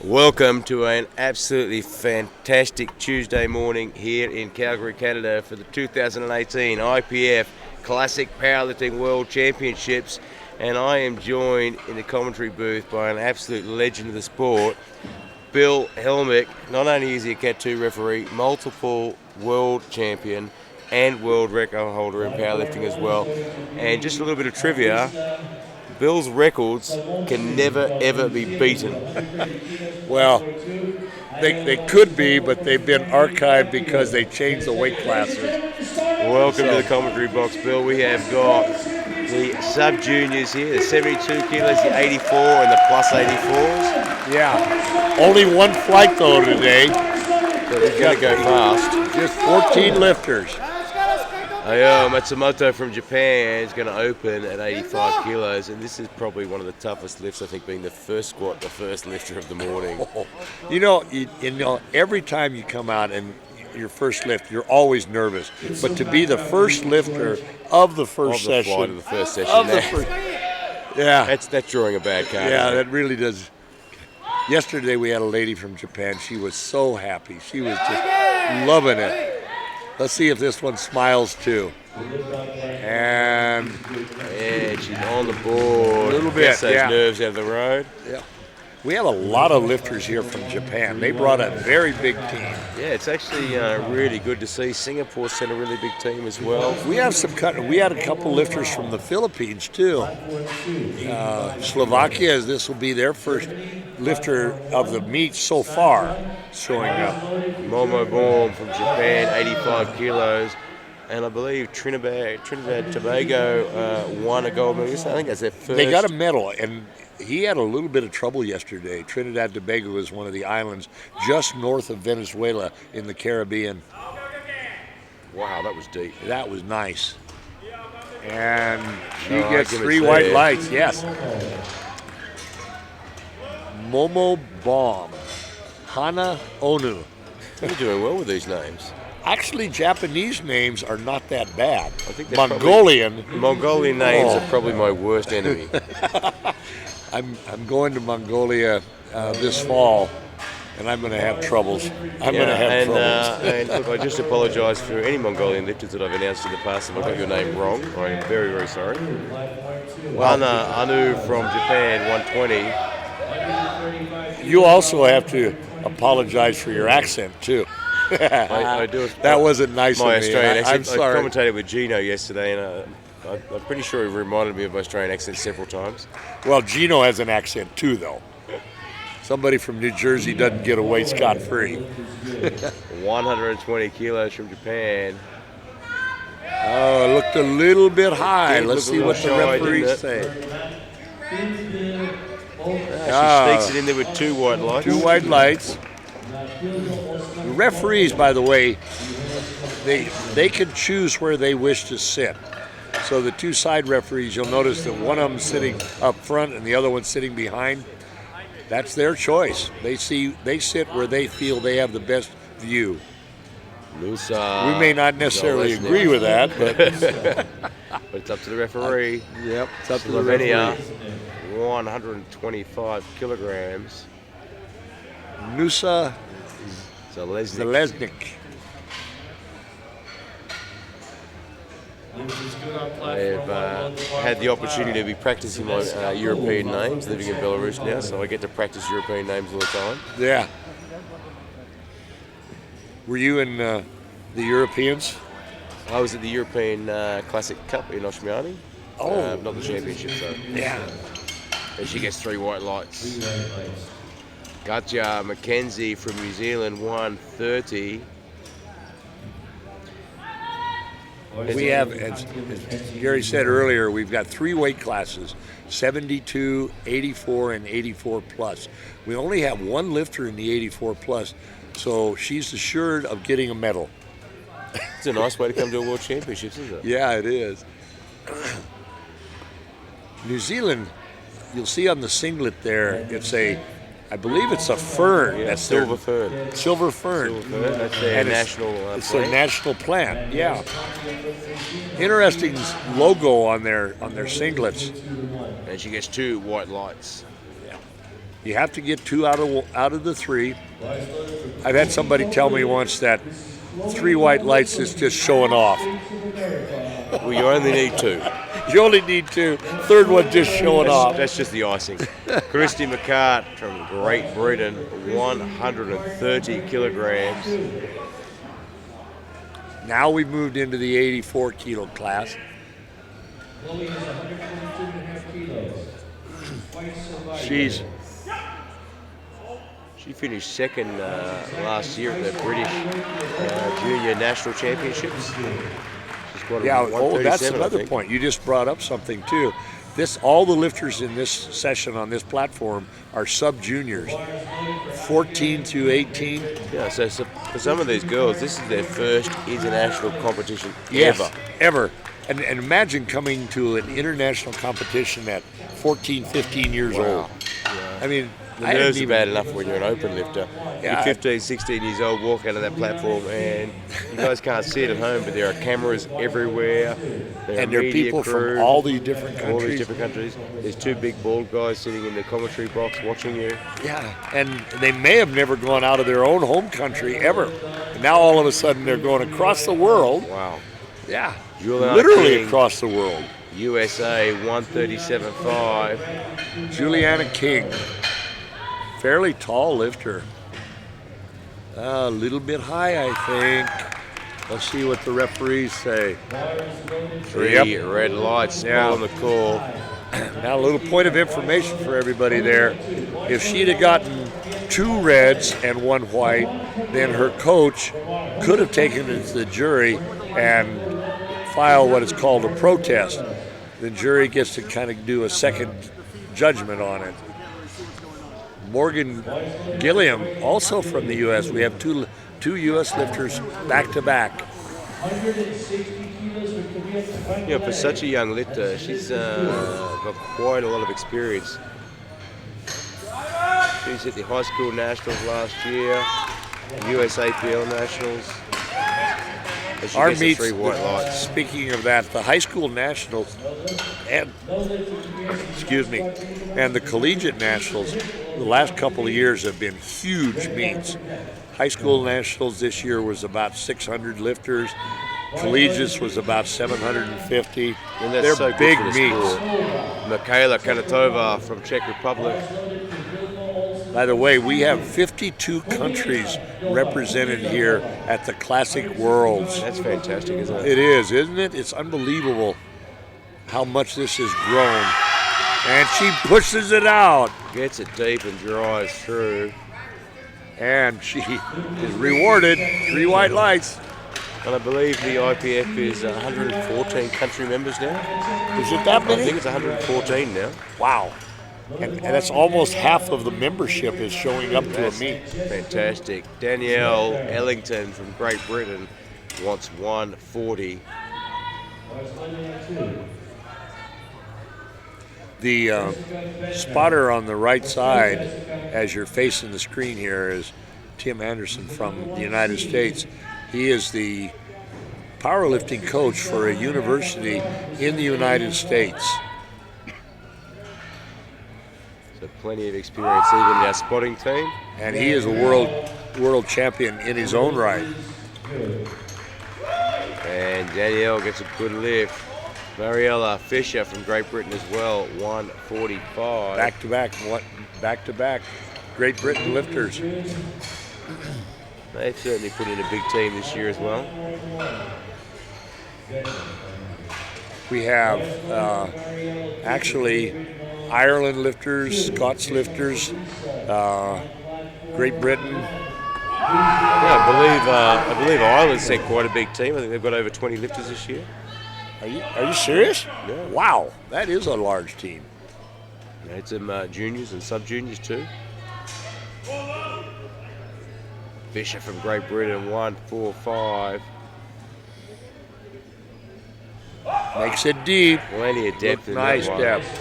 Welcome to an absolutely fantastic Tuesday morning here in Calgary, Canada for the 2018 IPF Classic Powerlifting World Championships, and I am joined in the commentary booth by an absolute legend of the sport, Bill Helmick. Not only is he a Cat 2 referee, multiple world champion and world record holder in powerlifting as well. And just a little bit of trivia, Bill's records can never ever be beaten. Well, they could be, but they've been archived because they changed the weight classes. Welcome to the commentary box, Bill. We have got the sub-juniors here, the 72 kilos, the 84 and the plus 84s. Yeah. Only one flight, though, today. So they're going to go fast. Just 14 lifters. Ayo Matsumoto from Japan is going to open at 85 kilos, and this is probably one of the toughest lifts, I think, being the first squat, the first lifter of the morning. You know, every time you come out and your first lift, you're always nervous. But to be the first lifter of the first session. Of the first session. Yeah. That's drawing a bad card. Yeah, that really does. Yesterday we had a lady from Japan. She was so happy. She was just loving it. Let's see if this one smiles too. And she's on the board. A little bit, Gets those yeah. nerves out of the road. Yeah. We have a lot of lifters here from Japan. They brought a very big team. Yeah, it's actually really good to see. Singapore sent a really big team as well. We have we had a couple lifters from the Philippines too. Slovakia, this will be their first lifter of the meet so far, showing up. Momo Baum from Japan, 85 kilos. And I believe Trinidad Tobago won a gold medal. I think that's their first. They got a medal, and he had a little bit of trouble yesterday. Trinidad Tobago is one of the islands just north of Venezuela in the Caribbean. Wow, that was deep. That was nice. And she gets 3 white lights, yes. Momo Baum, Hana Onu. You're doing well with these names. Actually, Japanese names are not that bad. I think Mongolian names are probably my worst enemy. I'm going to Mongolia this fall, and I'm going to have troubles. And look, I just apologise for any Mongolian lifters that I've announced in the past if I got your name wrong. I am very, very sorry. Hana Anu from Japan, 120. You also have to apologize for your accent, too. I do. That wasn't nice of me. Australian accent. I'm sorry. I commentated with Gino yesterday, and I'm pretty sure he reminded me of my Australian accent several times. Well, Gino has an accent too, though. Somebody from New Jersey doesn't get away scot-free. 120 kilos from Japan. Oh, it looked a little bit high. Let's see what the referees say. She sneaks it in there with 2 white lights. 2 white lights. The referees, by the way, they can choose where they wish to sit. So the 2 side referees, you'll notice that one of them sitting up front and the other one sitting behind. That's their choice. They sit where they feel they have the best view. Nusa. We may not necessarily agree with that, but but it's up to the referee. Yep, it's up to the Slovenia, referee. 125 kilograms. Nusa Zalesnik. I've had the opportunity to be practicing my European names, living in Belarus now, so I get to practice European names all the time. Yeah. Were you in the Europeans? I was at the European Classic Cup in Oshmiani. Oh. Not the championship, though. Yeah. And she gets 3 white lights. Gotcha Mackenzie from New Zealand, 130. We have, as Gary said earlier, we've got 3 weight classes, 72, 84, and 84 plus. We only have 1 lifter in the 84 plus, so she's assured of getting a medal. It's a nice way to come to a World Championships, isn't it? Yeah, it is. New Zealand, you'll see on the singlet there, I believe it's a fern. Yeah, that's silver fern. Silver fern. That's their national plant. It's their national plant, yeah. Interesting logo on their singlets. And she gets 2 white lights. Yeah. You have to get 2 out of the 3. I've had somebody tell me once that 3 white lights is just showing off. Well, you only need 2. You only need 2. Third one just showing off. That's just the icing. Christy McCart from Great Britain, 130 kilograms. Now we've moved into the 84 kilo class. She finished second last year at the British Junior National Championships. That's another point. You just brought up something too. All the lifters in this session on this platform are sub-juniors, 14 to 18. Yeah, so for some of these girls, this is their first international competition ever. And imagine coming to an international competition at 14, 15 years old. Yeah. I mean, the nerves are bad enough when you're an open lifter. You're 15, 16 years old, walk out of that platform, and you guys can't see it at home, but there are cameras everywhere. There are people from all these different countries. There's 2 big bald guys sitting in the commentary box watching you. Yeah, and they may have never gone out of their own home country ever. And now all of a sudden they're going across the world. Wow. Yeah, Juliana literally King, across the world. USA, 137.5. Juliana King. Fairly tall lifter. A little bit high, I think. Let's see what the referees say. 3 red lights on the call. Now a little point of information for everybody there. If she'd have gotten 2 reds and 1 white, then her coach could have taken it to the jury and file what is called a protest. The jury gets to kind of do a second judgment on it. Morgan Gilliam, also from the U.S. We have two U.S. lifters back-to-back. Yeah, for such a young lifter, she's got quite a lot of experience. She's at the high school nationals last year, USAPL nationals. Our meets, speaking of that, the high school nationals and the collegiate nationals, the last couple of years have been huge meets. High school nationals this year was about 600 lifters. Collegiates was about 750. And they're so big meets. Michaela Kanatova from Czech Republic. By the way, we have 52 countries represented here at the Classic Worlds. That's fantastic, isn't it? It is, isn't it? It's unbelievable how much this has grown. And she pushes it out. Gets it deep and drives through. And she is rewarded. 3 white lights. And I believe the IPF is 114 country members now. Is it that many? I think it's 114 now. Wow. And that's almost half of the membership is showing up to a meet. Fantastic. Danielle Ellington from Great Britain wants 140. The spotter on the right side, as you're facing the screen here, is Tim Anderson from the United States. He is the powerlifting coach for a university in the United States. So plenty of experience even in our spotting team. And he is a world champion in his own right. And Danielle gets a good lift. Mariella Fisher from Great Britain as well, 145. Back-to-back Great Britain lifters. They've certainly put in a big team this year as well. We have actually Ireland lifters, Scots lifters, Great Britain. Yeah, I believe Ireland sent quite a big team. I think they've got over 20 lifters this year. Are you serious? Yeah. Wow, that is a large team. They had some juniors and sub-juniors too. Fisher from Great Britain, 145. Makes it deep. Plenty of depth in nice that one. depth.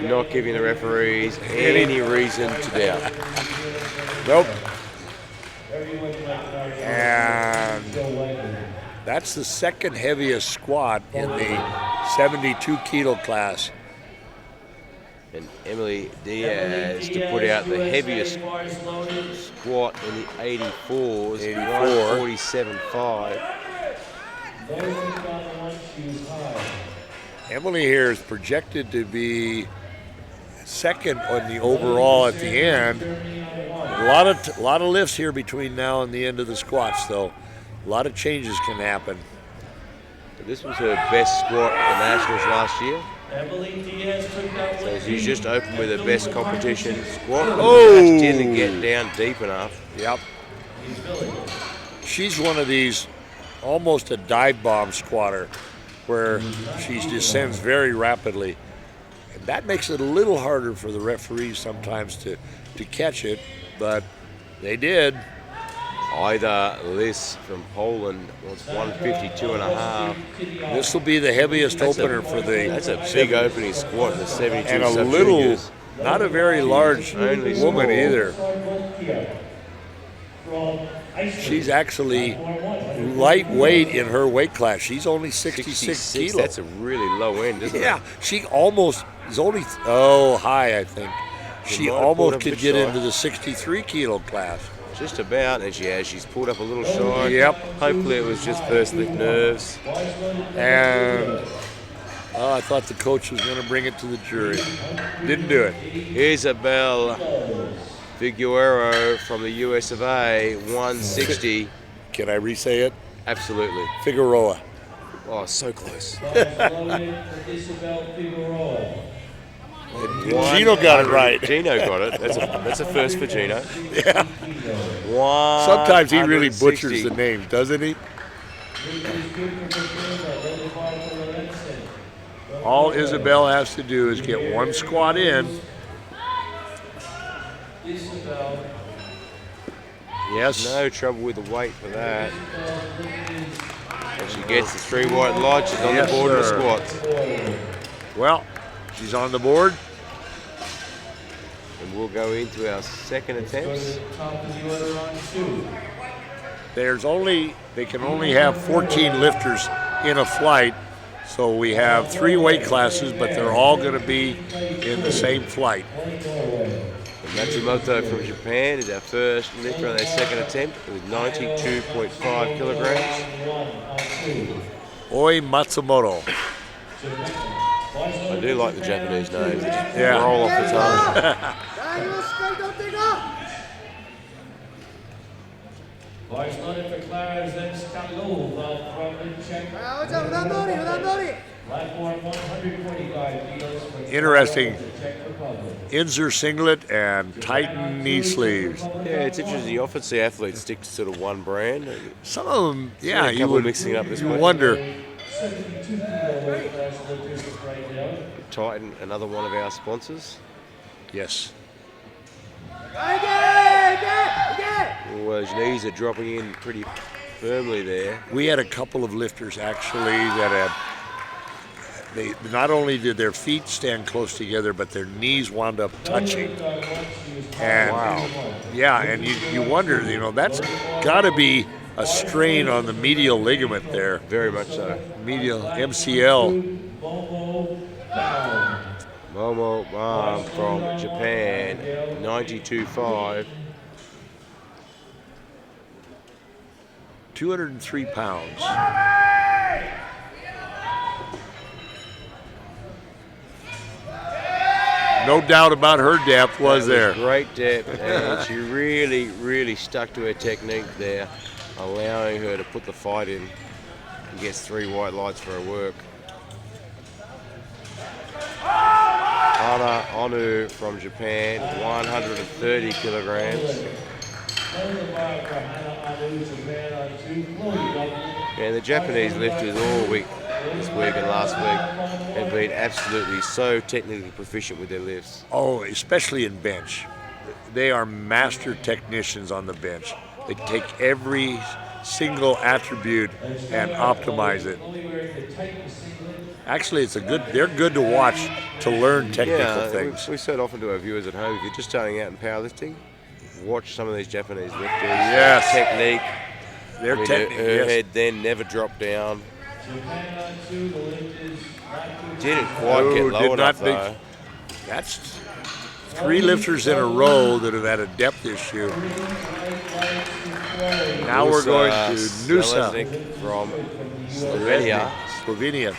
Not giving the referees any reason to doubt. Nope. And that's the second heaviest squat in the 72 kilo class. And Emily Diaz to put out the heaviest squat in the 84s, 147.5. Emily here is projected to be second on the overall at the end. A lot of lifts here between now and the end of the squats, though. A lot of changes can happen. This was her best squat at the Nationals last year. So she's just opened with her best competition squat. Oh! Just didn't get down deep enough. Yep. She's one of these almost a dive bomb squatter where she descends very rapidly. And that makes it a little harder for the referees sometimes to catch it, but they did. Ida Lis from Poland was 152.5. This will be the heaviest opener for the. That's a big opening squat in the 72 and a little, not a very large woman either. She's actually lightweight in her weight class. She's only 66 kilos. That's a really low end, isn't it? Yeah, she almost is only high, I think. She almost could get into the 63 kilo class. Just about, and she has. She's pulled up a little shy. Yep. Hopefully it was just first lift nerves. And I thought the coach was going to bring it to the jury. Didn't do it. Isabel Figueroa from the US of A, 160. Can I re-say it? Absolutely. Figueroa. Oh, so close. Gino got it right. Gino got it. That's a first for Gino. Yeah. Sometimes he really butchers the names, doesn't he? All Isabel has to do is get one squat in. Yes. No trouble with the weight for that. And she gets the 3 white lights. She's on the board of the squats. Well, she's on the board. And we'll go into our second attempts. They can only have 14 lifters in a flight. So we have 3 weight classes, but they're all going to be in the same flight. Matsumoto from Japan is our first lifter on their second attempt with 92.5 kilograms. Oi Matsumoto. I do like the Japanese names. They just roll off the tongue. Interesting. Inzer singlet and Titan knee sleeves. Yeah, it's interesting. You often see athletes stick to sort of one brand. Some of them, you would mixing it up this way. Wonder. Titan, another one of our sponsors. Yes. Well, his knees are dropping in pretty firmly there. We had a couple of lifters actually that had. They not only did their feet stand close together, but their knees wound up touching. And and you wonder, that's got to be a strain on the medial ligament there. Very much so. Medial MCL. Momo Mom from Japan, 92.5. 203 pounds. No doubt about her depth, was there? Great depth, and she really, really stuck to her technique there, allowing her to put the fight in and gets 3 white lights for her work. Hana Onu from Japan, 130 kilograms. And the Japanese lifters all week, this week and last week, have been absolutely so technically proficient with their lifts. Oh, especially in bench. They are master technicians on the bench. They take every single attribute and optimize it. Actually, they're good to watch to learn technical things. We said often to our viewers at home, if you're just starting out in powerlifting, watch some of these Japanese lifters. Yes. Technique. Their technique. Her head then never dropped down. Didn't quite get low enough though. That's 3 lifters in a row that have had a depth issue. Now we're going to Nusa from Slovenia. Slovenia.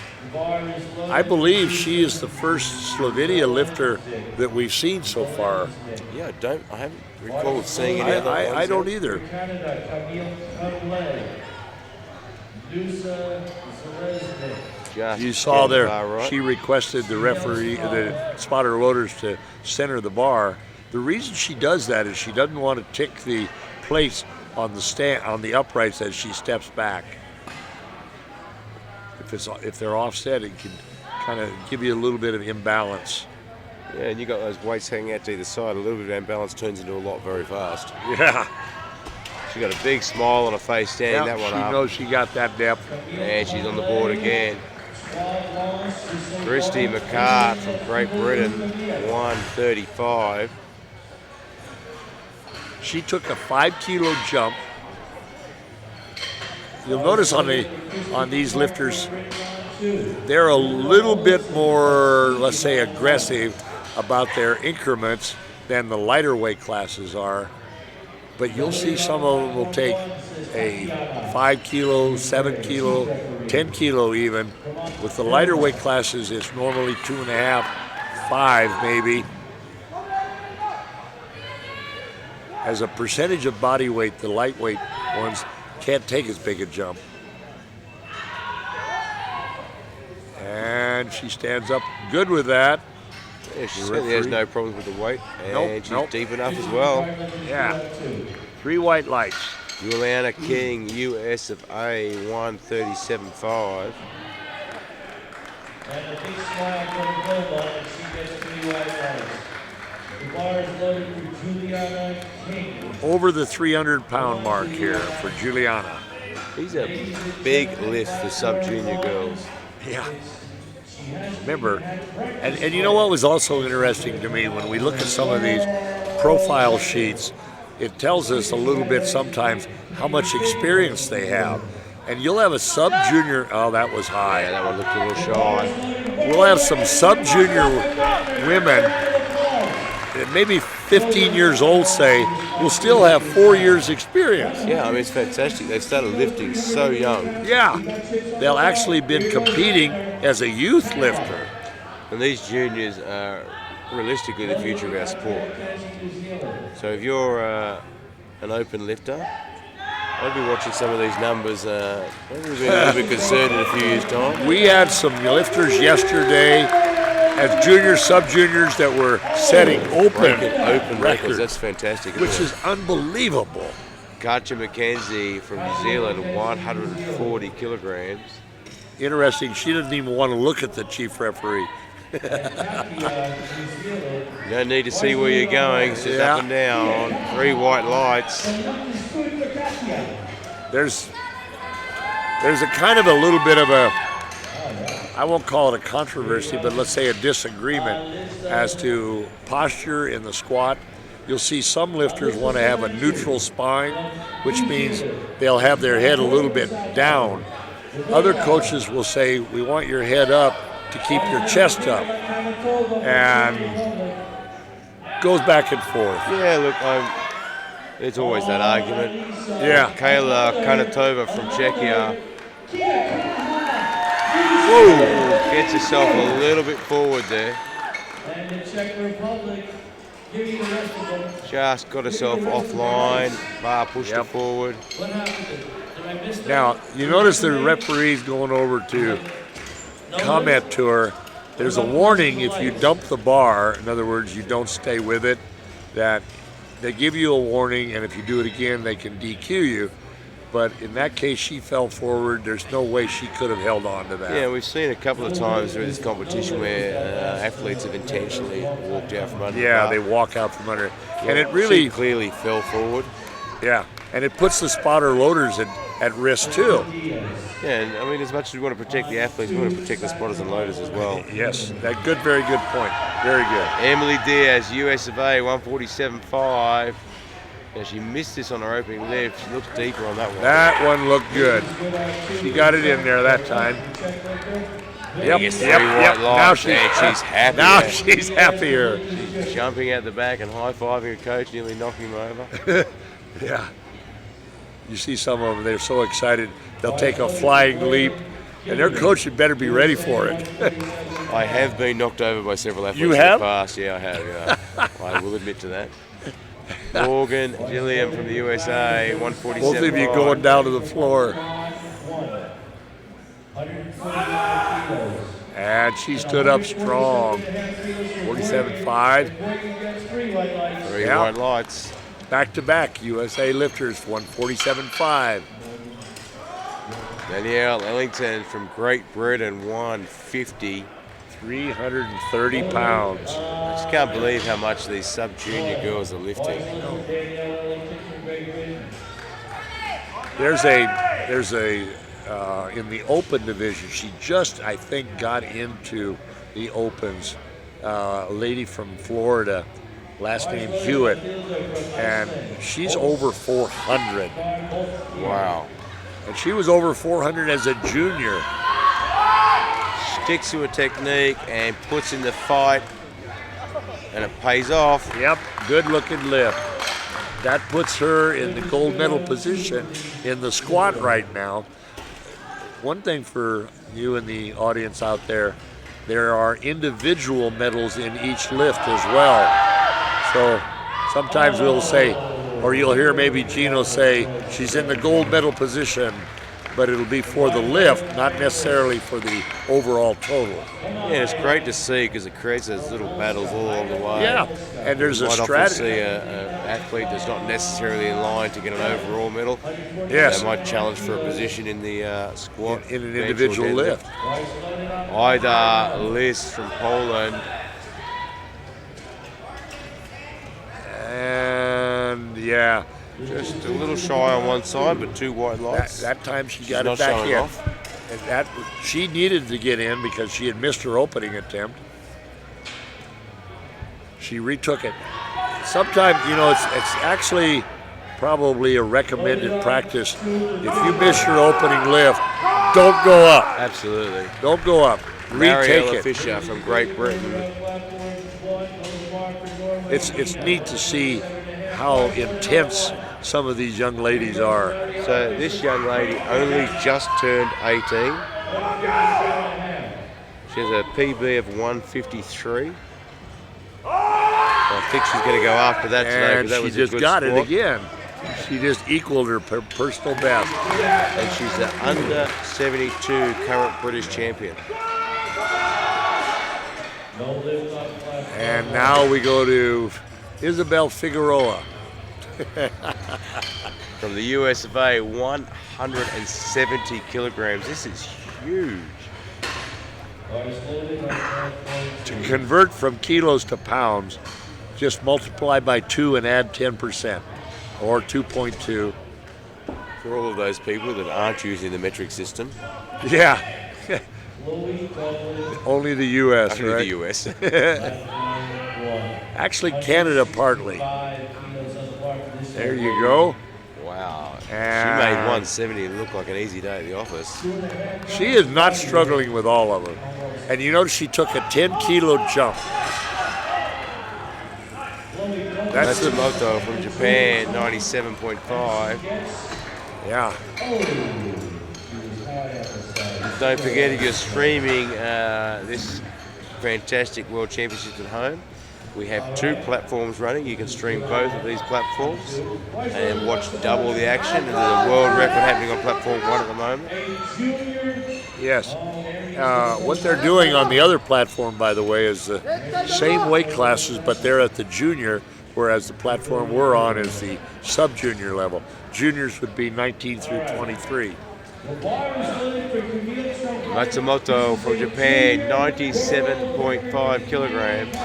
I believe she is the first Slovenia lifter that we've seen so far. Yeah, I haven't recalled seeing any other ones. I don't either. You saw there, right. She requested the referee, the spotter loaders, to center the bar. The reason she does that is she doesn't want to tick the plates on the uprights as she steps back. If they're offset, it can kind of give you a little bit of imbalance. Yeah, and you got those weights hanging out to either side. A little bit of imbalance turns into a lot very fast. Yeah. She got a big smile on her face standing that one up. She knows she got that depth. And she's on the board again. Christy McCart from Great Britain, 135. She took a 5-kilo jump. You'll notice on these lifters, they're a little bit more, let's say, aggressive about their increments than the lighter weight classes are. But you'll see some of them will take a 5 kilo, 7 kilo, 10 kilo even. With the lighter weight classes, it's normally 2.5, 5 maybe. As a percentage of body weight, the lightweight ones can't take as big a jump. And she stands up good with that. Yeah, she certainly has no problems with the weight. And she's deep enough as well. Yeah. 3 white lights. Juliana King, US of A, 137.5. And a big smile for the global, and she gets 3 white lights. The bar is loaded for Juliana King. Over the 300-pound mark here for Juliana. These are big lifts for sub-junior girls. Yeah. Remember, and you know what was also interesting to me when we look at some of these profile sheets, it tells us a little bit sometimes how much experience they have. And you'll have a sub-junior, oh, that was high. Yeah, that one looked a little shy. We'll have some sub-junior women that maybe 15 years old, say, will still have 4 years experience. Yeah, I mean, it's fantastic. They started lifting so young. Yeah, they'll actually been competing as a youth lifter. And these juniors are realistically the future of our sport. So if you're an open lifter, I'd be watching some of these numbers. Maybe be a little bit concerned in a few years' time. We had some lifters yesterday as junior, sub-juniors that were setting open records. That's fantastic. Which is unbelievable. Katja McKenzie from New Zealand, 140 kilograms. Interesting, she doesn't even want to look at the chief referee. You don't need to see where you're going, it's just up and down. 3 white lights. There's a kind of a little bit of a, I won't call it a controversy, but let's say a disagreement as to posture in the squat. You'll see some lifters want to have a neutral spine, which means they'll have their head a little bit down. Other coaches will say, we want your head up to keep your chest up. And goes back and forth. Yeah, look, it's always that argument. Yeah. Kayla Kanatova from Czechia. Whoa! Gets herself a little bit forward there. And the Czech Republic, give you the rest of them. Just got herself offline. Bar pushed her forward. What happened? Did I miss that? Now, you notice the referee's going over to comment to her. There's a warning if you dump the bar, in other words, you don't stay with it, that they give you a warning, and if you do it again, they can DQ you. But in that case, she fell forward. There's no way she could have held on to that. Yeah, we've seen a couple of times through this competition where athletes have intentionally walked out from under. Yeah, they walk out from under. And it really she clearly fell forward. Yeah, and it puts the spotter loaders at risk too. Yeah, and I mean, as much as we want to protect the athletes, we want to protect the spotters and loaders as well. Yes, very good point. Very good. Emily Diaz, US of A, 147.5. Now she missed this on her opening lift. She looks deeper on that one. That one looked good. She got it in there that time. Yep, Yes, yep, three yep. white lights, and she's happy. Now she's happier. She's jumping out the back and high-fiving her coach, nearly knocking him over. Yeah. You see some of them, they're so excited. They'll take a flying leap, and their coach had better be ready for it. I have been knocked over by several athletes You in have? the past. Yeah, I have. Yeah. I will admit to that. Morgan Gilliam from the USA, 147. Both of you going down to the floor. 149 kilos. And she stood up strong. 47.5. Three Yeah. white lights. Back to back, USA lifters, 147.5. Danielle Ellington from Great Britain, 150. 330 pounds. I just can't believe how much these sub-junior girls are lifting. There's a in the open division, she just, I think, got into the opens. A lady from Florida, last name Hewitt, and she's over 400. Wow. And she was over 400 as a junior. Sticks to her technique and puts in the fight, and it pays off. Yep, good looking lift. That puts her in the gold medal position in the squat right now. One thing for you and the audience out there are individual medals in each lift as well. So sometimes we'll say, or you'll hear maybe Gino say, she's in the gold medal position, but it'll be for the lift, not necessarily for the overall total. Yeah, it's great to see because it creates those little battles all along the way. Yeah, and there's a Might often strategy. see an athlete that's not necessarily in line to get an overall medal. Yes. They might challenge for a position in the squat. In an bench, or individual deadlift. lift. Ida Liz from Poland. And yeah, Just a little shy on one side, but two white lights. that time she got not it back showing in. off. And that she needed to get in because she had missed her opening attempt. She retook it. Sometimes, it's actually probably a recommended practice. If you miss your opening lift, don't go up. Absolutely. Don't go up. Retake Mariella it. Fisher from Great Britain. It's neat to see how intense some of these young ladies are. So this young lady only just turned 18. She has a PB of 153. I think she's going to go after that today And because that she was a just good got squat. it again. She just equaled her personal best. And she's the under 72 current British champion. And now we go to Isabel Figueroa. From the US of A, 170 kilograms. This is huge. To convert from kilos to pounds, just multiply by 2 and add 10%, or 2.2. For all of those people that aren't using the metric system, Yeah. Only the U.S., only right? the US. Actually, Canada partly. There you go. Wow. She And made 170 look like an easy day at the office. She is not struggling with all of them. And you notice she took a 10-kilo jump. That's the Matsumoto from Japan, 97.5. yeah. Don't forget, if you're streaming this fantastic World Championships at home, we have 2 platforms running. You can stream both of these platforms and watch double the action. And there's a world record happening on platform 1 at the moment. Yes. What they're doing on the other platform, by the way, is the same weight classes, but they're at the junior, whereas the platform we're on is the sub-junior level. Juniors would be 19 through 23. Matsumoto from Japan, 97.5 kilograms.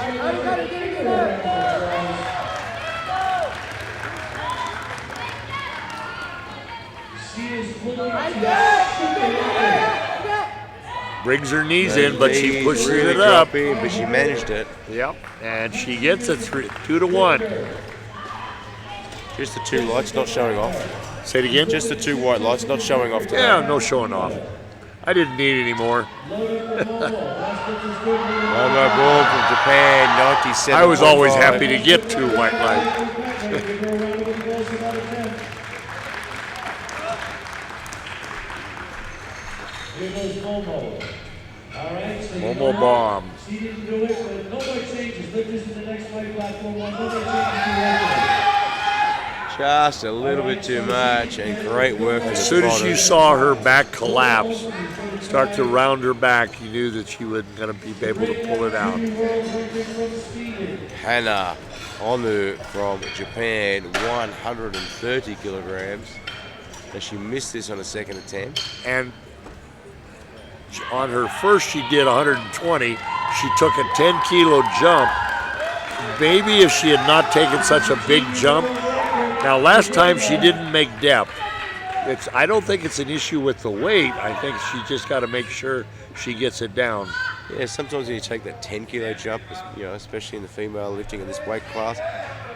Brings her knees in, but she Knees pushes really it up. dropping, but she managed it. Yep. And she gets it 2-1. Just the 2 lights, not showing off. Say it again? Just the 2 white lights, not showing off today. Yeah, no showing off. I didn't need any more. One more ball from Japan, 97. I was always happy to get 2 white light. Here goes Momo. All right, so Momo bomb. She didn't do it, but no more changes. Lift this to the next fight platform. No more changes. Just a little bit too much, and great work. As soon as you saw her back collapse, start to round her back, you knew that she wasn't going to be able to pull it out. Hana Onu from Japan, 130 kilograms. And she missed this on a second attempt. And on her first, she did 120. She took a 10-kilo jump. Maybe if she had not taken such a big jump. Now, last time she didn't make depth. I don't think it's an issue with the weight. I think she just got to make sure she gets it down. Yeah, sometimes when you take that 10-kilo jump, especially in the female lifting in this weight class,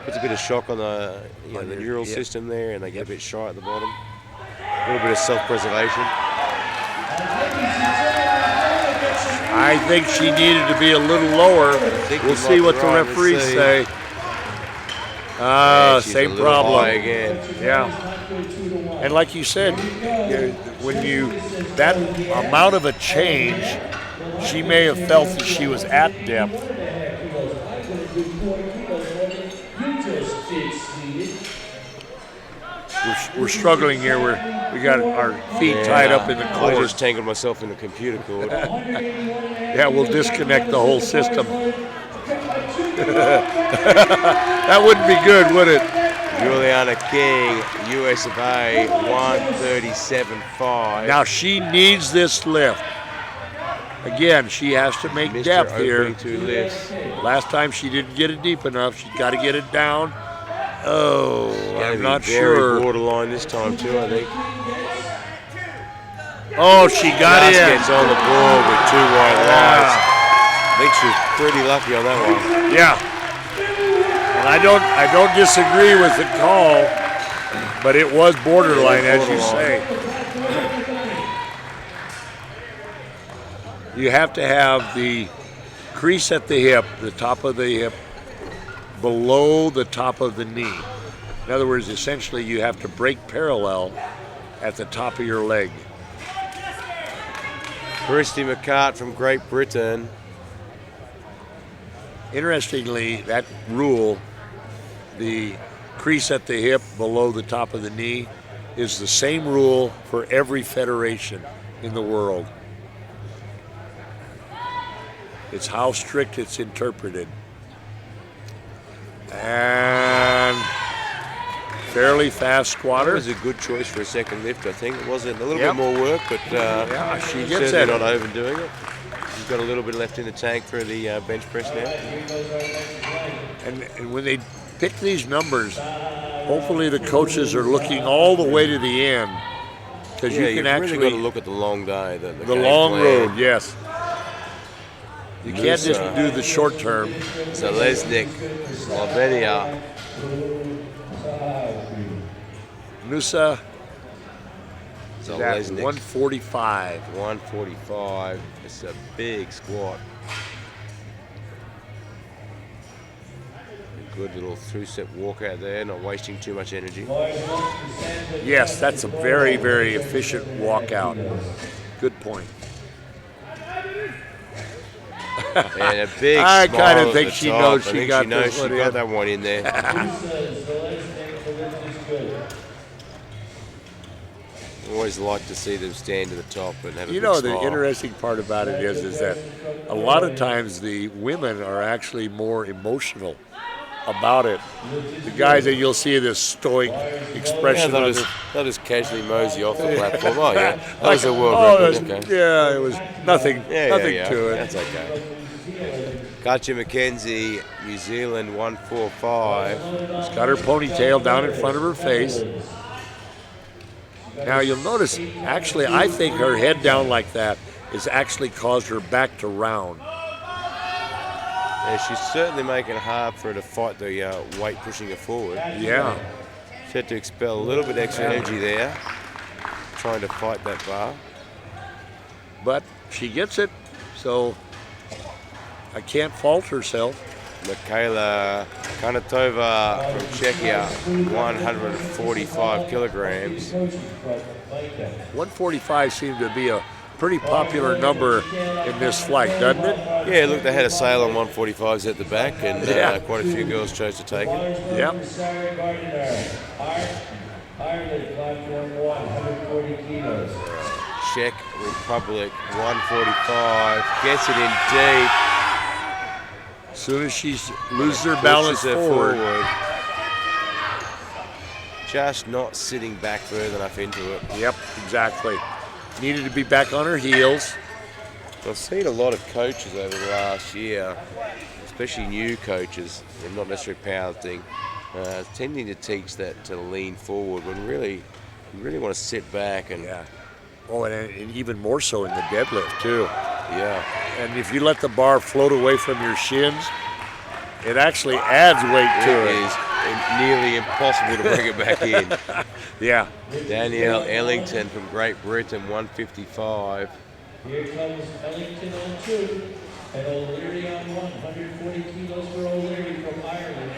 puts a bit of shock on the the neural system there, and they get a bit shy at the bottom. A little bit of self-preservation. I think she needed to be a little lower. We'll see what the referees say. Same problem again. Yeah. And like you said, when that amount of a change, she may have felt that she was at depth. We're struggling here. We got our feet tied up in the cord. I just tangled myself in the computer cord. Yeah, we'll disconnect the whole system. That wouldn't be good, would it? Juliana King, US of A, 137.5. Now she needs this lift. Again, she has to make depth here. Last time she didn't get it deep enough. She's got to get it down. Oh, I'm not sure. Very borderline this time too, I think. Oh, she got it. Gets on the board with 2 white lights. I think she was pretty lucky on that one. Yeah. And I don't disagree with the call, but it was borderline, as you say. You have to have the crease at the hip, the top of the hip, below the top of the knee. In other words, essentially you have to break parallel at the top of your leg. Christy McCart from Great Britain. Interestingly, that rule, the crease at the hip below the top of the knee, is the same rule for every federation in the world. It's how strict it's interpreted. And fairly fast squatter. That was a good choice for a second lift, I think. It wasn't a little bit more work, but yeah, she gets certainly it. not overdoing it. She's got a little bit left in the tank for the bench press now. And when they pick these numbers, hopefully the coaches are looking all the way to the end, because you can actually really got to look at the long day, the long plan. road. Yes. You can't just do the short term. Zalesnik, Slovenia. Nusa Zalesnik. 145. 145. It's a big squat. Good little through-step walk out there, not wasting too much energy. Yes, that's a very, very efficient walkout. Good point. And a big I smile kind of at think the she top. knows I she think got she knows this she one got in. that one in there. Always like to see them stand to the top and have a big the smile. interesting part about it is that a lot of times the women are actually more emotional about it. The guys that you'll see this stoic expression. Yeah, they'll just casually mosey off the platform. Oh yeah, that was a world record. Okay. Yeah, it was nothing to it. That's okay. Gotcha McKenzie, New Zealand 145. She's got her ponytail down in front of her face. Now you'll notice, actually, I think her head down like that has actually caused her back to round. Yeah, she's certainly making it hard for her to fight the weight pushing her forward. Yeah. She had to expel a little bit extra energy there, trying to fight that bar. but she gets it, so I can't fault herself. Michaela Kanatova from Czechia, 145 kilograms. 145 seemed to be a pretty popular number in this flight, doesn't it? Yeah, look, they had a sale on 145s at the back, and Yeah. quite a few girls chose to take it. Yep. Ireland, platform 140 kilos. Czech Republic, 145, gets it in deep. As soon as she loses her balance Pushes her forward. Just not sitting back further enough into it. Yep, exactly. Needed to be back on her heels. I've seen a lot of coaches over the last year, especially new coaches, and not necessarily powerlifting, tending to teach that to lean forward when really you really want to sit back and Yeah. Oh, and even more so in the deadlift, too. yeah. And if you let the bar float away from your shins, it actually adds weight to It it. is nearly impossible to bring it back in. Yeah. Danielle Ellington from Great Britain, 155. Here comes Ellington on 2, and O'Leary on 1, 140 kilos for O'Leary from Ireland.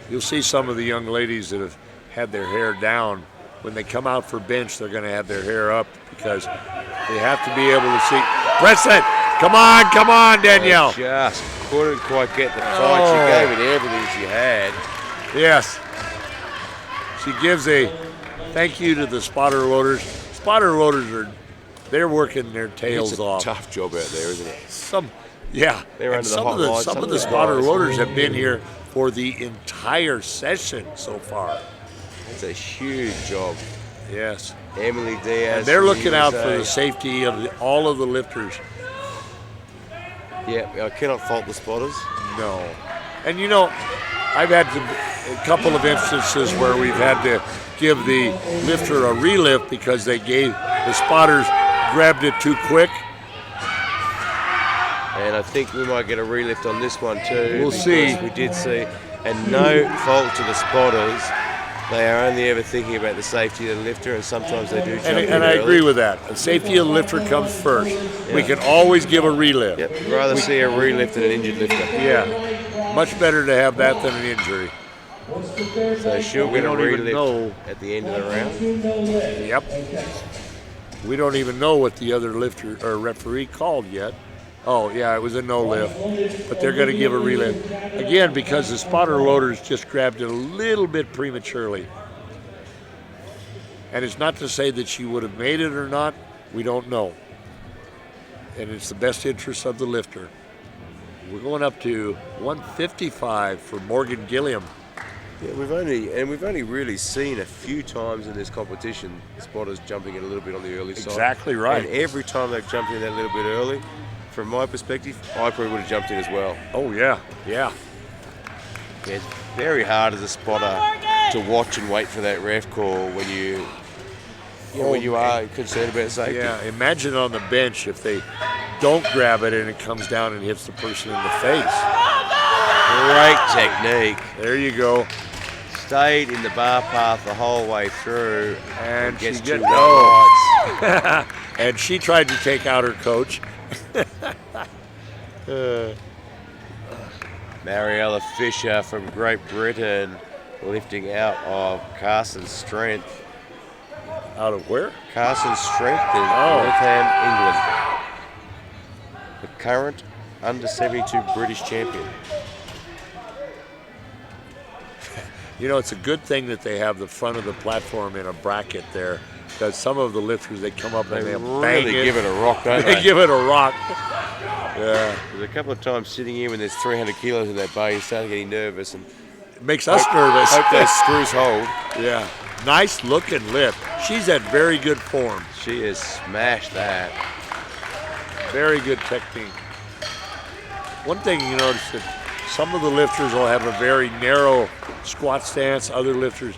You'll see some of the young ladies that have had their hair down. When they come out for bench, they're going to have their hair up because they have to be able to see. Press it! Come on, Danielle. Just couldn't quite get the fight. She gave it everything she had. Yes. She gives a thank you to the spotter loaders. Spotter loaders they're working their tails It's a off. tough job out there, isn't it? And They're under the some hot of the lights, some some of of the the spotter guys. loaders have been here for the entire session so far. It's a huge job. Yes. Emily Diaz. And they're from looking out for USA. the safety of all of the lifters. Yeah, I cannot fault the spotters. No. And you know, I've had a couple of instances where we've had to give the lifter a relift because the spotters grabbed it too quick. And I think we might get a relift on this one too. We'll because see. We did see. And no fault to the spotters. They are only ever thinking about the safety of the lifter, and sometimes they do jump in And I early. agree with that. The safety of the lifter comes first. We can always give a relift. Yep, rather see a relift than an injured lifter. Yeah. Much better to have that than an injury. So she'll We get a don't even relift know. at the end of the round. Yep. We don't even know what the other lifter or referee called yet. Oh, yeah, it was a no lift, but they're going to give a relift. Again, because the spotter loaders just grabbed it a little bit prematurely. And it's not to say that she would have made it or not. We don't know. And it's the best interest of the lifter. We're going up to 155 for Morgan Gilliam. Yeah, we've only really seen a few times in this competition spotters jumping in a little bit on the early side. Exactly right. And every time they've jumped in that little bit early, from my perspective, I probably would have jumped in as well. Oh, yeah, yeah. Yeah, it's very hard as a spotter to watch and wait for that ref call when when you are concerned about safety. Yeah, imagine on the bench if they don't grab it and it comes down and hits the person in the face. Great technique. There you go. Stayed in the bar path the whole way through And gets she two gets white lights. And she tried to take out her coach. Mariella Fisher from Great Britain lifting out of Carson's Strength. Out of where? Carson's Strength in Oh. Waltham, England. The current under 72 British champion. You know, it's a good thing that they have the front of the platform in a bracket there, because some of the lifters, they come up They and they really bang it. give it a rock, don't They they? give it a rock. Yeah, There's a couple of times sitting here when there's 300 kilos in that bar, you start getting nervous and it makes us nervous. hope those screws hold. Yeah, nice looking lift. She's at very good form. She has smashed that. Very good technique. One thing you notice that some of the lifters will have a very narrow squat stance. Other lifters,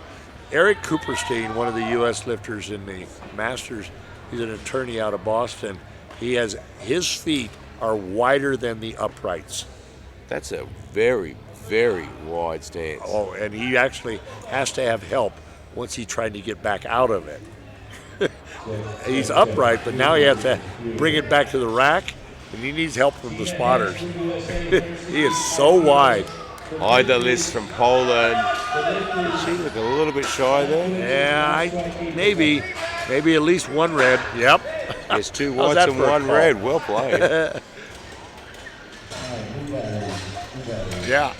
Eric Cooperstein, one of the U.S. lifters in the Masters, he's an attorney out of Boston. His feet are wider than the uprights. That's a very, very wide stance. Oh, and he actually has to have help once he tried to get back out of it. He's upright, but now he has to bring it back to the rack, and he needs help from the spotters. He is so wide. Ida Liz from Poland. She looked a little bit shy there. Yeah, maybe at least one red. Yep. There's 2 How's whites that and for a 1 call? red. Well played. Yeah.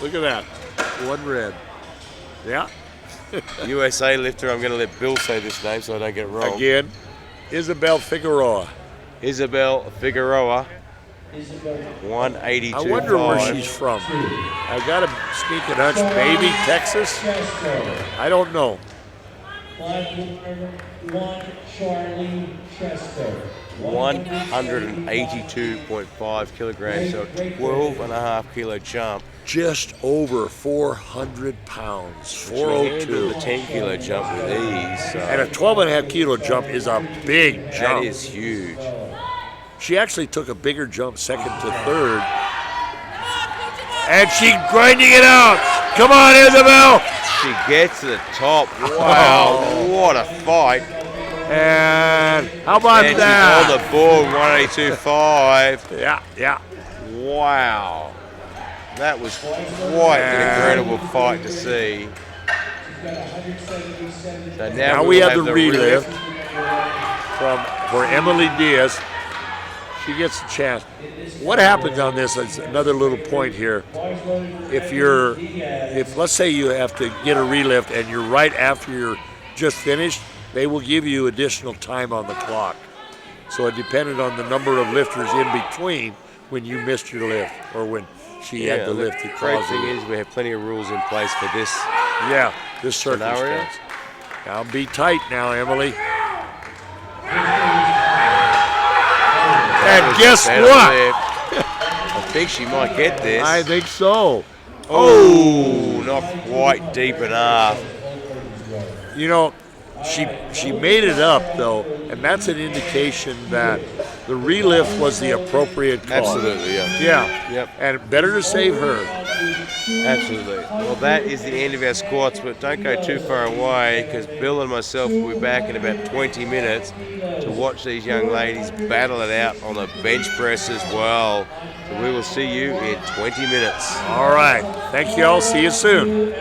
Look at that. 1 red. Yeah. USA lifter. I'm going to let Bill say this name so I don't get it wrong. Again, Isabel Figueroa. Isabel Figueroa. 182. I wonder where she's from. I got a sneaking hunch. Maybe Texas? I don't know. 1 Charlie Chester. 182.5 kilograms, so a 12.5 kilo jump. Just over 400 pounds. She handled 402. the 10 kilo jump with ease. So And a 12.5 kilo jump is a big that jump. is huge. She actually took a bigger jump second to third. And she's grinding it out. Come on, Isabel. She gets to the top. Wow, what a fight. And how about And that? she's on the board, 182.5. Yeah. Wow. That was quite an incredible fight to see. So Now we we will have the relift for Emily Diaz. She gets a chance. What happens on this is another little point here. If let's say you have to get a relift and you're right after you're just finished, they will give you additional time on the clock. So it depended on the number of lifters in between when you missed your lift or when she had the lift to The great cause thing it. is we have plenty of rules in place for this. Yeah, this Scenario? circumstance. Now be tight now, Emily. And guess Better what? lift. I think she might get this. I think so. Oh, not quite deep enough. You know, she made it up though, and that's an indication that the relift was the appropriate call. Absolutely, yeah. Yeah. Yep. And better to save her. Absolutely. Well, that is the end of our squats, but don't go too far away because Bill and myself will be back in about 20 minutes to watch these young ladies battle it out on the bench press as well. So we will see you in 20 minutes. All right. Thank you all. See you soon.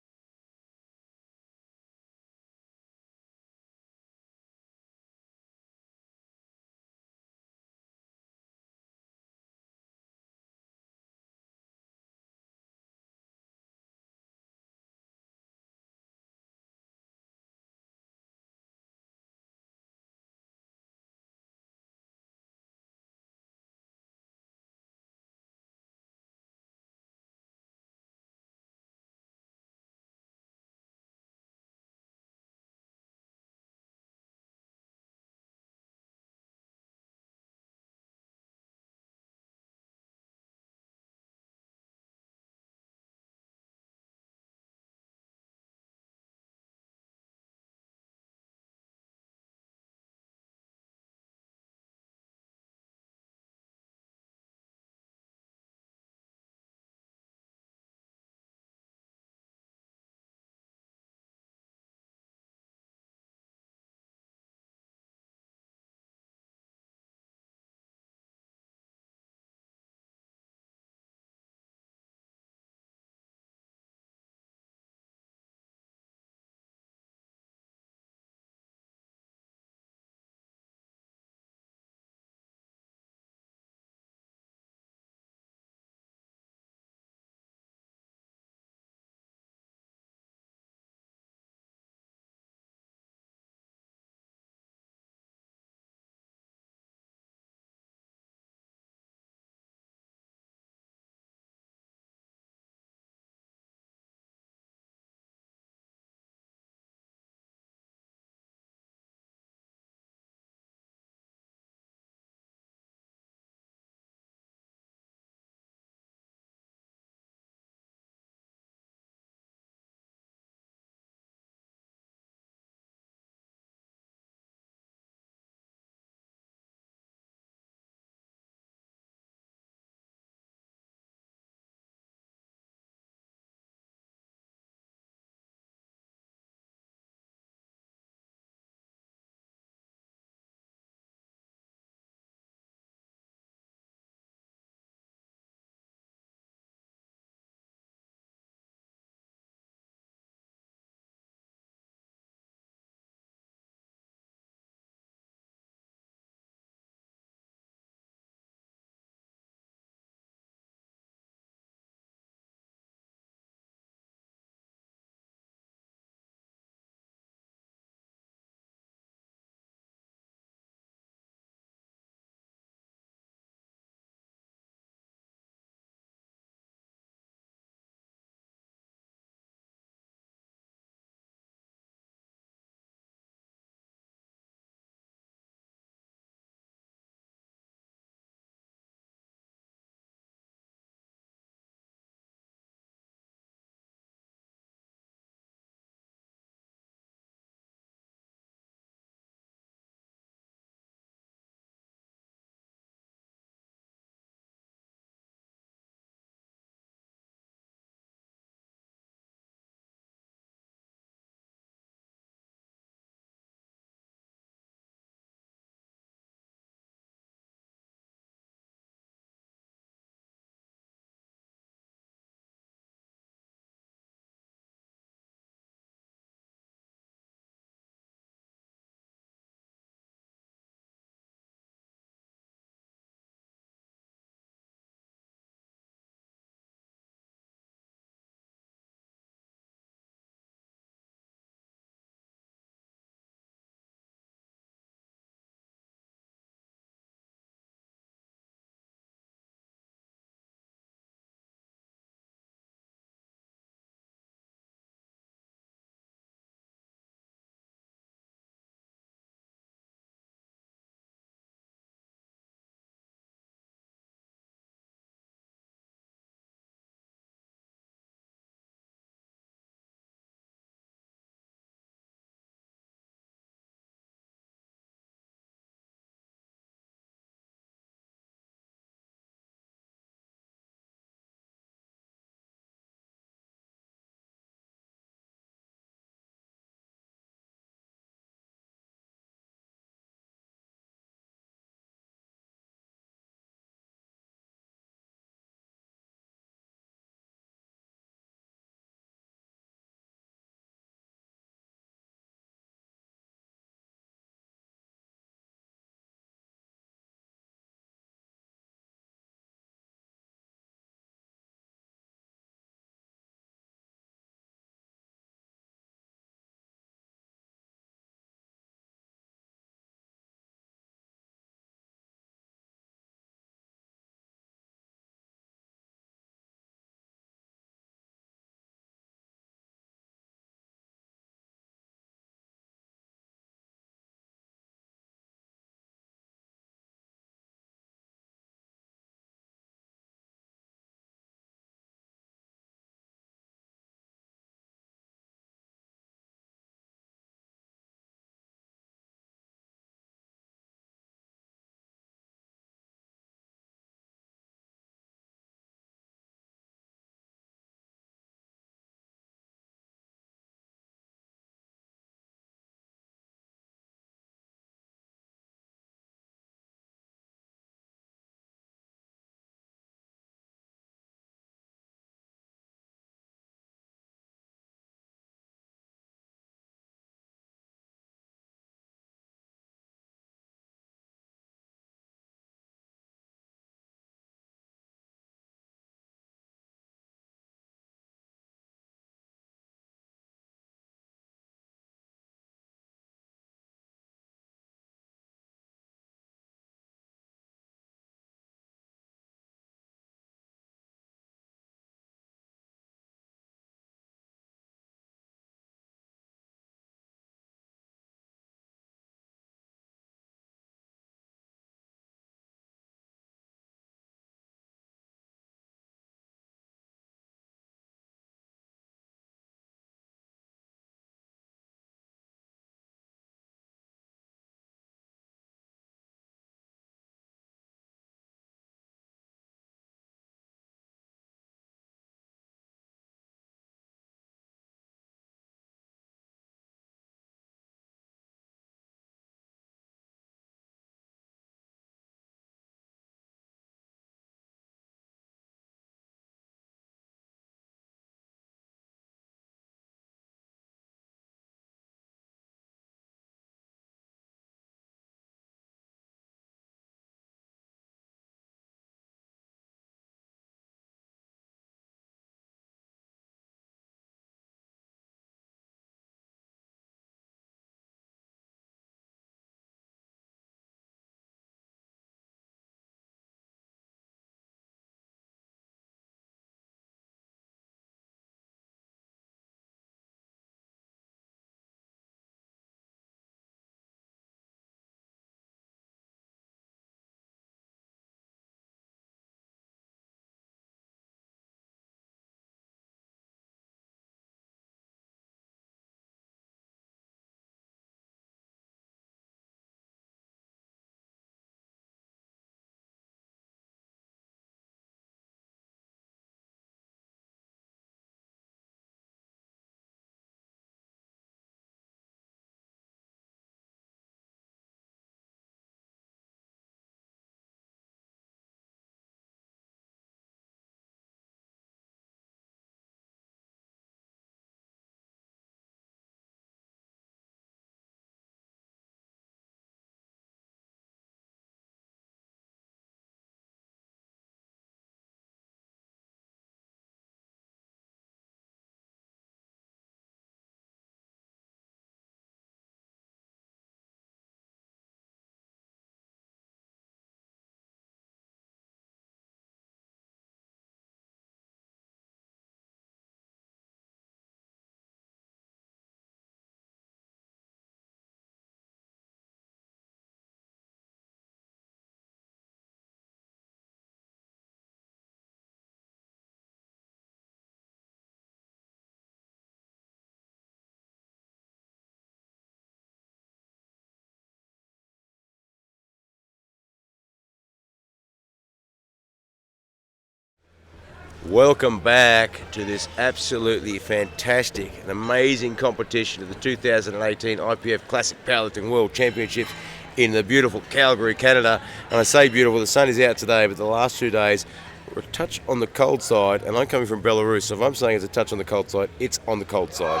Welcome back to this absolutely fantastic and amazing competition of the 2018 IPF Classic Powerlifting World Championships in the beautiful Calgary, Canada. And I say beautiful, the sun is out today, but the last 2 days were a touch on the cold side, and I'm coming from Belarus, so if I'm saying it's a touch on the cold side, it's on the cold side.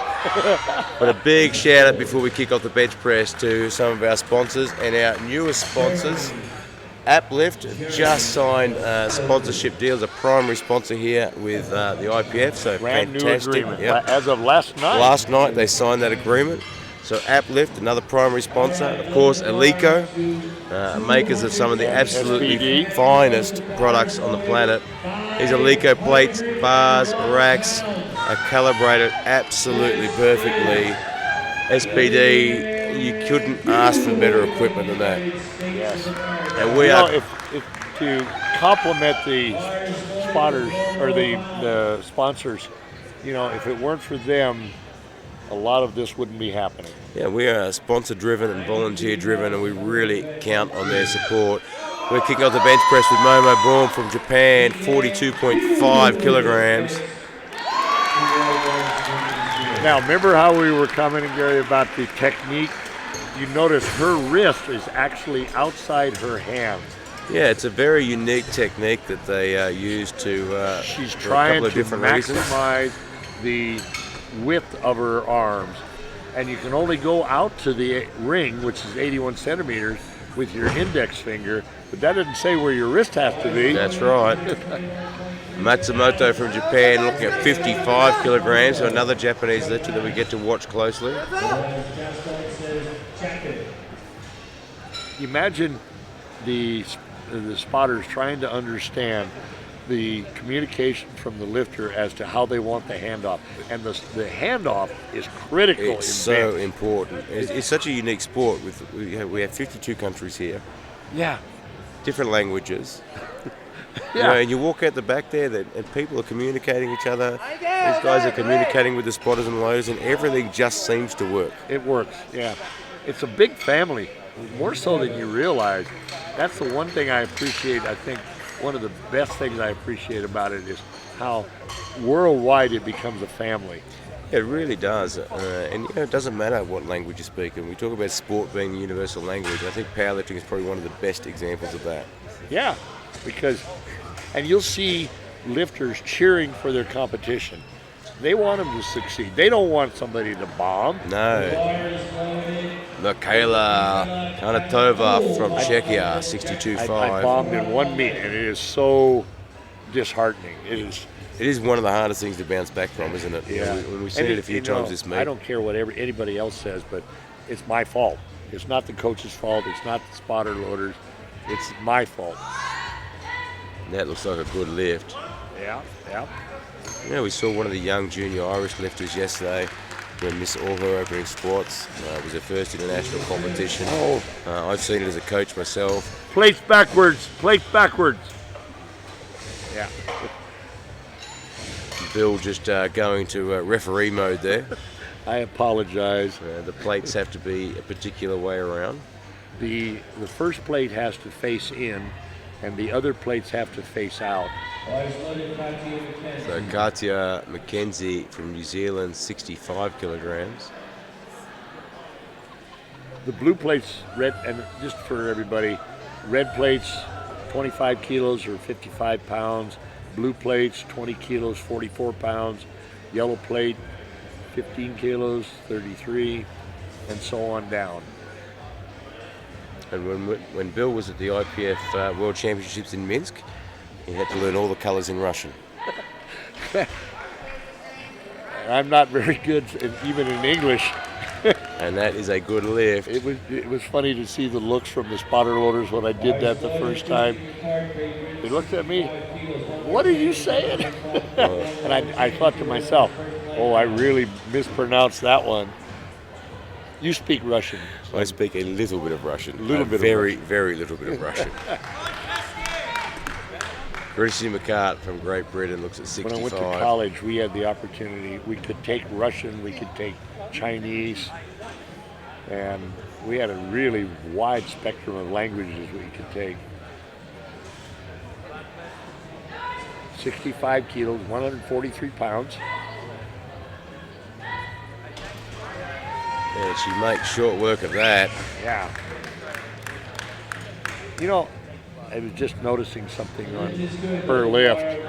But a big shout out before we kick off the bench press to some of our sponsors and our newest sponsors. Deadlift just signed a sponsorship deal as a primary sponsor here with the IPF, so Brand fantastic. new agreement. Yep. As of last night. Last night they signed that agreement. So Deadlift, another primary sponsor. Of course, Alico, makers of some of the absolutely SPD. finest products on the planet. These Alico plates, bars, racks are calibrated absolutely perfectly. SPD, you couldn't ask for better equipment than that. Yes. And we are. If to complement the spotters or the sponsors, if it weren't for them, a lot of this wouldn't be happening. Yeah, we are sponsor-driven and volunteer-driven, and we really count on their support. We're kicking off the bench press with Momo Braun from Japan, 42.5 kilograms. Now, remember how we were commenting, Gary, about the technique? You notice her wrist is actually outside her hand. Yeah, it's a very unique technique that they use to. She's for a trying couple of to different reasons. maximize the width of her arms, and you can only go out to the ring, which is 81 centimeters, with your index finger, but that doesn't say where your wrist has to be. That's right. Matsumoto from Japan looking at 55 kilograms, so another Japanese lifter that we get to watch closely. Imagine the spotters trying to understand the communication from the lifter as to how they want the handoff, and the handoff is critical. It's so important. It's such a unique sport. We have 52 countries here. Yeah. Different languages. Yeah. And you walk out the back there, and people are communicating each other. These guys are communicating with the spotters and loaders, and everything just seems to work. It works, yeah. It's a big family, more so than you realize. That's the one thing I appreciate. I think one of the best things I appreciate about it is how worldwide it becomes a family. It really does. And it doesn't matter what language you speak. And we talk about sport being the universal language. I think powerlifting is probably one of the best examples of that. Yeah, and you'll see lifters cheering for their competition. They want them to succeed. They don't want somebody to bomb. No. Michaela Kanatova from Czechia, 62.5. I bombed in one meet, and it is so disheartening. It is one of the hardest things to bounce back from, isn't it? Yeah. When we've seen it a few times this meet. I don't care what anybody else says, but it's my fault. It's not the coach's fault. It's not the spotter loaders. It's my fault. That looks like a good lift. Yeah. We saw one of the young junior Irish lifters yesterday miss all her opening squats. It was her first international competition. I've seen it as a coach myself. Plates backwards. Yeah. Bill just going to referee mode there. I apologize. The plates have to be a particular way around. The first plate has to face in, and the other plates have to face out. So Katia McKenzie from New Zealand, 65 kilograms. The blue plates, red, and just for everybody, red plates, 25 kilos or 55 pounds. Blue plates, 20 kilos, 44 pounds. Yellow plate, 15 kilos, 33, and so on down. And when Bill was at the IPF World Championships in Minsk, he had to learn all the colors in Russian. I'm not very good even in English. And that is a good lift. It was funny to see the looks from the spotter loaders when I did that the first time. They looked at me, "What are you saying?" And I thought to myself, "Oh, I really mispronounced that one." You speak Russian. I speak a little bit of Russian. Very little bit of Russian. Rishi McCart from Great Britain looks at 65. When I went to college, we had the opportunity. We could take Russian, we could take Chinese, and we had a really wide spectrum of languages we could take. 65 kilos, 143 pounds. And she makes short work of that. Yeah. You know, I was just noticing something on her lift.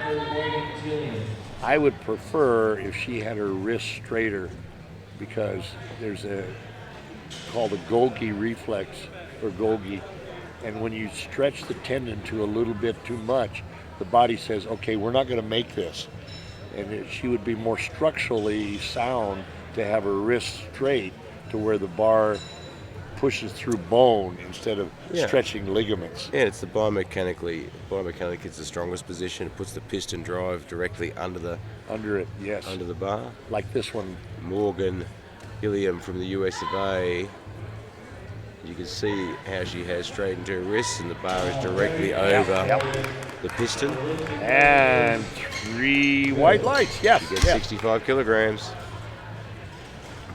I would prefer if she had her wrist straighter, because there's called a Golgi reflex, or Golgi, and when you stretch the tendon to a little bit too much, the body says, okay, we're not going to make this. And she would be more structurally sound to have her wrist straight to where the bar pushes through bone instead of stretching ligaments. Yeah, it's the biomechanically it's the strongest position. It puts the piston drive directly under the bar. Like this one. Morgan Gilliam from the US of A. You can see how she has straightened her wrists, and the bar is directly over the piston. And 3 white lights, yes. She gets 65 kilograms.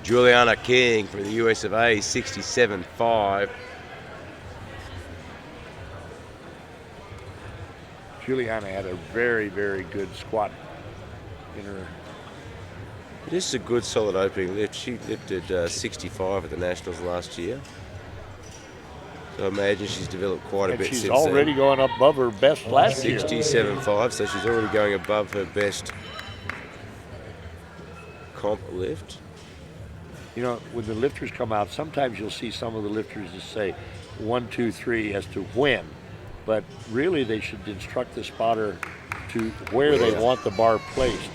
Juliana King from the US of A, 67.5. Juliana had a very, very good squat in her. This is a good solid opening lift. She lifted 65 at the Nationals last year. So I imagine she's developed quite a bit since then. She's already going above her best last year. 67.5, so she's already going above her best comp lift. You know, when the lifters come out, sometimes you'll see some of the lifters just say 1, 2, 3 as to when, but really they should instruct the spotter to where they want the bar placed.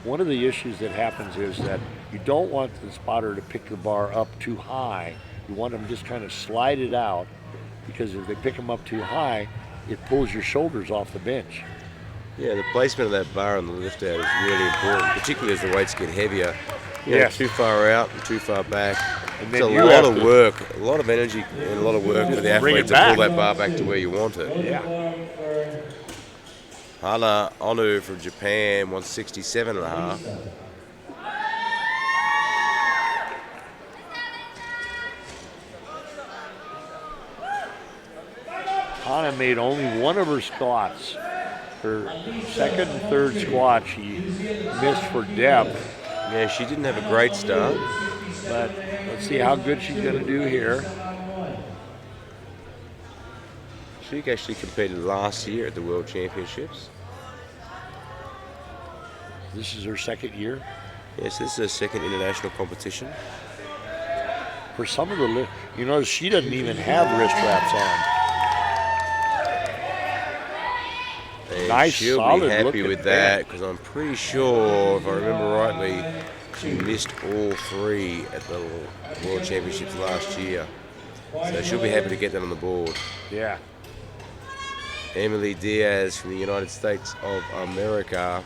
One of the issues that happens is that you don't want the spotter to pick the bar up too high. You want them just kind of slide it out, because if they pick them up too high, it pulls your shoulders off the bench. Yeah, the placement of that bar on the lift out is really important, particularly as the weights get heavier. You know, too far out and too far back. And it's a lot of work, a lot of energy, and a lot of work for the athlete to pull that bar back to where you want it. Yeah. Hana Onu from Japan, 167.5. Hana made only one of her squats. Her second and third squat, she missed for depth. Yeah, she didn't have a great start. But let's see how good she's going to do here. She actually competed last year at the World Championships. This is her second year? Yes, this is her second international competition. For some of the you notice she doesn't even have wrist wraps on. And nice, she'll solid be happy looking with that, because I'm pretty sure, if I remember rightly, she missed all 3 at the World Championships last year. So she'll be happy to get that on the board. Yeah. Emily Diaz from the United States of America.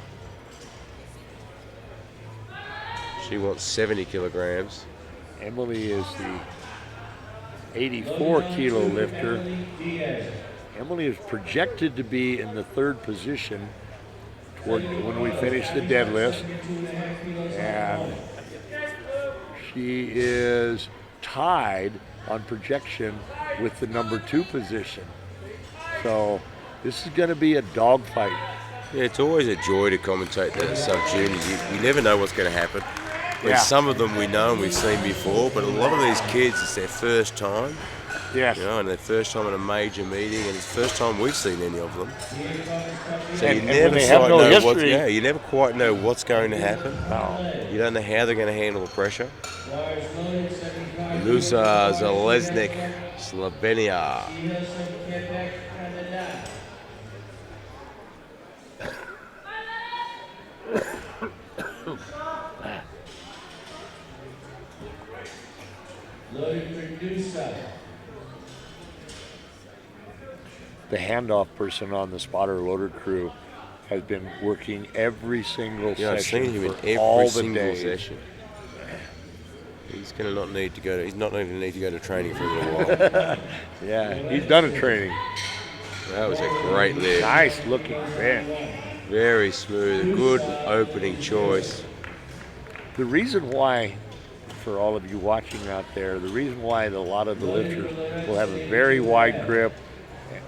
She wants 70 kilograms. Emily is the 84 kilo lifter. Emily is projected to be in the 3rd position when we finish the deadlift, and she is tied on projection with the number 2 position. So this is going to be a dogfight. Yeah, it's always a joy to commentate the sub-juniors. You never know what's going to happen. Some of them we know and we've seen before, but a lot of these kids, it's their first time. Yes. You know, and their first time at a major meeting, and it's the first time we've seen any of them. So and you never you never quite know what's going to happen. No. You don't know how they're going to handle the pressure. Lusa Zalesnik, Slovenia. The handoff person on the spotter loader crew has been working every single session. I've seen him in every single session. He's going to not need to go to. He's not going to need to go to training for a little while. Yeah, he's done a training. That was a great lift. Nice looking bench. Very smooth. Good opening choice. The reason why, for all of you watching out there, the reason why a lot of the lifters will have a very wide grip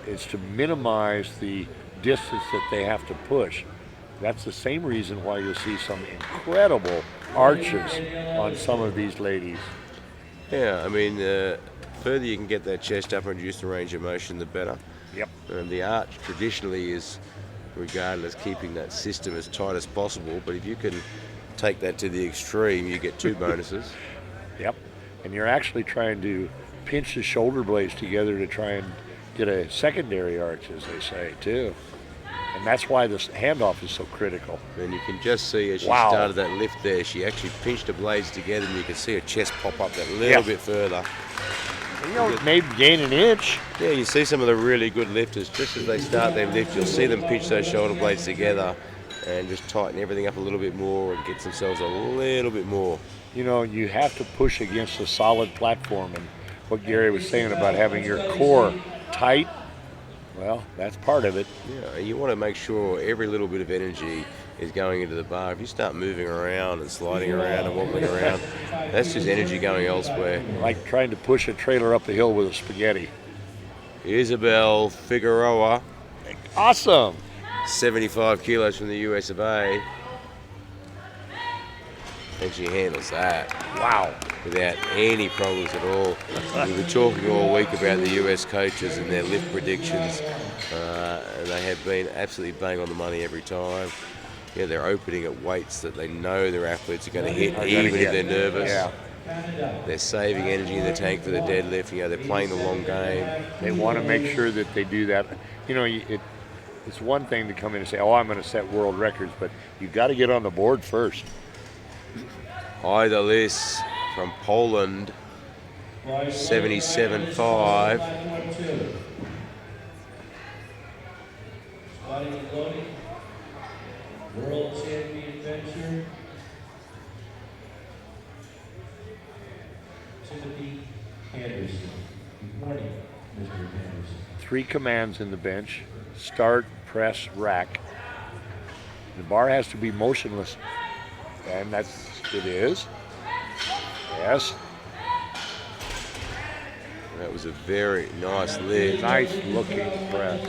is to minimize the distance that they have to push. That's the same reason why you'll see some incredible arches on some of these ladies. Yeah, I mean, the further you can get that chest up and reduce the range of motion, the better. Yep. And the arch traditionally is regarded as keeping that system as tight as possible, but if you can take that to the extreme, you get 2 bonuses. Yep. And you're actually trying to pinch the shoulder blades together to try and get a secondary arch, as they say, too. And that's why this handoff is so critical. And you can just see as she Wow. started that lift there, she actually pinched the blades together, and you can see her chest pop up that little bit further. You know, maybe gain an inch. Yeah, you see some of the really good lifters, just as they start their lift, you'll see them pinch those shoulder blades together and just tighten everything up a little bit more and get themselves a little bit more. You know, you have to push against a solid platform. And what Gary was saying about having your core tight, well, that's part of it. Yeah, you want to make sure every little bit of energy is going into the bar. If you start moving around and sliding around and wobbling around, that's just energy going elsewhere. Like trying to push a trailer up a hill with a spaghetti. Isabel Figueroa, Awesome. 75 kilos from the US of A. And she handles that Wow. without any problems at all. We've been talking all week about the US coaches and their lift predictions. And they have been absolutely bang on the money every time. Yeah, they're opening at weights that they know their athletes are going to hit, even if they're nervous. Yeah. They're saving energy in the tank for the deadlift. You know, they're playing the long game. They want to make sure that they do that. You know, it's one thing to come in and say, oh, I'm going to set world records, but you've got to get on the board first. Ida Liss from Poland, 77.5. Squatting and loading. World champion bencher. Timothy Anderson. Good morning, Mr. Anderson. 3 commands in the bench: start, press, rack. The bar has to be motionless, and it is. Yes. That was a very nice lift. Nice looking press.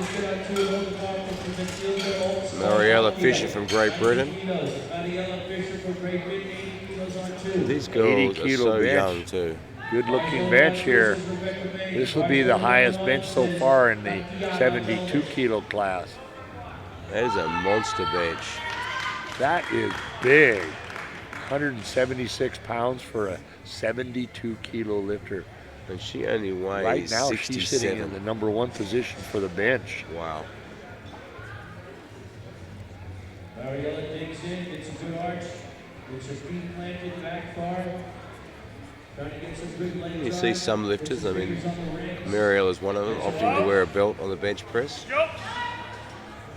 Mariella Fisher from Great Britain. These girls are so young too. Good looking bench here. This will be the highest bench so far in the 72 kilo class. That is a monster bench. That is big. 176 pounds for a 72 kilo lifter. And she only weighs Right now 67. she's sitting in the number 1 position for the bench. Wow. Mariella digs in, gets a good arch, gets her feet planted back far. Trying to get some good leg You drive. see some lifters, I mean, Fingers on the ribs. Mariella's one of them, opting to wear a belt on the bench press.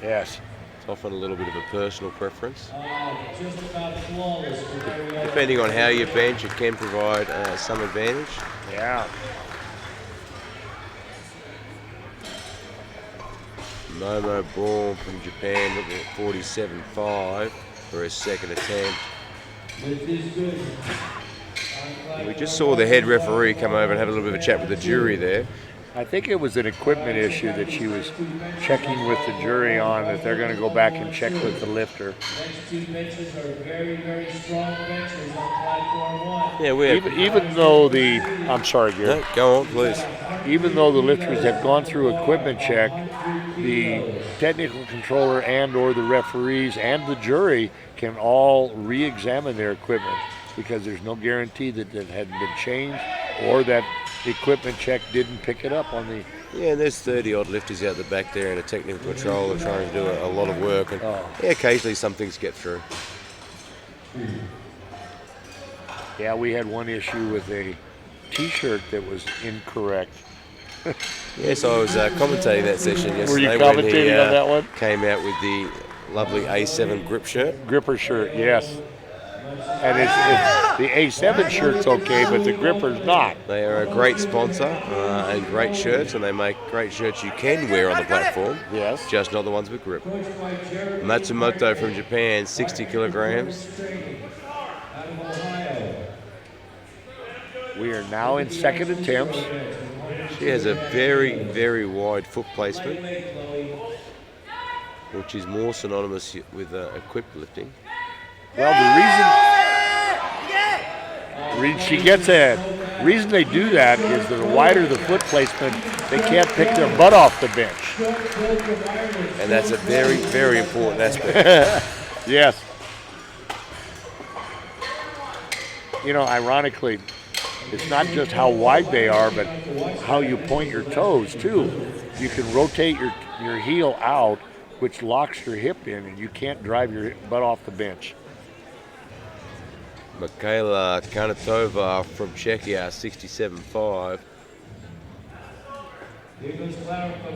Yes. It's often a little bit of a personal preference. Just about flawless for Mariella. Depending on how you bench, it can provide some advantage. Yeah. Momo Braun from Japan looking at 47.5 for his second attempt. Lift is good. We just saw the head referee come over and have a little bit of a chat with the jury there. I think it was an equipment issue that she was checking with the jury on, that they're going to go back and check with the lifter. Next 2 benches are very, very strong benches on platform 1. Yeah, we have. Even though I'm sorry, Gary. No, go on, please. Even though the lifters have gone through equipment check, the technical controller and or the referees and the jury can all re-examine their equipment, because there's no guarantee that it hadn't been changed or that the equipment check didn't pick it up on the... Yeah, and there's 30 odd lifters out the back there and a technical controller trying to do a lot of work. And yeah, occasionally some things get through. Yeah, we had one issue with a t-shirt that was incorrect. Yes, I was commentating that session yesterday. Were you when he, commentating on that one? Came out with the lovely A7 grip shirt. Gripper shirt, yes. And it's the A7 shirt's okay, but the gripper's not. They are a great sponsor and great shirts, and they make great shirts you can wear on the platform. Yes. Just not the ones with grip. Matsumoto from Japan, 60 kilograms. We are now in second attempts. She has a very, very wide foot placement. which is more synonymous with equipped lifting. Well, she gets a reason they do that is that the wider the foot placement, they can't pick their butt off the bench. And that's a very, very important aspect. Yes. You know, ironically, it's not just how wide they are, but how you point your toes, too. You can rotate your heel out, which locks your hip in, and you can't drive your butt off the bench. Michaela Kanatova from Czechia, 67.5. Here goes Clara from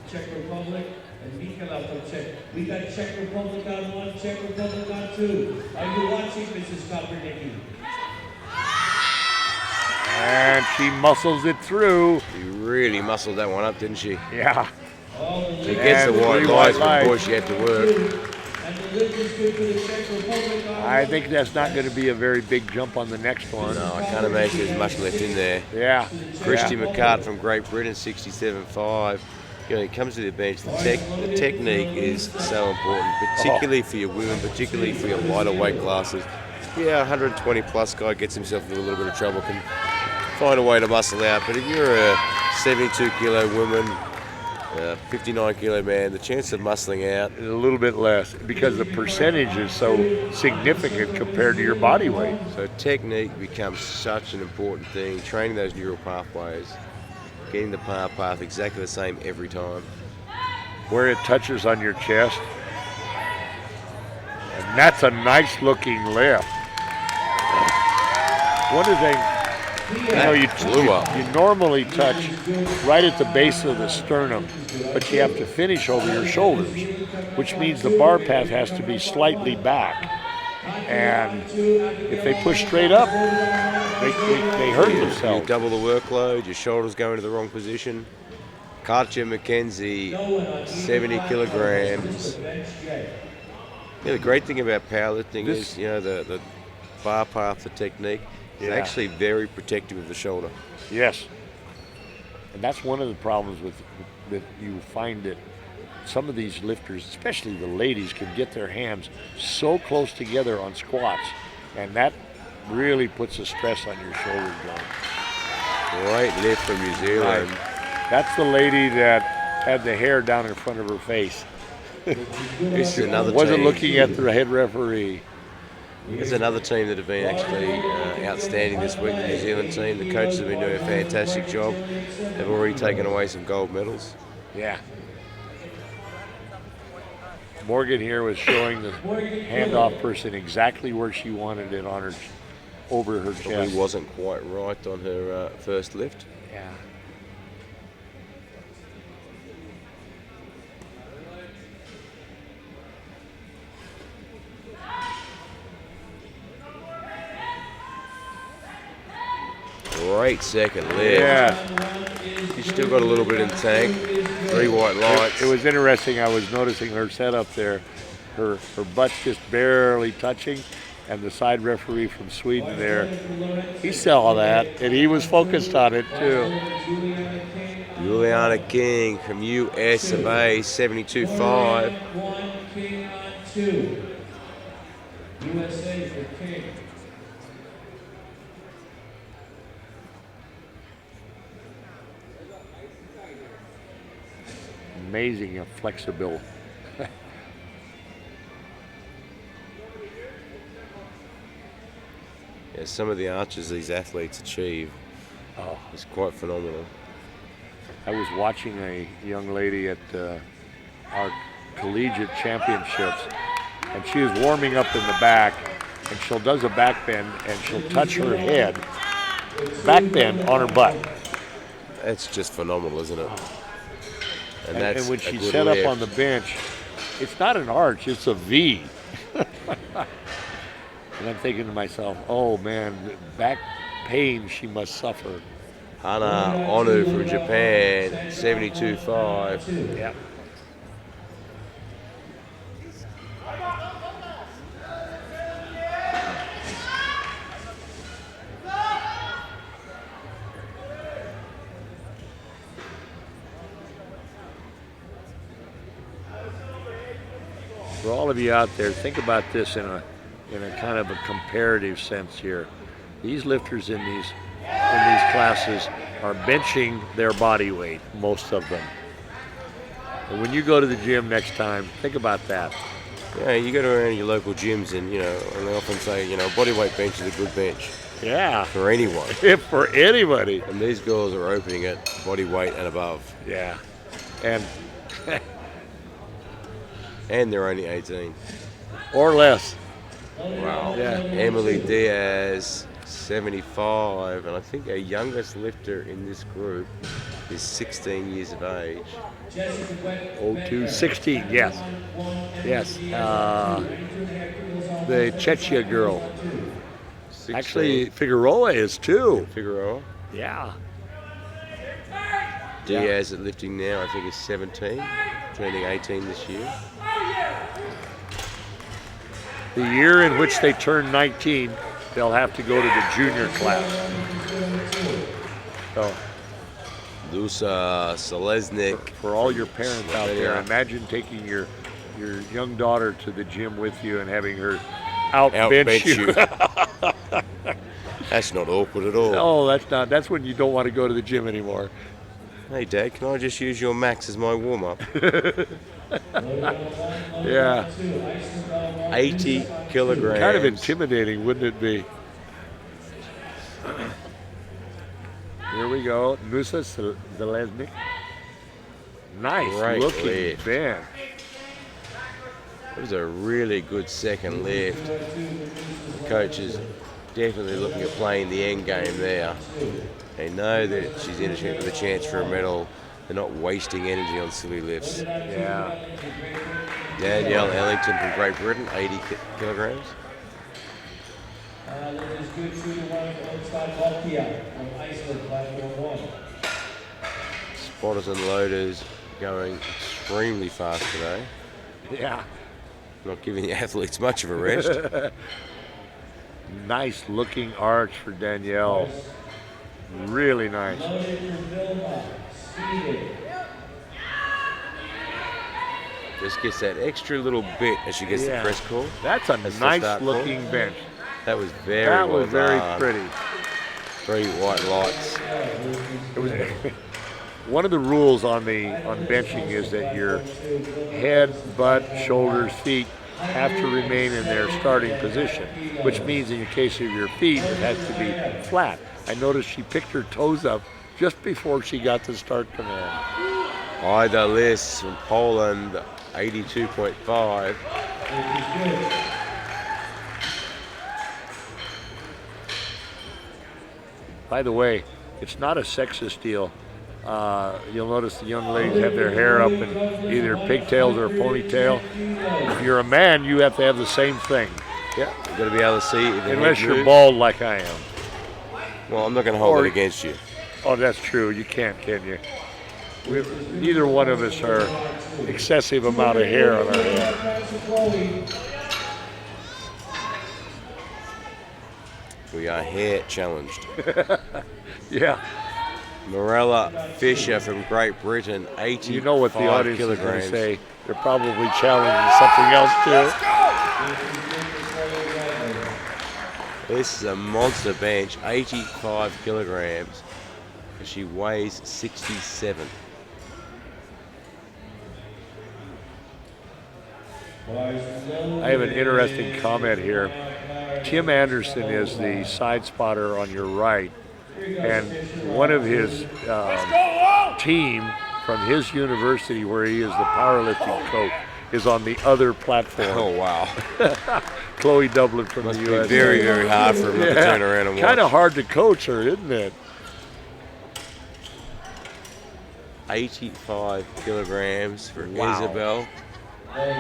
Czech Republic and Mikala from Czech. We got Czech Republic on 1, Czech Republic on 2. Are you watching, Mrs. Kopernicki? And she muscles it through. She really muscled that one up, didn't she? Yeah. She gets the white lines, but boy, she had to work. I think that's not going to be a very big jump on the next one. No, I can't imagine there's much left in there. Yeah. Christy McCart from Great Britain, 67.5. You know, it comes to the bench. The technique is so important, particularly for your women, particularly for your lighter weight classes. Yeah, 120 plus guy gets himself into a little bit of trouble, can find a way to muscle out. But if you're a 72 kilo woman, 59 kilo man, the chance of muscling out is a little bit less because the percentage is so significant compared to your body weight. So technique becomes such an important thing. Training those neural pathways, getting the path exactly the same every time. Where it touches on your chest. And that's a nice looking lift. One of the things, you normally touch right at the base of the sternum, but you have to finish over your shoulders, which means the bar path has to be slightly back. And if they push straight up, they hurt themselves. You double the workload, your shoulders go into the wrong position. Katja McKenzie, 70 kilograms. Yeah, the great thing about powerlifting is, you know, the bar path, the technique. It's actually very protective of the shoulder. Yes. And that's one of the problems that you find that some of these lifters, especially the ladies, can get their hands so close together on squats, and that really puts a stress on your shoulder joint. Great lift from New Zealand. Right. That's the lady that had the hair down in front of her face. This is another Wasn't team. looking at the head referee. There's another team that have been actually outstanding this week, the New Zealand team. The coaches have been doing a fantastic job. They've already taken away some gold medals. Yeah. Morgan here was showing the handoff person exactly where she wanted it on her, over her chest. Probably wasn't quite right on her first lift. Yeah. Great second lift. Yeah. She's still got a little bit in the tank. 3 white lights. It was interesting. I was noticing her setup there. Her butt's just barely touching, and the side referee from Sweden there, he saw that, and he was focused on it too. Juliana King from US of A, 72.5. King on 2. USA for King. Amazing and flexible. Yeah, some of the arches these athletes achieve is quite phenomenal. I was watching a young lady at our collegiate championships, and she was warming up in the back, and she does a back bend, and she'll touch her head, back bend on her butt. That's just phenomenal, isn't it? And when she's set up on the bench, it's not an arch, it's a V. And I'm thinking to myself, oh man, back pain she must suffer. Hana Onu from Japan, 72.5. Yeah. For all of you out there, think about this in a kind of a comparative sense here. These lifters in these classes are benching their body weight, most of them. And when you go to the gym next time, think about that. Yeah, you go to around your local gyms and, and they often say, body weight bench is a good bench. Yeah. For anyone. For anybody. And these girls are opening at body weight and above. Yeah. And and they're only 18. Or less. Wow. Yeah. Emily Diaz, 75, and I think our youngest lifter in this group is 16 years of age. 16, yes. Yes. The Chechia girl. 16. Actually, Figueroa is too. Figueroa. Yeah. Diaz at lifting now, I think, is 17, turning 18 this year. The year in which they turn 19, they'll have to go to the junior class. So, Lusa Selesnik. for all your parents out there, imagine taking your young daughter to the gym with you and having her outbench you. That's not awkward at all. No, that's not. That's when you don't want to go to the gym anymore. Hey, Dad, can I just use your max as my warm-up? Yeah. 80 kilograms. Kind of intimidating, wouldn't it be? Here we go. Nusa Zeleznik. Nice Great looking lift. bench. It was a really good second lift. The coach is definitely looking at playing the end game there. They know that she's in it with a chance for a medal. They're not wasting energy on silly lifts. Yeah. Danielle Ellington from Great Britain, 80 kilograms. Spotters and loaders going extremely fast today. Yeah. Not giving the athletes much of a rest. Nice looking arch for Danielle. Really nice. Just gets that extra little bit as she gets the press call. That's a nice looking bench. That was very well done. That was very pretty. 3 white lights. It was one of the rules on benching is that your head, butt, shoulders, feet have to remain in their starting position, which means in the case of your feet, it has to be flat. I noticed she picked her toes up just before she got to start command. Ida Liss from Poland, 82.5. By the way, it's not a sexist deal. You'll notice the young ladies have their hair up in either pigtails or a ponytail. If you're a man, you have to have the same thing. Yeah, you've got to be able to see. Unless you're bald like I am. Well, I'm not going to hold it against you. Oh, that's true. You can't, can you? Neither one of us are excessive amount of hair on our head. We are hair challenged. Yeah. Morella Fisher from Great Britain, 80 You know what the audience kilograms. is going to say. They're probably challenging something else too. This is a monster bench, 85 kilograms. And she weighs 67. I have an interesting comment here. Tim Anderson is the side spotter on your right, and one of his team from his university, where he is the powerlifting coach, is on the other platform. Oh, wow. Chloe Dublin from Must the be U.S. very, very hard for him to turn around and watch. Kind of hard to coach her, isn't it? 85 kilograms for Isabel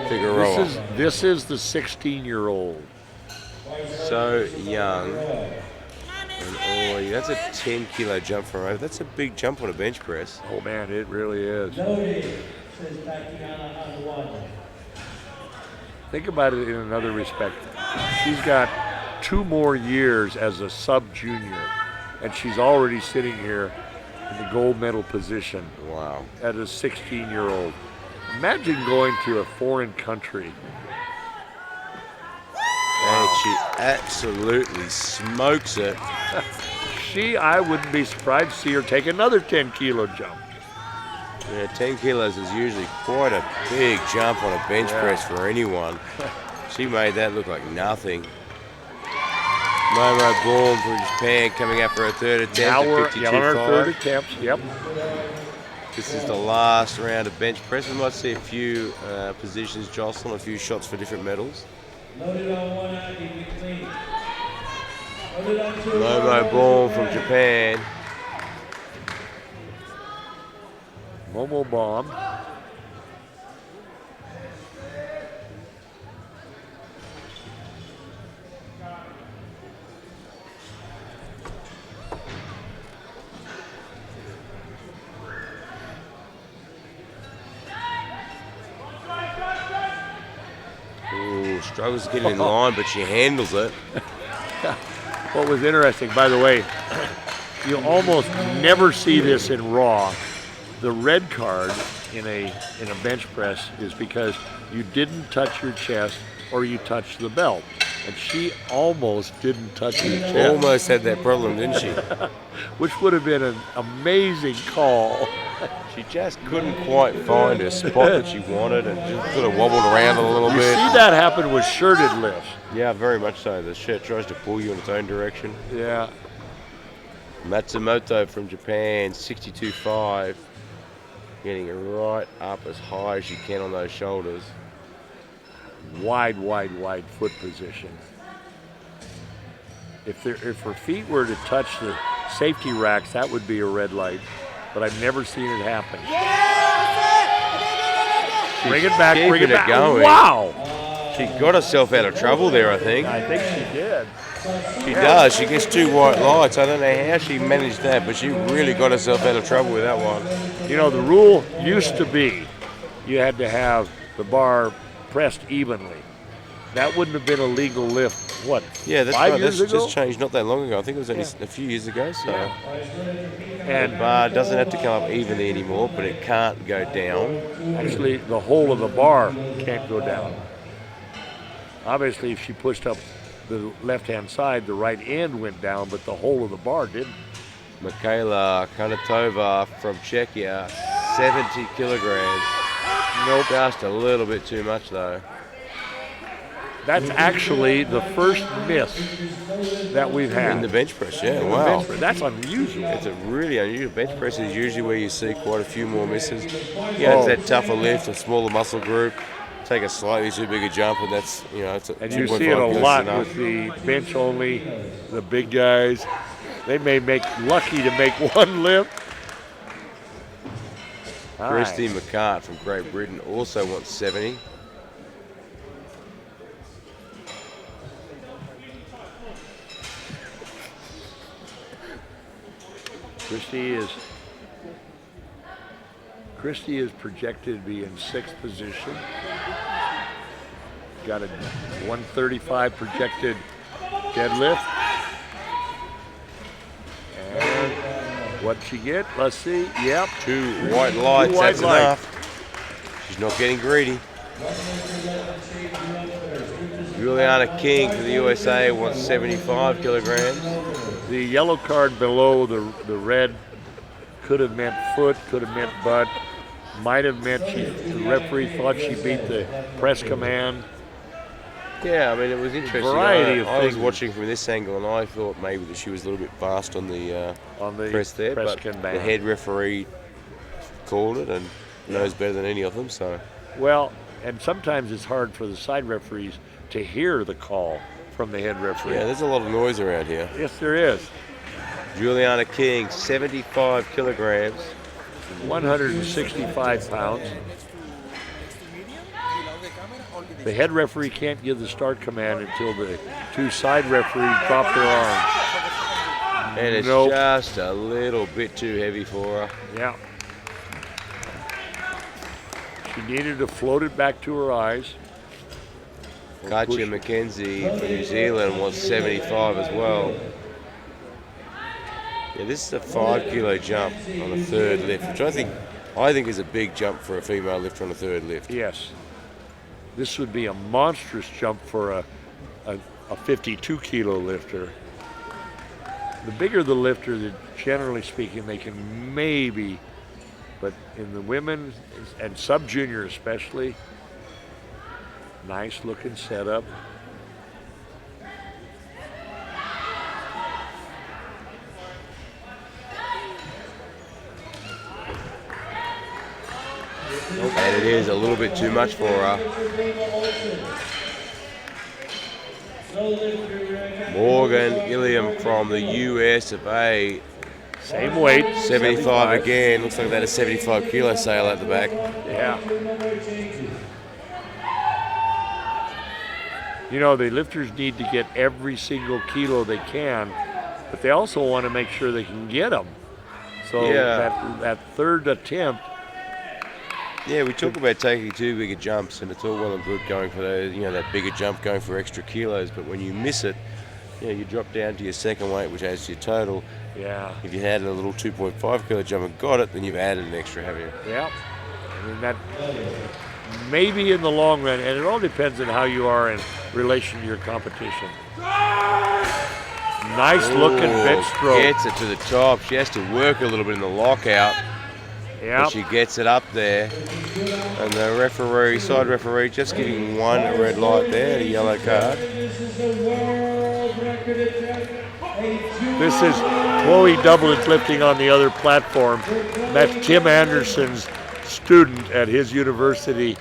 Figueroa. This is the 16-year-old. So young. And that's a 10-kilo jump from her. That's a big jump on a bench press. Oh, man, it really is. Think about it in another respect. She's got 2 more years as a sub-junior, and she's already sitting here in the gold medal position. Wow. As a 16-year-old. Imagine going to a foreign country she absolutely smokes it. I wouldn't be surprised to see her take another 10-kilo jump. Yeah, 10 kilos is usually quite a big jump on a bench press for anyone. She made that look like nothing. Momo Bourne from Japan coming up for her third attempt Now at we're 52.5. on our third attempt. Yep. This is the last round of bench press. We might see a few positions jostle, a few shots for different medals. Loaded on one hand, you can clean. Loaded on two. Momo Bourne from Japan. Momo bomb. Ooh, struggles getting in line, but she handles it. What was interesting, by the way, you almost never see this in Raw. The red card in a bench press is because you didn't touch your chest or you touched the belt. And she almost didn't touch her chest. Almost had that problem, didn't she? Which would have been an amazing call. She just couldn't quite find a spot that she wanted and just sort of wobbled around a little You bit. see that happen with shirted lifts. Yeah, very much so. The shirt tries to pull you in its own direction. Yeah. Matsumoto from Japan, 62.5. Getting it right up as high as you can on those shoulders. Wide foot position. If her feet were to touch the safety racks, that would be a red light. But I've never seen it happen. Bring it back, bring it back. Going. Wow! She got herself out of trouble there, I think. I think she did. She does. She gets two white lights. I don't know how she managed that, but she really got herself out of trouble with that one. You know, the rule used to be you had to have the bar pressed evenly. That wouldn't have been a legal lift, what, Yeah, that's 5 right. years That's ago? just changed not that long ago. I think it was only a few years ago. So And the bar doesn't have to come up evenly anymore, but it can't go down. actually, the whole of the bar can't go down. Obviously, if she pushed up the left-hand side, the right end went down, but the whole of the bar didn't. Michaela Konatova from Czechia, 70 kilograms. Nope. Just a little bit too much though. That's actually the first miss that we've had. In the bench press, yeah, wow. That's unusual. It's a really unusual. Bench press is usually where you see quite a few more misses. Yeah, it's that tougher lift, a smaller muscle group. Take a slightly too big a jump, and that's, you know, it's a And you 2.5 see it a kilos lot enough. with the bench only, the big guys. They may make lucky to make one lift. Christy Nice. McCart from Great Britain also wants 70. Christy is projected to be in sixth position. Got a 135 projected deadlift. And what'd she get? Let's see. Yep. Two white lights, white that's lights. enough. She's not getting greedy. Juliana King for the USA wants 75 kilograms. The yellow card below the red could have meant foot, could have meant butt, might have meant the referee thought she beat the press command. Yeah, I mean, it was interesting. Variety of I was things. watching from this angle, and I thought maybe that she was a little bit fast on the press there, press but command. the head referee called it and knows better than any of them. So Well, and sometimes it's hard for the side referees to hear the call from the head referee. yeah, there's a lot of noise around here. Yes, there is. Juliana King, 75 kilograms. 165 pounds. The head referee can't give the start command until the two side referees drop their arms. And it's Nope. just a little bit too heavy for her. Yeah. She needed to float it back to her eyes. Katja McKenzie from New Zealand wants 75 as well. Yeah, this is a 5 kilo jump on a third lift, which I think is a big jump for a female lifter on a third lift. Yes. This would be a monstrous jump for a a 52 kilo lifter. The bigger the lifter, generally speaking, they can maybe, but in the women and sub-junior especially, nice looking setup. And it is a little bit too much for her. Morgan Iliam from the US of A. Same weight. 75 again. Looks like that is 75 kilo sale at the back. Yeah. You know, the lifters need to get every single kilo they can, but they also want to make sure they can get them. So that third attempt. Yeah, we talk about taking too big jumps, and it's all well and good going for those, that bigger jump, going for extra kilos. But when you miss it, you drop down to your second weight, which adds to your total. Yeah. If you had a little 2.5 kilo jump and got it, then you've added an extra, haven't you? Yeah. I mean, that maybe in the long run, and it all depends on how you are in relation to your competition. Nice looking bench stroke. Gets it to the top. She has to work a little bit in the lockout. Yeah. She gets it up there. And the side referee, just giving one red light there, a yellow card. This is Chloe Doublet lifting on the other platform. That's Tim Anderson's student at his university.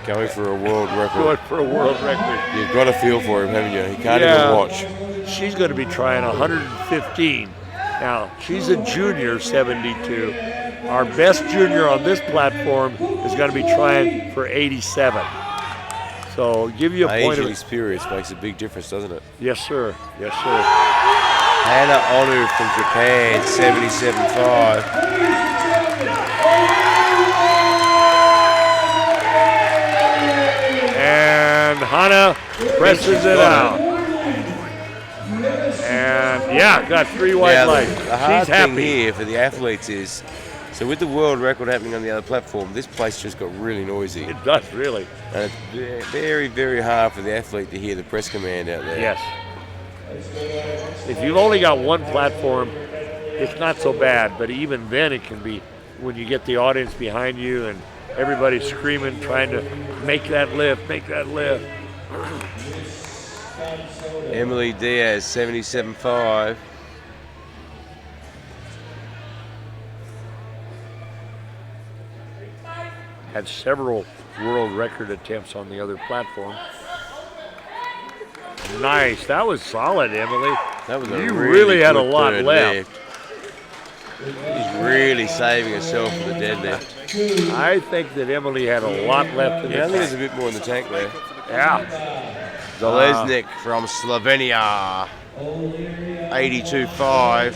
Going for a world record. Going for a world record. You've got a feel for him, haven't you? He can't even watch. She's going to be trying 115. Now, she's a junior, 72. Our best junior on this platform is going to be trying for 87. So give you a point of experience makes a big difference, doesn't it? Yes, sir. Yes, sir. Hannah Onu from Japan, 77.5. And Hannah presses it out. And got 3 white lights. The hard She's happy thing here for the athletes is, so with the world record happening on the other platform, this place just got really noisy. It does, really. And it's very, very hard for the athlete to hear the press command out there. Yes. If you've only got one platform, it's not so bad, but even then it can be when you get the audience behind you and everybody's screaming, trying to make that lift. Emily Diaz, 77.5. Had several world record attempts on the other platform. Nice. That was solid, Emily. That was you really had a lot left. She's really saving herself for the deadlift. I think that Emily had a lot left in the tank. I think there's a bit more in the tank there. Yeah. Zalesnik from Slovenia, 82.5.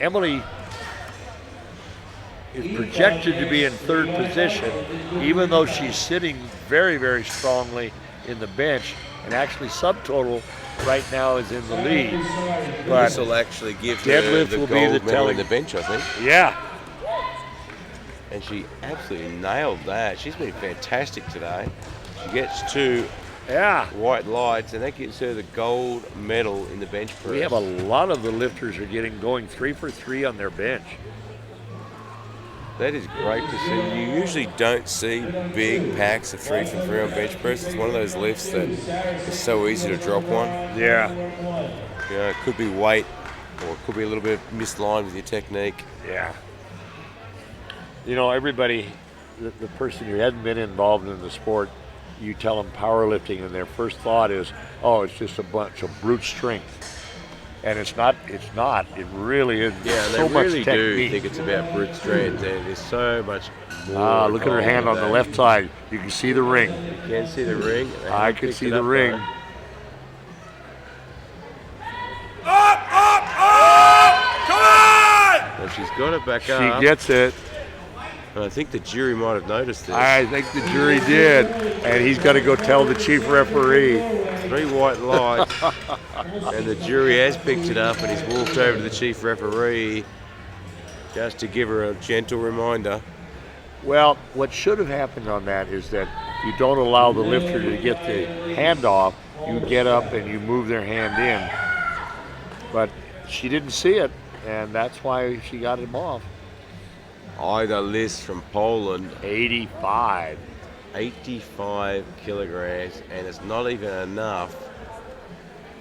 Emily is projected to be in third position, even though she's sitting very, very strongly in the bench, and actually subtotal right now is in the lead. But this will actually give her deadlift the will gold be the medal in telling. the bench, I think. Yeah. And she absolutely nailed that. She's been fantastic today. She gets 2 white lights, and that gives her the gold medal in the bench press. We have a lot of the lifters are going 3 for 3 on their bench. That is great to see. You usually don't see big packs of 3 for 3 on bench press. It's one of those lifts that is so easy to drop one. Yeah. It could be weight, or it could be a little bit misaligned with your technique. Yeah. Everybody, the person who hadn't been involved in the sport, you tell them powerlifting, and their first thought is, oh, it's just a bunch of brute strength. And it's not. It really is. Yeah, so they much really technique. do think it's about brute strength. There's so much more. Look at her hand on the left side. You can see the ring. You can see the ring. I can see the ring. Up! Come on! And she's got it back up. She gets it. And I think the jury might have noticed this. I think the jury did. And he's got to go tell the chief referee. 3 white lights. And the jury has picked it up, and he's walked over to the chief referee just to give her a gentle reminder. Well, what should have happened on that is that you don't allow the lifter to get the hand off. You get up and you move their hand in. But she didn't see it, and that's why she got him off. Ida List from Poland, 85. 85 kilograms, and it's not even enough.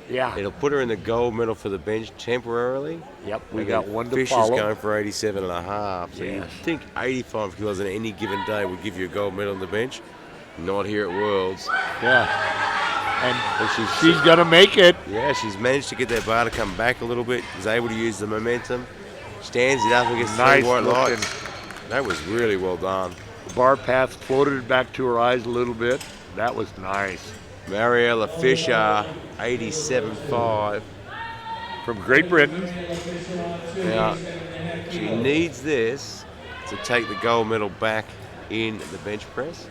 Yeah. It'll put her in the gold medal for the bench temporarily. Yep, we And got then one to Fisher's follow. going for 87 and a half. So you Yes. think 85 kilos on any given day would give you a gold medal on the bench? Not here at Worlds. Yeah. And And she's going to make it. yeah, she's managed to get that bar to come back a little bit. Was able to use the momentum. Stands it up against Nice the white looking. lights. That was really well done. The bar path floated back to her eyes a little bit. That was nice. Mariella Fisher, 87.5. From Great Britain. Now, she needs this to take the gold medal back in the bench press.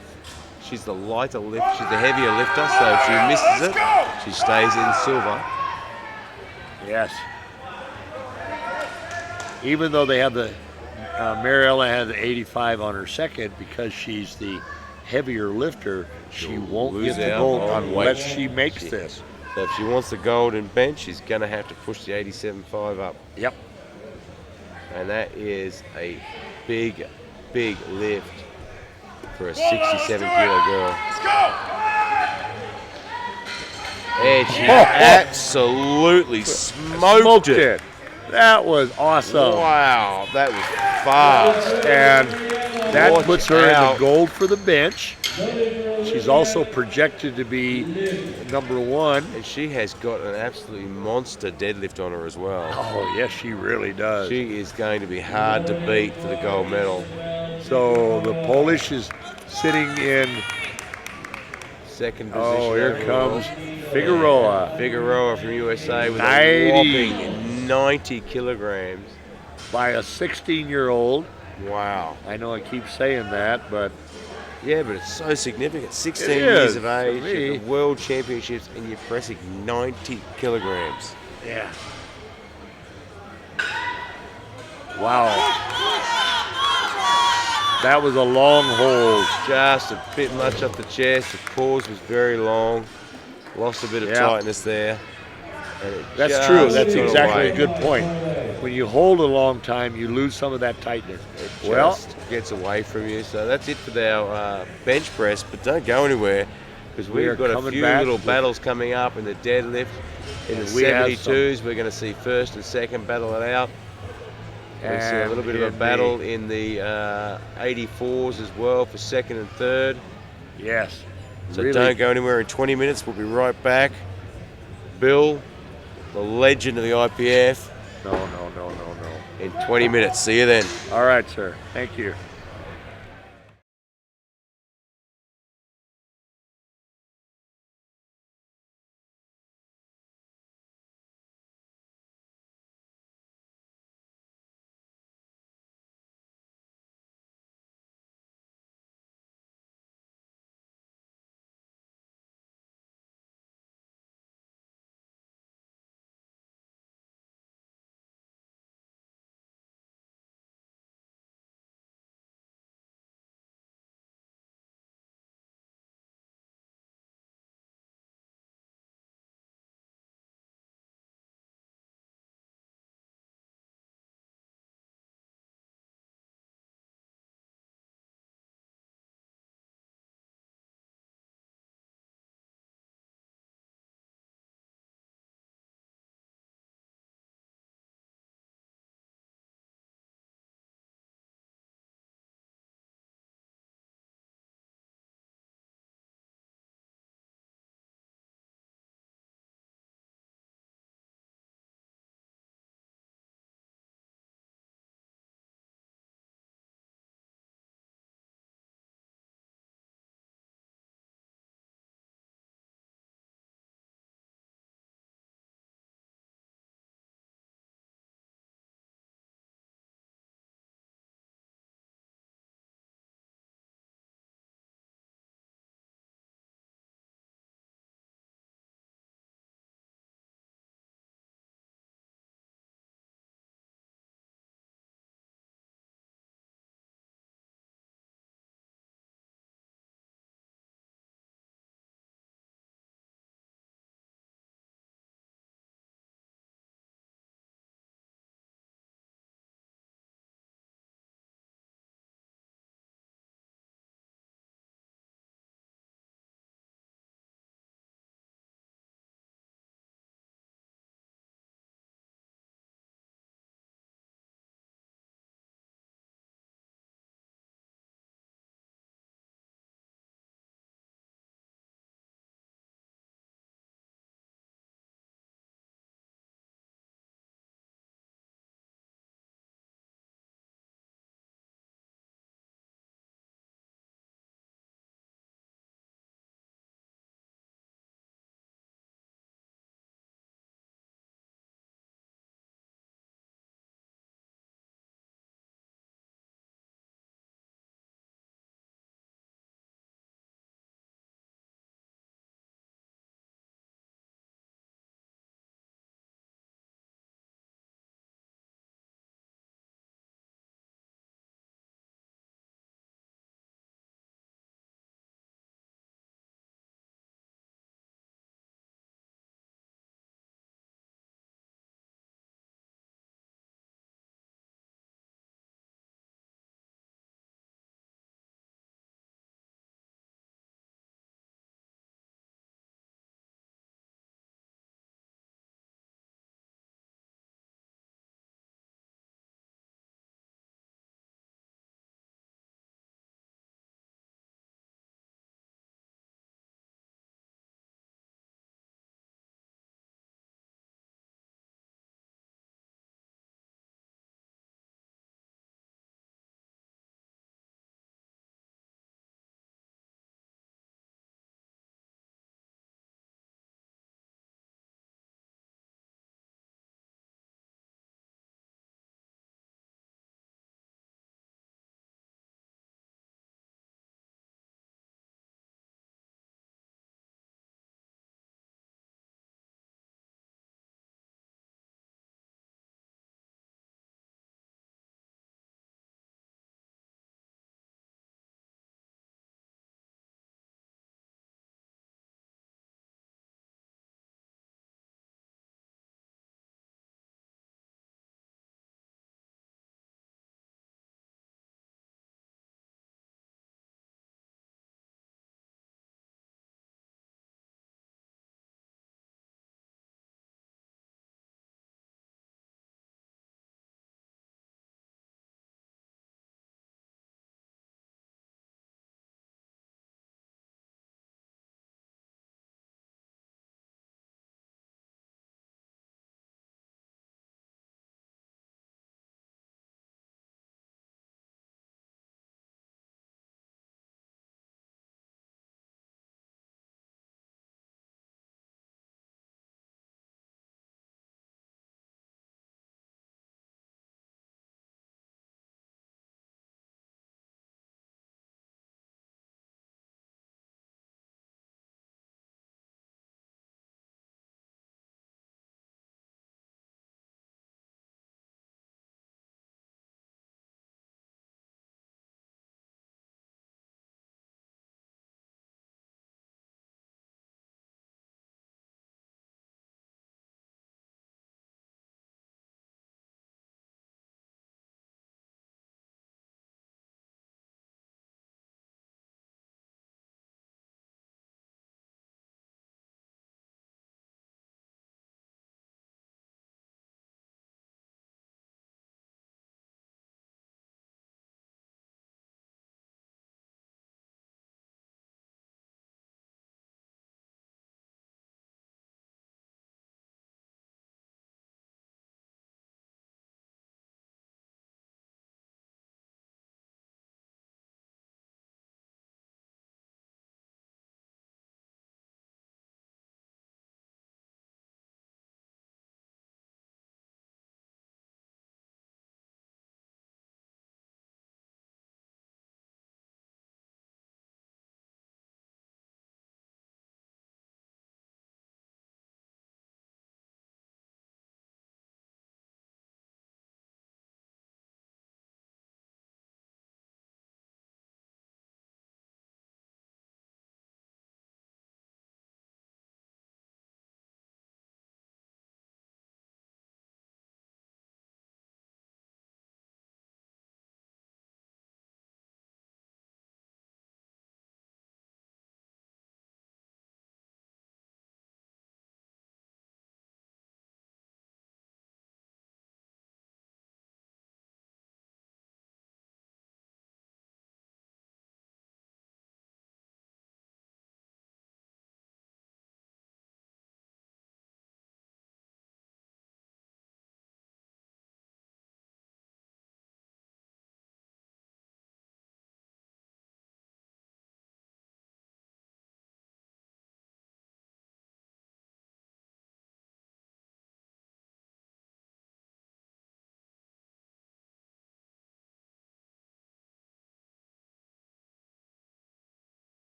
She's the lighter lift, she's the heavier lifter, so if she misses it, she stays in silver. Yes. Even though they have the, Mariella had the 85 on her second, because she's the heavier lifter, she She'll won't lose get the out gold on unless weight. she makes this. So if she wants the gold in bench, she's going to have to push the 87.5 up. Yep. And that is a big, big lift for a 67 kilo girl. Let's go! And she absolutely smoked it. That was awesome. Wow, that was fast. And that Watch puts her in out. the gold for the bench. She's also projected to be number one. And she has got an absolutely monster deadlift on her as well. Oh, yes, she really does. She is going to be hard to beat for the gold medal. So the Polish is sitting in, Second position. oh, here overall. comes Figueroa Figueroa from USA with 90. a whopping 90 kilograms. by a 16-year-old. Wow. I know I keep saying that, but Yeah, but it's so significant. 16 It years is, of for age, me. at the World Championships, and you're pressing 90 kilograms. yeah. Wow. That was a long hold. Just a bit much off the chest. The pause was very long. Lost a bit of Yeah. tightness there. And it That's just true. That's got exactly away. a good point. When you hold a long time, you lose some of that tightness. It Well, just gets away from you. So that's it for our bench press. But don't go anywhere, because We are we've got a coming few back little with- battles coming up in the deadlift. In the We have 72s, we're going to see first and second battle it out. We see a little bit of a in the- battle in the 84s as well for second and third. Yes. So Really. don't go anywhere. In 20 minutes, we'll be right back. Bill, the legend of the IPF, No. in 20 minutes. See you then. All right, sir. Thank you.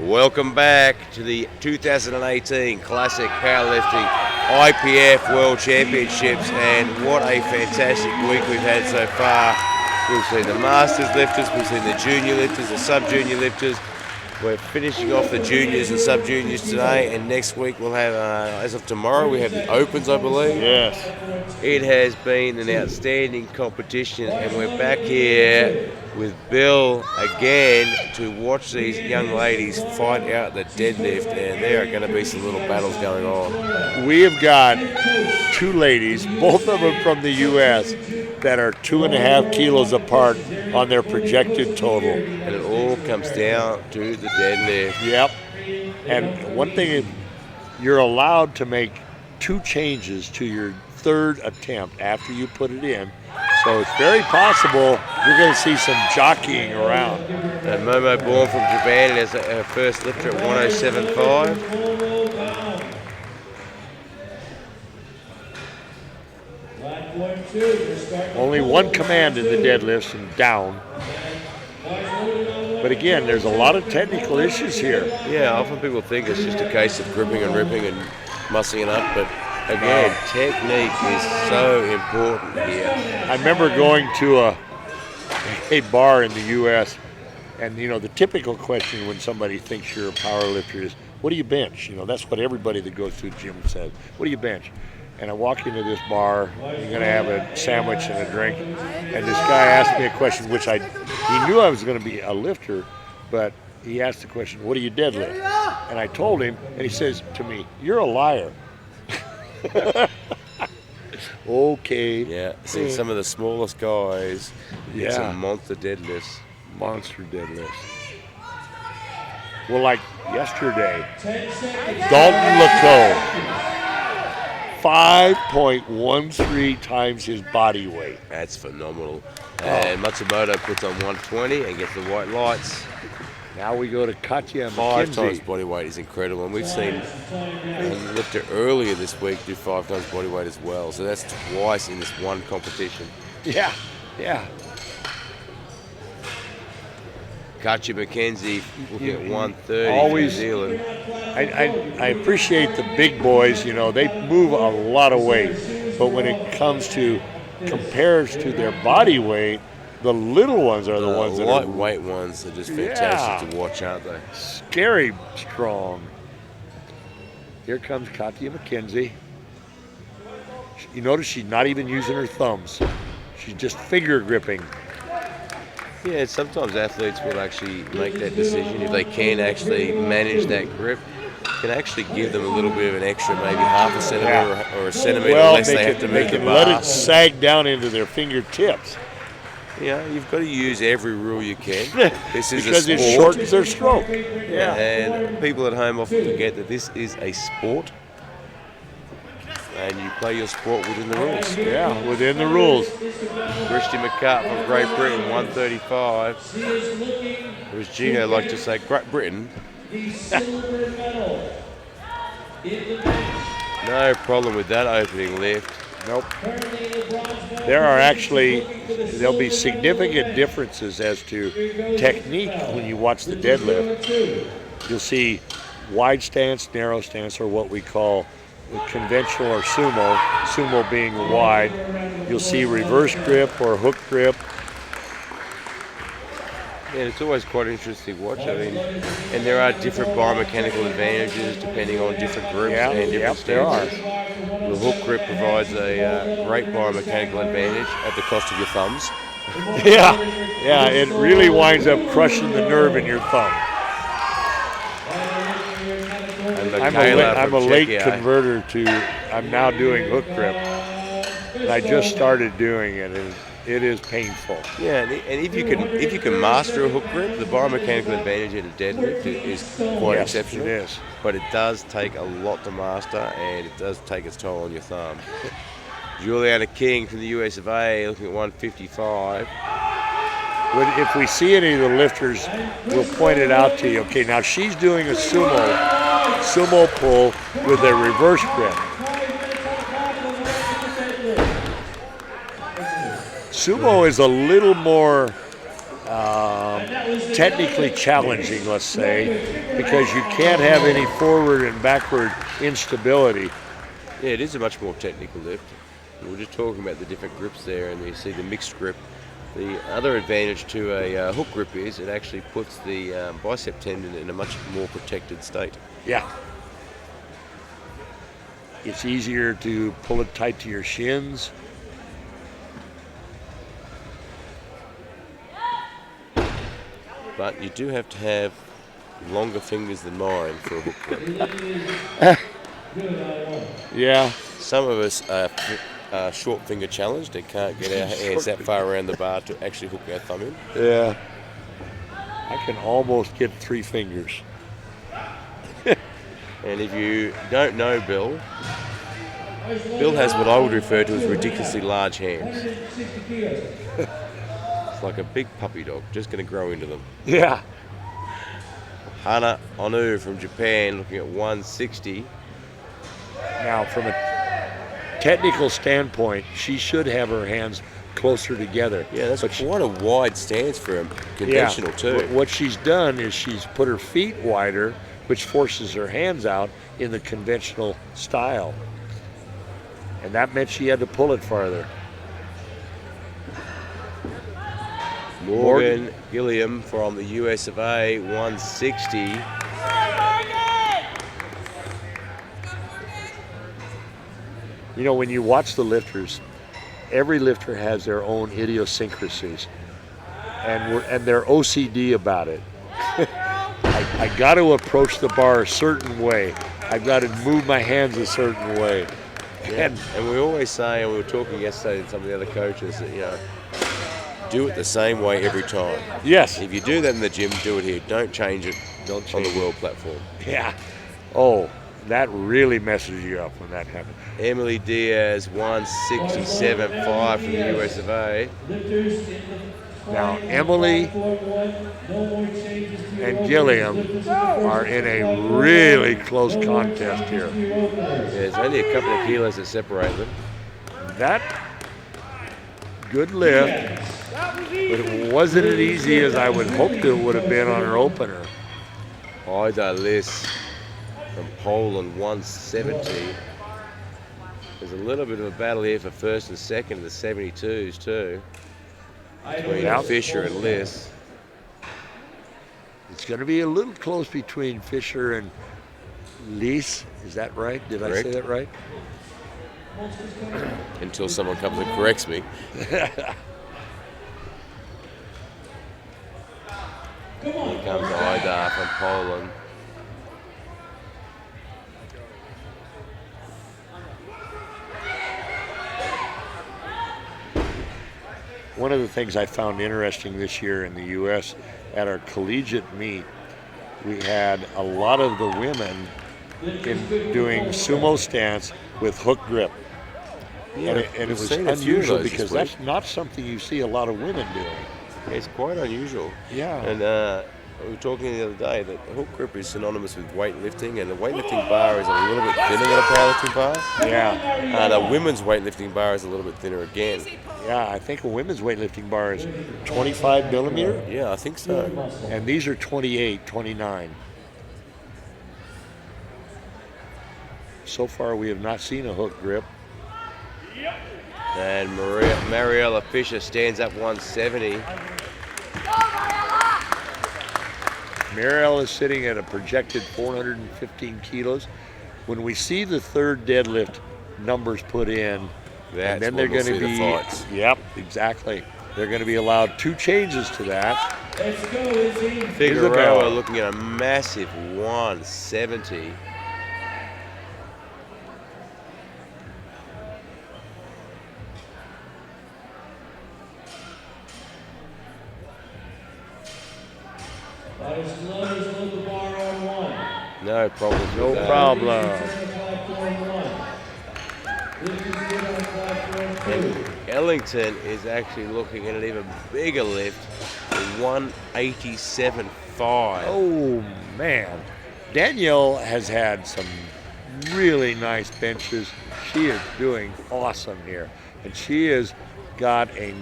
Welcome back to the 2018 Classic Powerlifting IPF World Championships, and what a fantastic week we've had so far. We've seen the Masters lifters, we've seen the junior lifters, the sub-junior lifters. We're finishing off the juniors and sub-juniors today, and next week we'll have, as of tomorrow, we have the Opens, I believe. Yes. It has been an outstanding competition, and we're back here with Bill again to watch these young ladies fight out the deadlift, and there are going to be some little battles going on. We have got two ladies, both of them from the U.S., that are 2.5 kilos apart on their projected total. And it all comes down to the deadlift. Yep. And one thing, you're allowed to make 2 changes to your third attempt after you put it in. So it's very possible you're going to see some jockeying around. And Momo Born from Japan is her first lifter at 107.5. Only one command in the deadlifts and down. But again, there's a lot of technical issues here. Yeah, often people think it's just a case of gripping and ripping and mussing it up, but again, technique is so important here. I remember going to a bar in the U.S., and the typical question when somebody thinks you're a power lifter is, what do you bench? That's what everybody that goes to the gym says. What do you bench? And I walk into this bar, you're going to have a sandwich and a drink, and this guy asked me a question, which he knew I was going to be a lifter, but he asked the question, what do you deadlift? And I told him, and he says to me, you're a liar. Okay. Yeah, see some of the smallest guys, it's a monster deadlifts. Monster deadlifts. Well, like yesterday, Dalton Lacoe, 5.13 times his body weight. That's phenomenal. And Matsumoto puts on 120 and gets the white lights. Now we go to Katya 5 McKenzie. times body weight is incredible, and we've seen a lifter earlier this week do 5 times body weight as well. So that's twice in this one competition. Yeah. Katya McKenzie looking at 130 Always. New Zealand. I appreciate the big boys, they move a lot of weight, but when it comes to compares to their body weight, the little ones are the ones that are lightweight ones are just fantastic to watch, aren't they? scary strong. Here comes Katya McKenzie. You notice she's not even using her thumbs. She's just finger gripping. Yeah, sometimes athletes will actually make that decision if they can actually manage that grip. Can actually give them a little bit of an extra, maybe half a centimeter or a centimeter less they have to they move the can bar. let it sag down into their fingertips. Yeah, you've got to use every rule you can. This is Because a it sport. shortens their stroke. Yeah, and people at home often forget that this is a sport, and you play your sport within the rules. Yeah, within the rules. Christy McCart from Great Britain, 135. Or as Gino likes to say, Great Britain. No problem with that opening lift. Nope. There'll be significant differences as to technique when you watch the deadlift. You'll see wide stance, narrow stance, or what we call conventional or sumo, sumo being wide. You'll see reverse grip or hook grip. Yeah, it's always quite interesting to watch. I mean, and there are different biomechanical advantages depending on different groups and different stances. The hook grip provides a great biomechanical advantage at the cost of your thumbs. Yeah, it really winds up crushing the nerve in your thumb. I'm a late converter I'm now doing hook grip. I just started doing it, and it is painful. Yeah, and if you can master a hook grip, the biomechanical advantage in a deadlift is quite exceptional. It is. But it does take a lot to master, and it does take its toll on your thumb. Juliana King from the US of A, looking at 155. If we see any of the lifters, we'll point it out to you. Okay, now she's doing a sumo pull with a reverse grip. Sumo is a little more technically challenging, let's say, because you can't have any forward and backward instability. Yeah, it is a much more technical lift. We were just talking about the different grips there, and you see the mixed grip. The other advantage to a hook grip is it actually puts the bicep tendon in a much more protected state. Yeah. It's easier to pull it tight to your shins. But you do have to have longer fingers than mine for a hook grip. Yeah. Some of us are short finger challenged and can't get our hands that far around the bar to actually hook our thumb in. Yeah. I can almost get 3 fingers. And if you don't know Bill has what I would refer to as ridiculously large hands. It's like a big puppy dog, just going to grow into them. Yeah. Hana Onu from Japan looking at 160. Now, from a technical standpoint, she should have her hands closer together. Yeah, that's quite a wide stance for a conventional too. What she's done is she's put her feet wider, which forces her hands out in the conventional style. And that meant she had to pull it farther. Morgan Gilliam from the US of A, 160. You know, when you watch the lifters, every lifter has their own idiosyncrasies, and they're OCD about it. I got to approach the bar a certain way. I've got to move my hands a certain way. Yeah. And we always say, and we were talking yesterday to some of the other coaches, that, you know, do it the same way every time. Yes. If you do that in the gym, do it here. Don't change it on the world platform. Yeah. Oh, that really messes you up when that happens. Emily Diaz, 167.5 from the US of A. Now, Emily and Gilliam are in a really close contest here. Yeah, there's only a couple of kilos that separate them. That good lift, but it wasn't as easy as I would hope it would have been on her opener. Ida Liss from Poland, 170. There's a little bit of a battle here for first and second in the 72s too, between Fisher and Liss. It's going to be a little close between Fisher and Liss. Is that right? Did Correct. I say that right? Until someone comes and corrects me. Here comes Ida from Poland. One of the things I found interesting this year in the U.S. at our collegiate meet, we had a lot of the women doing sumo stance with hook grip. Yeah, and it was seen a few of unusual those because this week. that's not something you see a lot of women doing. It's quite unusual. Yeah. And we were talking the other day that the hook grip is synonymous with weightlifting, and the weightlifting bar is a little bit thinner than a powerlifting bar. Yeah. And a women's weightlifting bar is a little bit thinner again. Yeah, I think a women's weightlifting bar is 25 millimeter, Yeah, I think so. and these are 28, 29. So far, we have not seen a hook grip. And Mariella Fisher stands up 170. Marielle is sitting at a projected 415 kilos. When we see the third deadlift numbers put in, That's and then when they're we'll going to see be, the fights. Yep, exactly. They're going to be allowed 2 changes to that. Let's go, Izzy. Figueroa Isabella. looking at a massive 170. Load the bar on 1. No problems with No that. problem. And Ellington is actually looking at an even bigger lift, 187.5. Oh, man. Danielle has had some really nice benches. She is doing awesome here. And she has got a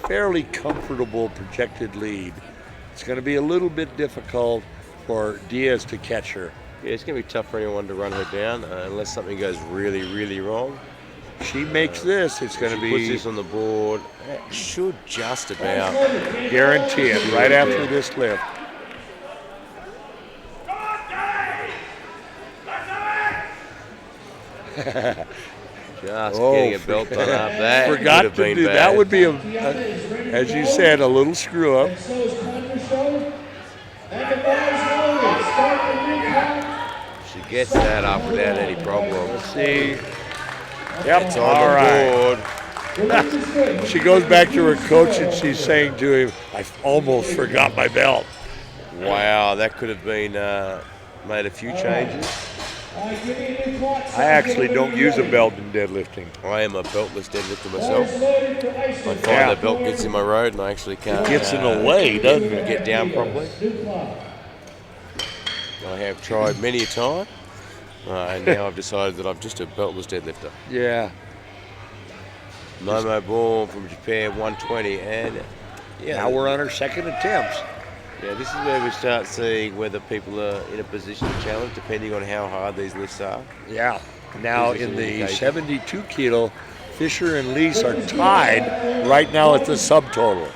fairly comfortable projected lead. It's going to be a little bit difficult for Diaz to catch her. Yeah, it's going to be tough for anyone to run her down unless something goes really, really wrong. She makes this, it's going to be... Puts this on the board. Should just about guarantee it right after this lift. Just getting a belt done up. That forgot would have to been do bad. that. Would be as you said, a little screw up. So is Congress show. And the boys loaded. Start the new clock. She gets that up without any problem. Let's see. Yep, it's on the board. She goes back to her coach and she's saying to him, I almost forgot my belt. Wow, that could have been made a few changes. I actually don't use a belt in deadlifting. I am a beltless deadlifter myself. I find the belt gets in my road and I actually can't. Gets in the way, doesn't it? Get down properly. I have tried many a time, and now I've decided that I'm just a beltless deadlifter. Yeah. Momo born from Japan, 120, and yeah. Now we're on our second attempts. Yeah, this is where we start seeing whether people are in a position to challenge, depending on how hard these lifts are. Yeah. Now in the 72 kilo, Fisher and Lease are tied right now at the subtotal.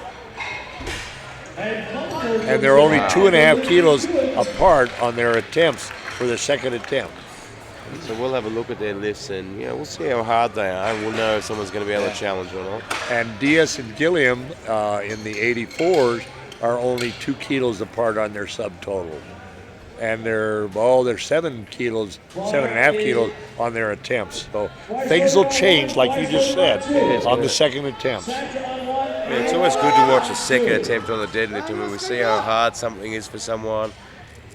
And they're only 2.5 kilos apart on their attempts for the second attempt. So we'll have a look at their lifts and we'll see how hard they are. We'll know if someone's going to be able to challenge or not. And Diaz and Gilliam in the 84s are only 2 kilos apart on their subtotal. And they're 7 kilos, 7.5 kilos on their attempts. So things will change, like you just said, on the second attempt. Yeah, it's always good to watch a second attempt on the deadlift, and when we see how hard something is for someone,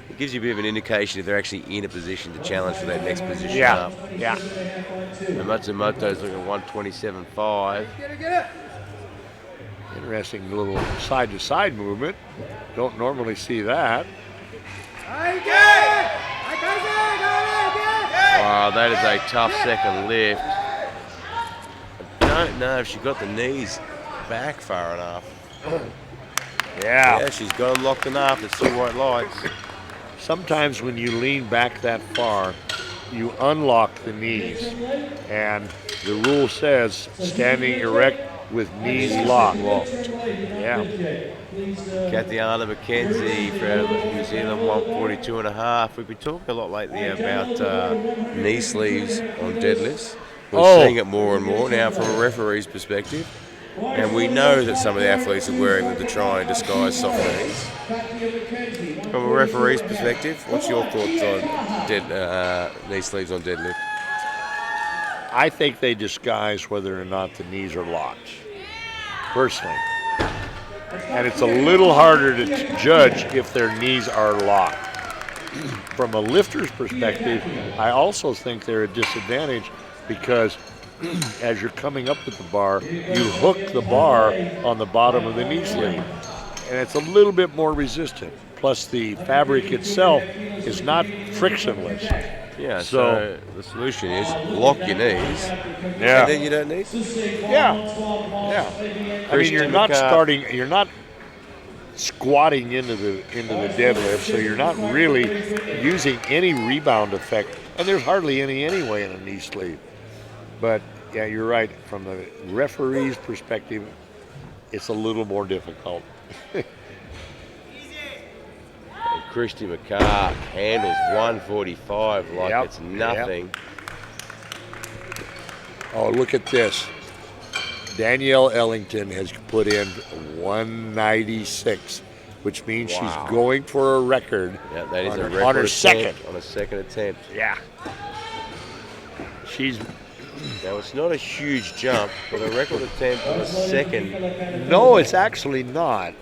it gives you a bit of an indication if they're actually in a position to challenge for that next position up. Yeah. And Matsumoto's looking at 127.5. Interesting little side-to-side movement. Don't normally see that. Wow, that is a tough second lift. I don't know if she got the knees back far enough. Yeah. Yeah, she's got them locked enough. It's two white lights. Sometimes when you lean back that far, you unlock the knees. And the rule says standing erect with knees locked. Yeah. Kathiana McKenzie for New Zealand, 142.5. We've been talking a lot lately about knee sleeves on deadlifts. We're seeing it more and more now from a referee's perspective. And we know that some of the athletes are wearing them to try and disguise soft knees. From a referee's perspective, what's your thoughts on knee sleeves on deadlift? I think they disguise whether or not the knees are locked, personally. And it's a little harder to judge if their knees are locked. From a lifter's perspective, I also think they're a disadvantage because as you're coming up with the bar, you hook the bar on the bottom of the knee sleeve. And it's a little bit more resistant. Plus the fabric itself is not frictionless. Yeah, so the solution is lock your knees, and then you don't need to. Yeah. I mean, you're not squatting into the deadlift, so you're not really using any rebound effect, and there's hardly any anyway in a knee sleeve. But yeah, you're right. From the referee's perspective, it's a little more difficult. Christy McCark handles 145 like it's nothing. Yep. Oh, look at this. Danielle Ellington has put in 196, which means she's going for a record. Yeah, that is a record on her second. On a second attempt. Yeah. Now, it's not a huge jump, but a record attempt on a second. No, it's actually not.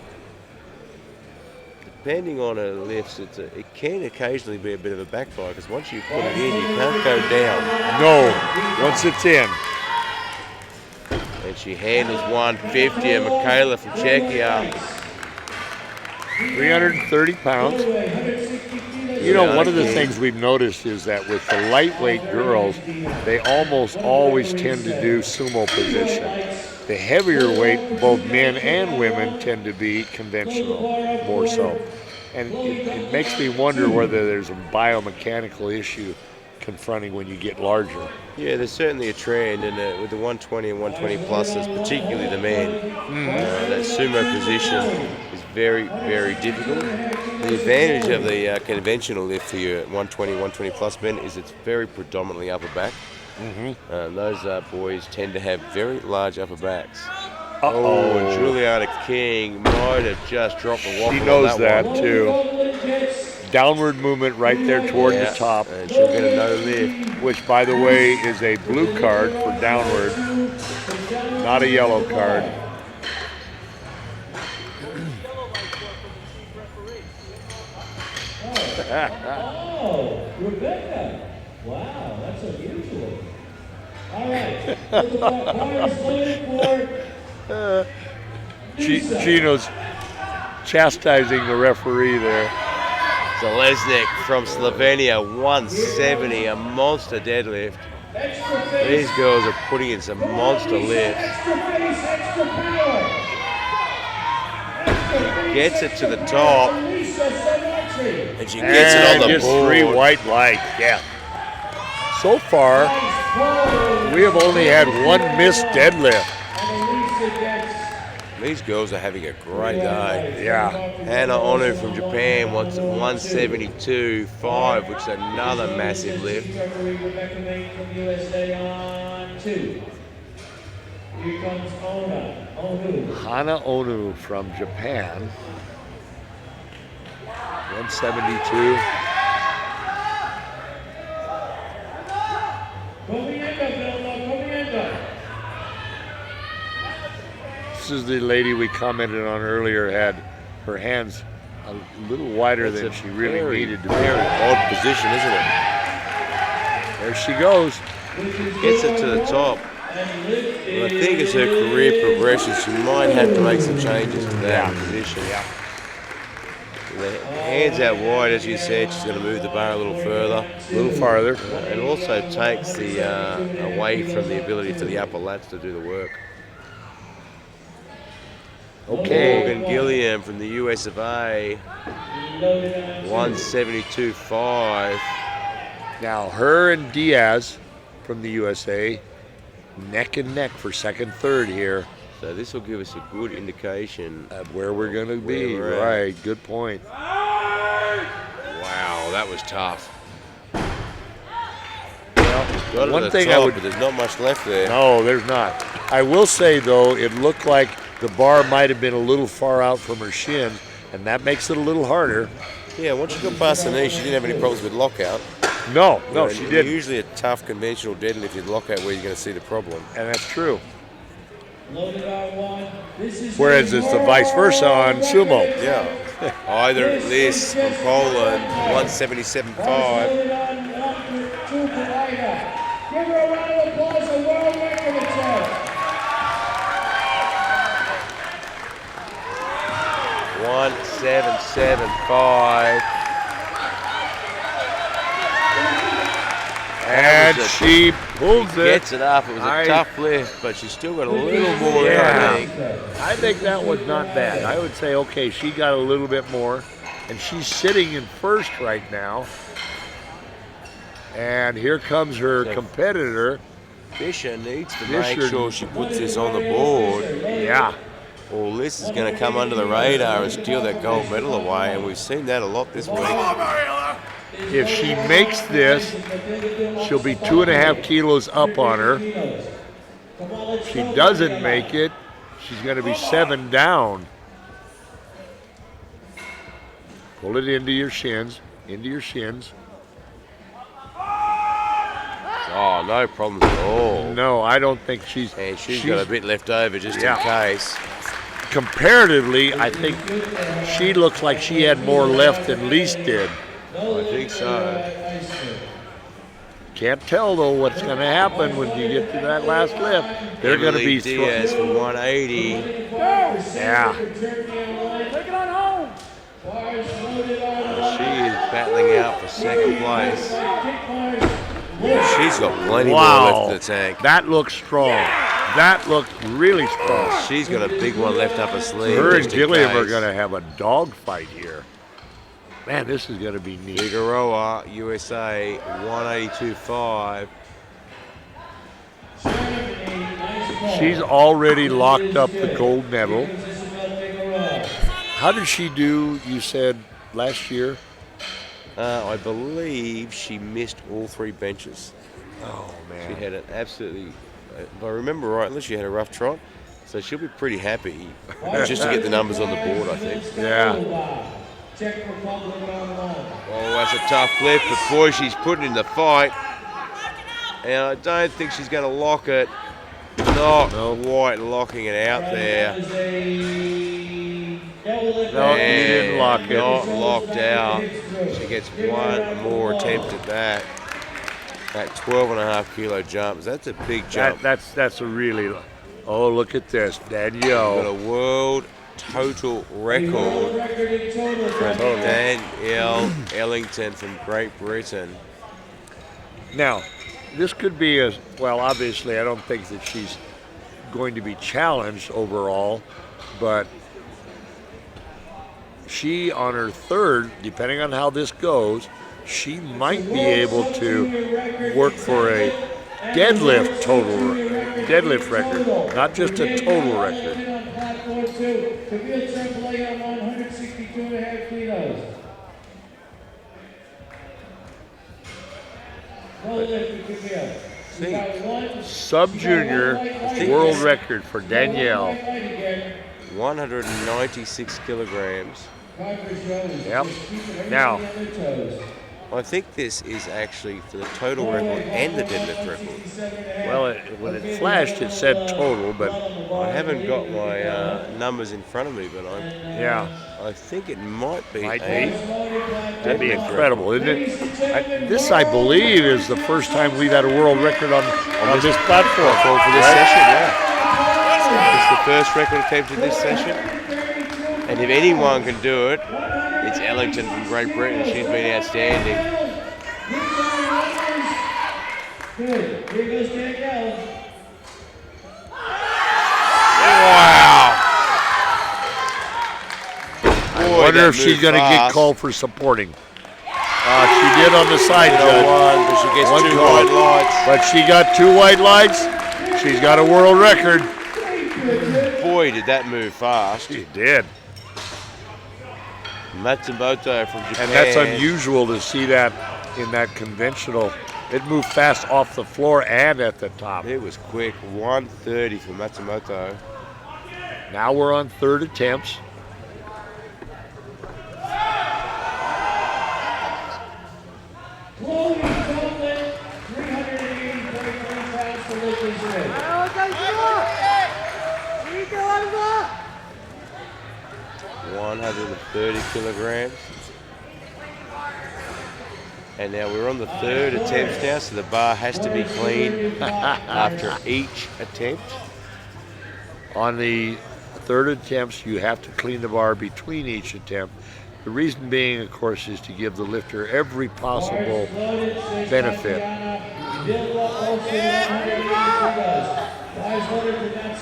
Depending on her lifts, it can occasionally be a bit of a backfire because once you put it in, you can't go down. No, once it's in. And she handles 150, and Michaela from Czechia. 330 pounds. You know, one of the things we've noticed is that with the lightweight girls, they almost always tend to do sumo position. The heavier weight, both men and women, tend to be conventional, more so. And it makes me wonder whether there's a biomechanical issue confronting when you get larger. Yeah, there's certainly a trend, and with the 120 and 120 pluses, particularly the men, that sumo position is very, very difficult. The advantage of the conventional lift for your 120, 120 plus men is it's very predominantly upper back. Those boys tend to have very large upper backs. Oh, and Juliana King might have just dropped the waffle. She knows on that one. too. Downward movement right there toward the top. And she'll get another lift. Which, by the way, is a blue card for downward, not a yellow card. Oh, Rebecca. Wow, that's unusual. All right. Gino's chastising the referee there. Zalesnik from Slovenia, 170, a monster deadlift. These girls are putting in some monster lifts. Gets it to the top, and she gets it on the gets board. 3 white light, yeah. So far, we have only had 1 missed deadlift. These girls are having a great day. Yeah. Hannah Onu from Japan wants 172.5, which is another massive lift. Hana Onu from Japan, 172. This is the lady we commented on earlier, had her hands a little wider than she really needed to be. Very odd position, isn't it? There she goes. Gets it to the top. Well, I think as her career progressions, she might have to make some changes to that position. Yeah. The hands out wide, as you said, she's going to move the bar a little further. A little farther. It also takes the away from the ability for the upper lats to do the work. Okay. Morgan Gilliam from the US of A, 172.5. Now, her and Diaz from the USA, neck and neck for second, third here. So this will give us a good indication Of where we're going to be. Where we're at. Right, good point. Wow, that was tough. Well, Got one to the thing top, I would... but there's not much left there. No, there's not. I will say, though, it looked like the bar might have been a little far out from her shin, and that makes it a little harder. Yeah, once you got past the knee, she didn't have any problems with lockout. No, You know, she didn't. Usually a tough conventional deadlift, you'd lock out where you're going to see the problem. And that's true. Whereas it's the vice versa on sumo. Yeah. Either this from Poland, 177.5. Give her a round of applause, a world record attempt. 177.5. And she pulls it. Gets it up. It was a tough lift, but she's still got a little more there, I think. I think that was not bad. I would say, okay, she got a little bit more, and she's sitting in first right now. And here comes her competitor. Fisher needs to make sure she puts this on the board. Yeah. Or this is going to come under the radar and steal that gold medal away, and we've seen that a lot this week. If she makes this, she'll be 2.5 kilos up on her. If she doesn't make it, she's going to be 7 down. Pull it into your shins, Oh, no problems at all. No, I don't think she's... And she's got a bit left over just in case. Comparatively, I think she looks like she had more left than Lise did. I think so. Can't tell, though, what's going to happen when you get to that last lift. They're going to be... Diaz for 180. Yeah. She is battling out for second place. She's got plenty more left in the tank. That looks strong. That looked really strong. She's got a big one left up her sleeve. Her and just in Gilliam are case. going to have a dog fight here. Man, this is going to be neat. Figueroa, USA, 182.5. She's already locked up the gold medal. How did she do, you said, last year? I believe she missed all 3 benches. Oh, She man. had an absolutely, if I remember rightly, she had a rough trot. So she'll be pretty happy just to get the numbers on the board, I think. Yeah. Oh, that's a tough flip, but boy, she's putting in the fight. And I don't think she's going to lock it. Not quite locking it out there. No, you didn't lock it. Not locked out. She gets one more attempt at that. That 12.5 kilo jump. That's a big jump. That's a really. Oh, look at this, Got Danielle. a world total record from Danielle Ellington from Great Britain. Now, this could be a well. Obviously, I don't think that she's going to be challenged overall, but she on her third, depending on how this goes, she might be able to work for a deadlift record, not just a total record. Sub-junior world record for Danielle. 196 kilograms. Yep. Now, I think this is actually for the total record and the deadlift record. well, when it flashed, it said total, but I haven't got my numbers in front of me, but yeah, I think it might be might a be. That'd be deadlift incredible, isn't it? This, I believe, is the first time we've had a world record on this platform. record for this session, yeah. It's the first record attempted this session. And if anyone can do it, it's Ellington from Great Britain. She's been outstanding. Good. Here goes Danielle. Wow! I wonder if she's going to get called for supporting. She did on the side, Judge. But she gets One 2 goal. white lights. But she got 2 white lights. She's got a world record. Boy, did that move fast. She did. Matsumoto from Japan. And that's unusual to see that in that conventional. It moved fast off the floor and at the top. It was quick. 130 for Matsumoto. Now we're on third attempts. Chloe Dublin, 380.3 pounds to lift this rig. 130 kilograms. And now we're on the third attempt now, so the bar has to be clean after each attempt. On the third attempts, you have to clean the bar between each attempt. The reason being, of course, is to give the lifter every possible benefit.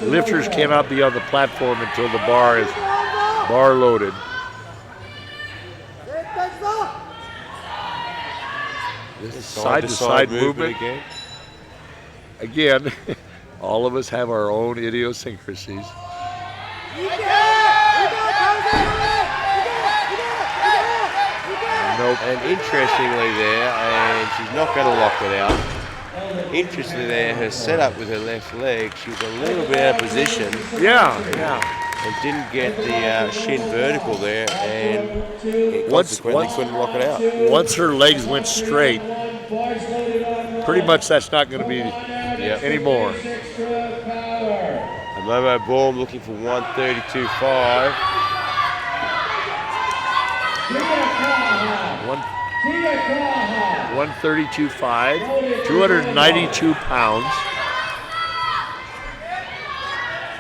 Lifters cannot be on the platform until the bar is bar loaded. This is side-to-side movement. Again, all of us have our own idiosyncrasies. Nope. And interestingly there, and she's not going to lock it out. Interestingly there, her setup with her left leg, she was a little bit out of position. Yeah. And didn't get the shin vertical there, and consequently couldn't lock it out. Once her legs went straight, pretty much that's not going to be anymore. And Momo Baum looking for 132.5. 132.5, 292 pounds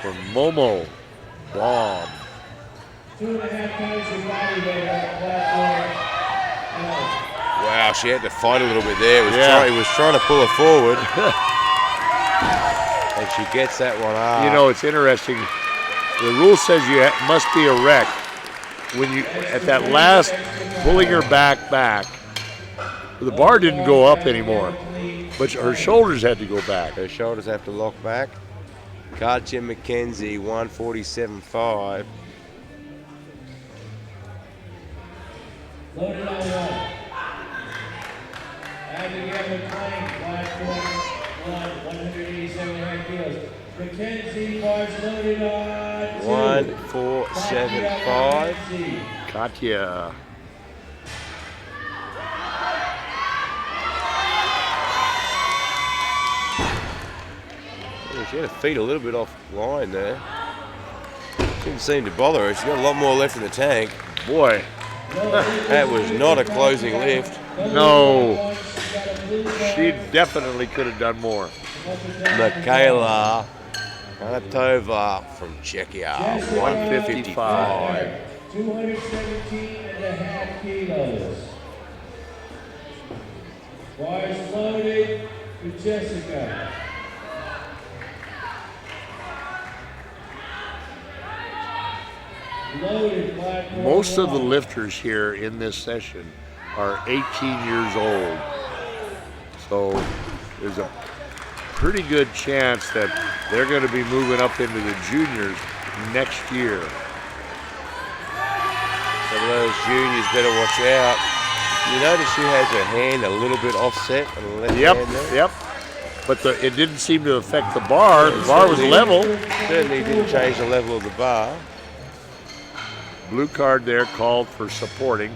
for Momo Baum. 2.5 times your body weight on the platform. Wow, she had to fight a little bit there. He was trying to pull her forward. And she gets that one up. You know, it's interesting. The rule says you must be erect when you at that last pulling her back. The bar didn't go up anymore, but her shoulders had to go back. Her shoulders have to lock back. Katja McKenzie, 147.5. Loaded on one. Abigail McLean, platform 187 kilos. Mackenzie bars loaded on 147.5. Katya. She had her feet a little bit off line there. Didn't seem to bother her. She's got a lot more left in the tank. Boy. That was not a closing lift. No. She definitely could have done more. Michaela Anatova from Czechia, 155. 217.5 kilos. Bars loaded for Jessica. Loaded platform Most of the one. lifters here in this session are 18 years old. So there's a pretty good chance that they're going to be moving up into the juniors next year. Some of those juniors better watch out. You notice she has her hand a little bit offset on the left hand there? Yep. But it didn't seem to affect the bar. The bar was level. Certainly didn't change the level of the bar. Blue card there called for supporting.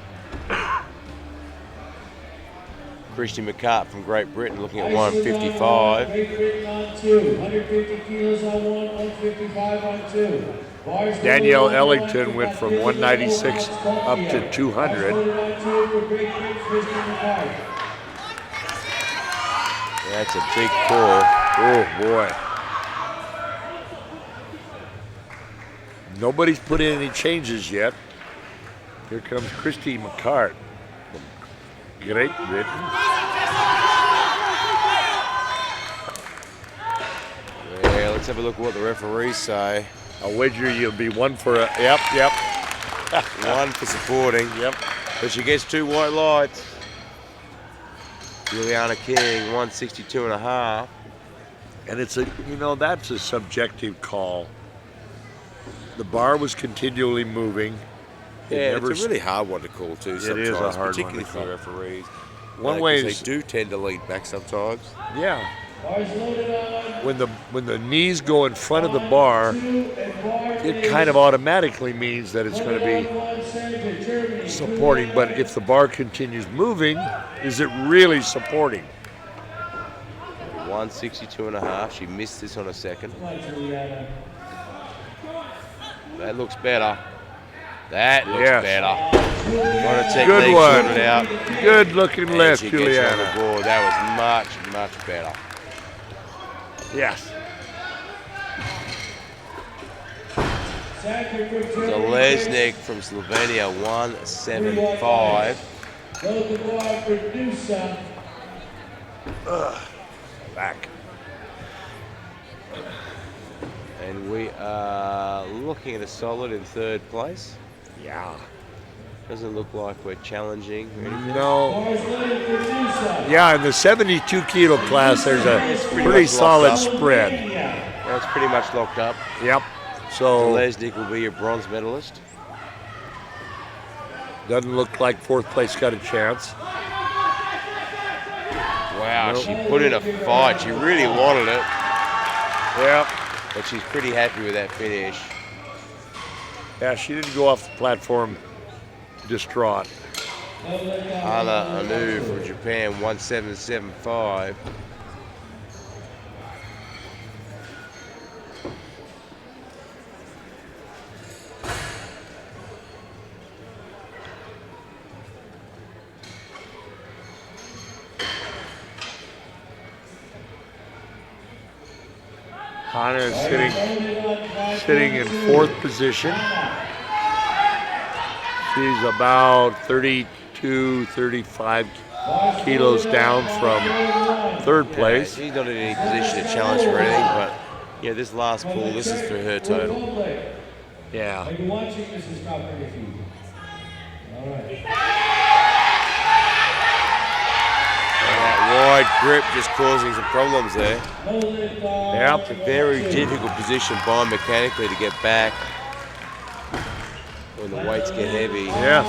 Christy McCart from Great Britain looking at 155. Great Britain on two. 150 kilos on one, 155 on two. Bars Danielle loaded on one, Ellington went from 196 up to 200. Loaded on two for Great Britain, Christy McCart. That's a big pull. Oh boy. Nobody's put in any changes yet. Here comes Christy McCart from Great Britain. Yeah, let's have a look at what the referees say. I'll wager you'll be one for a, yep. One for supporting. Yep. But she gets two white lights. Juliana King, 162.5. And it's that's a subjective call. The bar was continually moving. Yeah, it's a really hard one to call too sometimes, is a hard one to particularly for call. referees. One way they is, do tend to lean back sometimes. yeah. Bars loaded on When the knees go in front of the bar, it kind of automatically means that it's going to be supporting. But if the bar continues moving, is it really supporting? 162.5. She missed this on a second. That looks better. That looks better. What a technique Good one. sorted out. Good looking And lift, she gets on the Juliana. board. That was much better. Yes. Zalesnik from Slovenia, 175. Load the bar for Noosa. Back. And we are looking at a solid in third place. Yeah. Doesn't look like we're challenging or anything. No. Bars loaded for Noosa. Yeah, in the 72 kilo class, there's a pretty much solid locked up. spread. That's pretty much locked up. Yep. So Zalesnik will be your bronze medalist. doesn't look like fourth place got a chance. Wow, she put in a fight. She really wanted it, Yep. but she's pretty happy with that finish. Yeah, she didn't go off the platform distraught. Hana Anu from Japan, 177.5. Hana is sitting in fourth position. She's about 32, 35 kilos down from third place. She's not in any position to challenge for anything, but Yeah, this last pull, this is for her total. Yeah. Are you watching, Mrs. Coppernicky? All right. That wide grip just causing some problems there. Yep. It's a very difficult position biomechanically to get back when the weights get heavy. Yeah.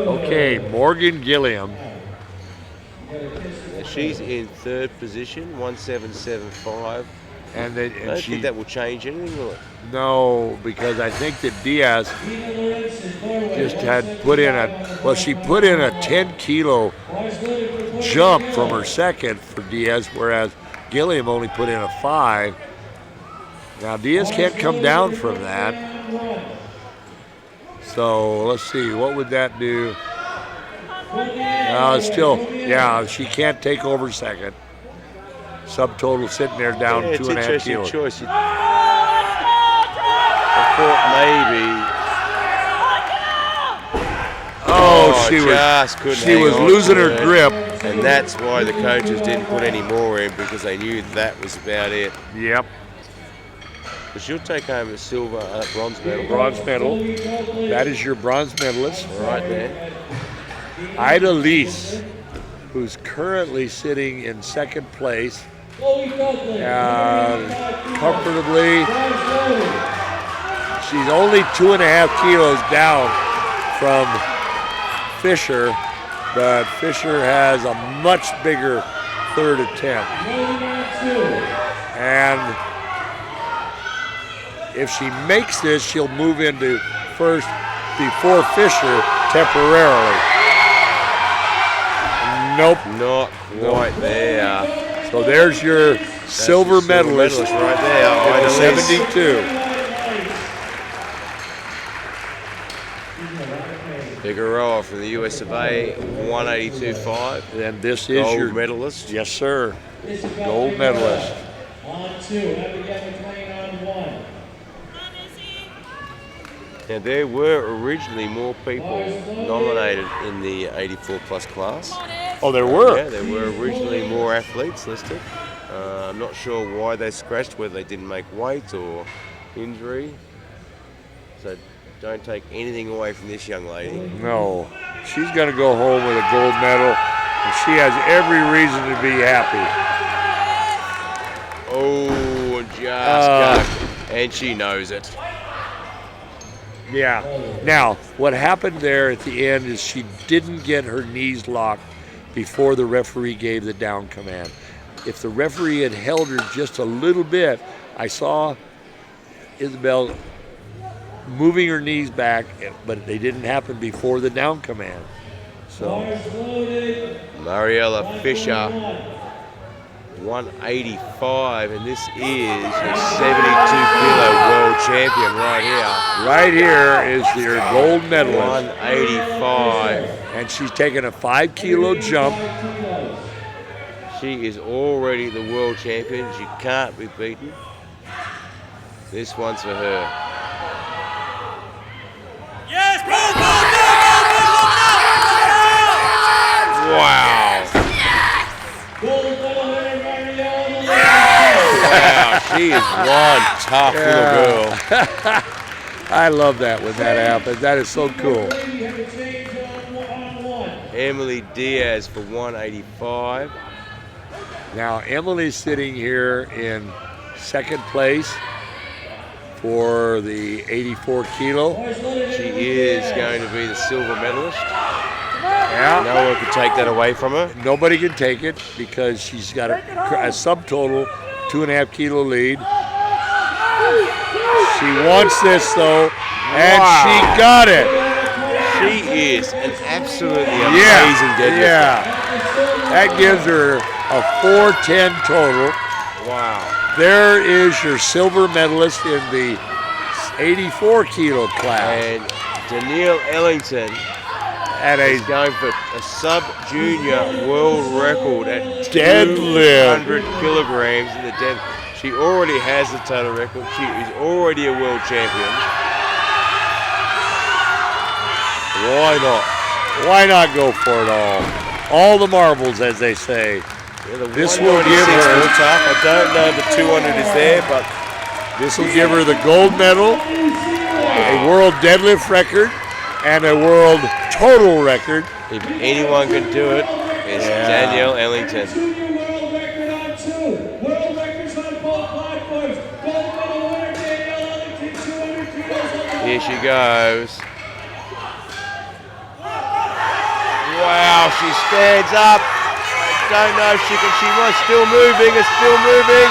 Okay, Morgan Gilliam. And she's in third position, 1775. And I don't think that will change anything, will it? No, because I think that Diaz just had put in she put in a 10-kilo jump from her second for Diaz, whereas Gilliam only put in a 5. Now Diaz can't come down from that. So let's see, what would that do? Still, yeah, she can't take over second. Subtotal sitting there down 2.5 kilos. Interesting choice. I thought maybe. She was losing her grip. And that's why the coaches didn't put any more in, because they knew that was about it. Yep. But she'll take home a bronze medal. Bronze medal. That is your bronze medalist. Right there. Ida Leese, who's currently sitting in second place. Comfortably. She's only 2.5 kilos down from Fisher, but Fisher has a much bigger third attempt. And if she makes this, she'll move into first before Fisher temporarily. Nope. Not quite there. So there's your silver medalist right there. Ida 72. Figueroa from the US of A, 182.5. And this is gold your medalist. Yes, sir. Gold medalist. On 2. Abigail McLean on 1. Now, there were originally more people nominated in the 84 plus class. Oh, there were? Yeah, there were originally more athletes listed. I'm not sure why they scratched, whether they didn't make weight or injury. So don't take anything away from this young lady. No. She's going to go home with a gold medal, and she has every reason to be happy. Oh, just and she knows it. Yeah. Now, what happened there at the end is she didn't get her knees locked before the referee gave the down command. If the referee had held her just a little bit, I saw Isabel moving her knees back, but they didn't happen before the down command. So Mariella Fisher, 185, and this is your 72-kilo world champion right here. Right here is your gold medalist. 185. And she's taking a 5-kilo jump. She is already the world champion. She can't be beaten. This one's for her. Yes, go! Wow. Wow, she is one tough little girl. I love that when that happens. That is so cool. Emily Diaz for 185. Now, Emily's sitting here in second place for the 84 kilo. She is going to be the silver medalist. Yeah. No one could take that away from her. Nobody can take it because she's got a subtotal 2.5 kilo lead. She wants this though, and she got it. She is an absolutely amazing deadlifter. Yeah, that gives her a 410 total. Wow. There is your silver medalist in the 84 kilo class. And Danielle Ellington is going for a sub-junior world record at deadlift. 200 kilograms in the dead. She already has the total record. She is already a world champion. Why not? Why not go for it all? All the marbles, as they say. This will give her. Tough. I don't know if the 200 is there, but this will give her the gold medal, a world deadlift record, and a world total record. If anyone can do it, it's Danielle Ellington. Junior world record on 2. World records on both platforms. Gold medal winner Danielle Ellington, 200 kilos. Here she goes. Wow, she stands up. I don't know if she can. She was still moving. It's still moving.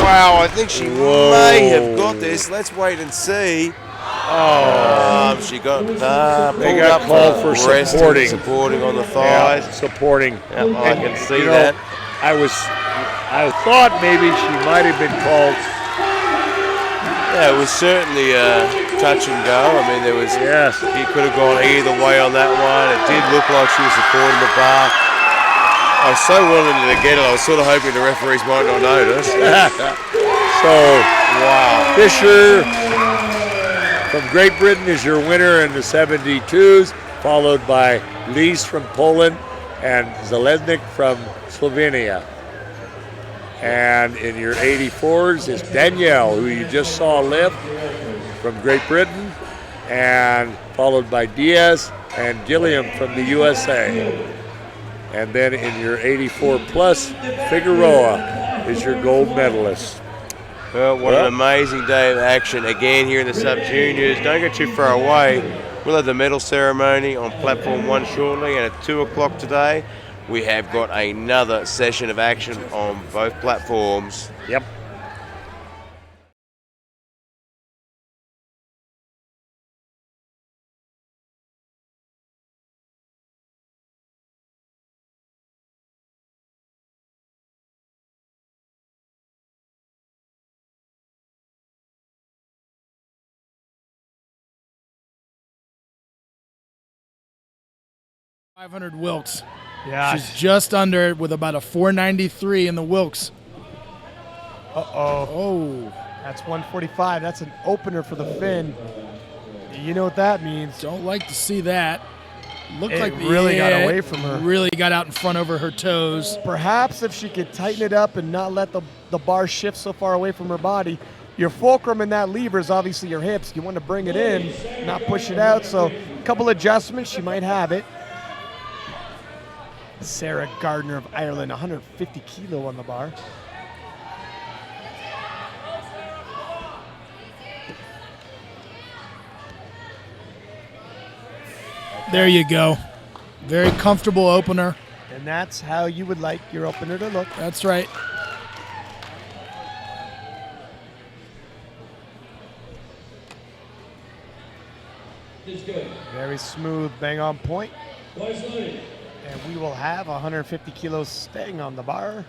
Wow, I think she may have got this. Let's wait and see. She got They got called for supporting on the thighs. Yeah, supporting. Yeah, I can see that. I thought maybe she might have been called. Yeah, it was certainly touch and go. I mean, there was. Yes. He could have gone either way on that one. It did look like she was supporting the bar. I was so willing to get it. I was sort of hoping the referees might not notice. So, wow. Fisher from Great Britain is your winner in the 72s, followed by Lis from Poland and Zeleznik from Slovenia. And in your 84s is Danielle, who you just saw lift from Great Britain, and followed by Diaz and Gilliam from the USA. And then in your 84 plus, Figueroa is your gold medalist. Well, what an amazing day of action again here in the sub-juniors. Don't go too far away. We'll have the medal ceremony on platform 1 shortly, and at 2 o'clock today, we have got another session of action on both platforms. Yep. .500 Wilks. Yeah. She's just under it with about a 493 in the Wilks. Uh-oh. Oh. That's 145. That's an opener for the fin. You know what that means. Don't like to see that. Looked It like really got away from her. Really got out in front over her toes. Perhaps if she could tighten it up and not let the bar shift so far away from her body. Your fulcrum in that lever is obviously your hips. You want to bring it in, not push it out. So a couple adjustments, she might have it. Sarah Gardner of Ireland, 150 kilo on the bar. There you go. Very comfortable opener. And that's how you would like your opener to look. That's right. Very smooth, bang on point. Boys loaded. And we will have 150 kilos staying on the bar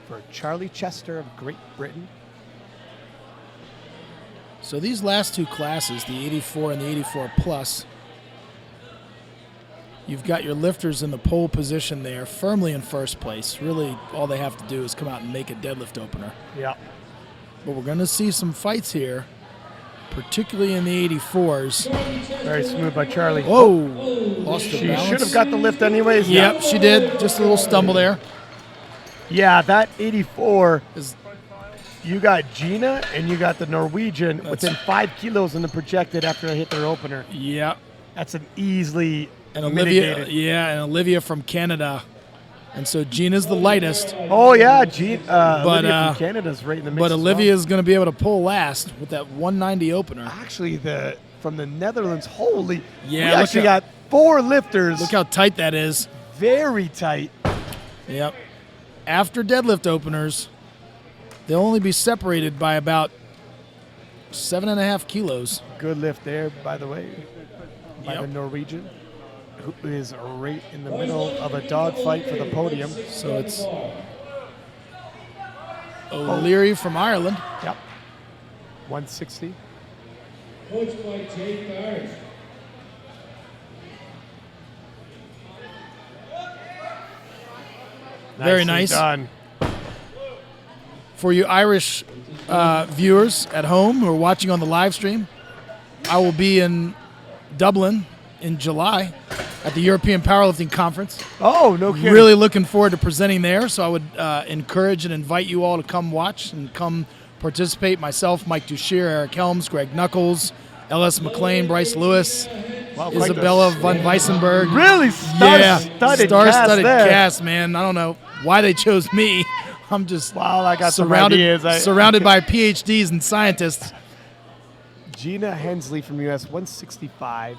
for Charlie Chester of Great Britain. So these last two classes, the 84 and the 84 plus, you've got your lifters in the pole position there, firmly in first place. Really, all they have to do is come out and make a deadlift opener. Yeah. But we're going to see some fights here, particularly in the 84s. Very smooth by Charlie. Whoa! Lost her She balance. should have got the lift anyways. Yep, she did. Just a little stumble there. Yeah, that 84, Is- you got Gina and you got the Norwegian That's- within 5 kilos in the projected after I hit their opener. Yep. That's an easily And Olivia, mitigated. and Olivia from Canada. And so Gina's the lightest, Oh, yeah, Gina. Olivia uh, from Canada's right in the mix. but as Olivia's going to be able to pull last with that 190 opener. well. Actually, from the Netherlands, holy. Yeah, We look actually how- got 4 lifters. Look how tight that is. Very tight. Yep. After deadlift openers, they'll only be separated by about 7.5 kilos. Good lift there, by the way, by Yep. the Norwegian, who is right in the middle of a dogfight for the podium. So it's O'Leary from Ireland. Yep. 160. Coached by Jay Barrett. Very Nicely nice. done. For you Irish viewers at home who are watching on the live stream, I will be in Dublin in July at the European Powerlifting Conference. Oh, no kidding. Really looking forward to presenting there. So I would encourage and invite you all to come watch and come participate. Myself, Mike Duchier, Eric Helms, Greg Knuckles, Ellis McLean, Bryce Lewis, Wow, quite Isabella von Weissenberg. Really star-studded cast, man. I don't know why they chose me. I'm just I got surrounded, some ideas. surrounded by PhDs and scientists. Gina Hensley from US, 165.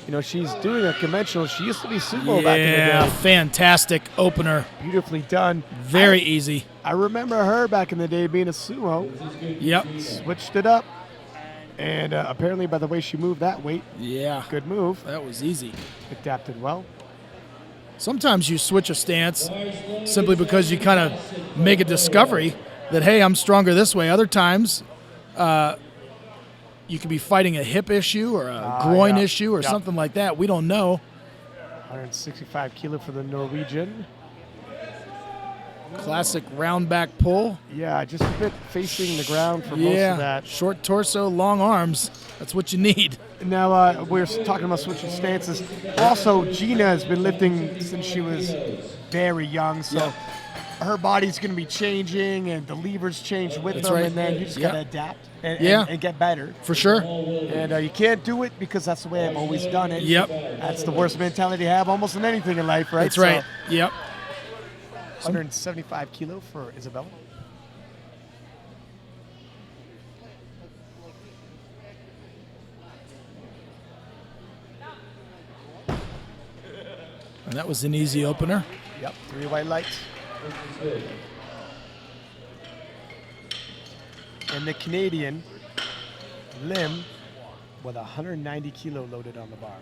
You know, she's doing a conventional. She used to be sumo back in the day. Fantastic opener. Beautifully done. Very easy. I remember her back in the day being a sumo. Yep. Switched it up. And apparently by the way she moved that weight, Yeah. good move. That was easy. Adapted well. Sometimes you switch a stance simply because you kind of make a discovery that, hey, I'm stronger this way. Other times, you could be fighting a hip issue or a groin issue or something like that. We don't know. 165 kilo for the Norwegian. Classic round back pull. Yeah, just a bit facing the ground for most of that. Short torso, long arms. That's what you need. Now, we're talking about switching stances. Also, Gina has been lifting since she was very young, so her body's going to be changing, and the levers change with That's them, right. and then you just got to adapt and get better. For sure. And you can't do it because that's the way I've always done it. Yep. That's the worst mentality to have almost in anything in life, right? That's right. So, Yep. 175 kilo for Isabella. And that was an easy opener. Yep, 3 white lights. And the Canadian, Lim, with 190 kilo loaded on the bar.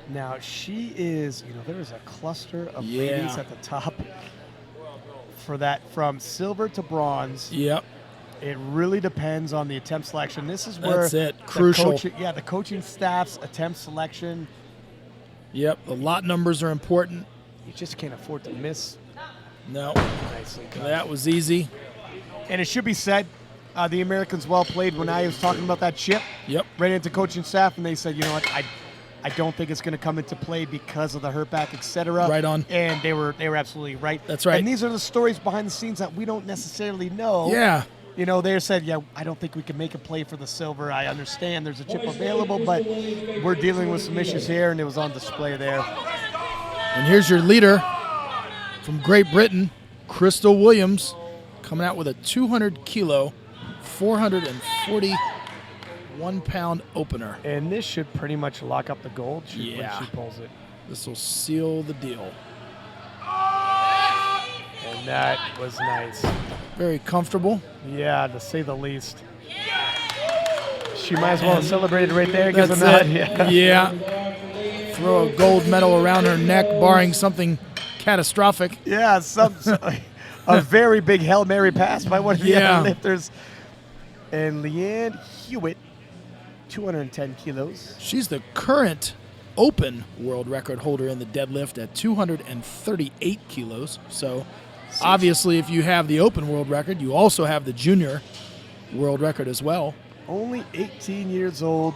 Now she is, you know, there is a cluster of ladies at the top for that from silver to bronze. Yep. It really depends on the attempt selection. This is where That's it. Crucial. The coaching staff's attempt selection. Yep. The lot numbers are important. You just can't afford to miss. No. Nicely done. That was easy. And it should be said, the Americans well played when I was talking about that chip. Yep. Right into coaching staff, and they said, you know what, I don't think it's going to come into play because of the hurt back, etc. Right on. And they were absolutely right. That's right. And these are the stories behind the scenes that we don't necessarily know. Yeah. You know, they said, yeah, I don't think we can make a play for the silver. I understand there's a chip available, but we're dealing with some issues here, and it was on display there. And here's your leader from Great Britain, Crystal Williams, coming out with a 200 kilo, 441 pound opener. And this should pretty much lock up the gold when Yeah. she pulls it. This will seal the deal. And that was nice. Very comfortable. Yeah, to say the least. She might as well have celebrated right there. Gives That's a nod. it. Yeah. Throw a gold medal around her neck, barring something catastrophic. Yeah, a very big Hail Mary pass by one of the other lifters. And Leanne Hewitt, 210 kilos. She's the current open world record holder in the deadlift at 238 kilos. So obviously if you have the open world record, you also have the junior world record as well. Only 18 years old.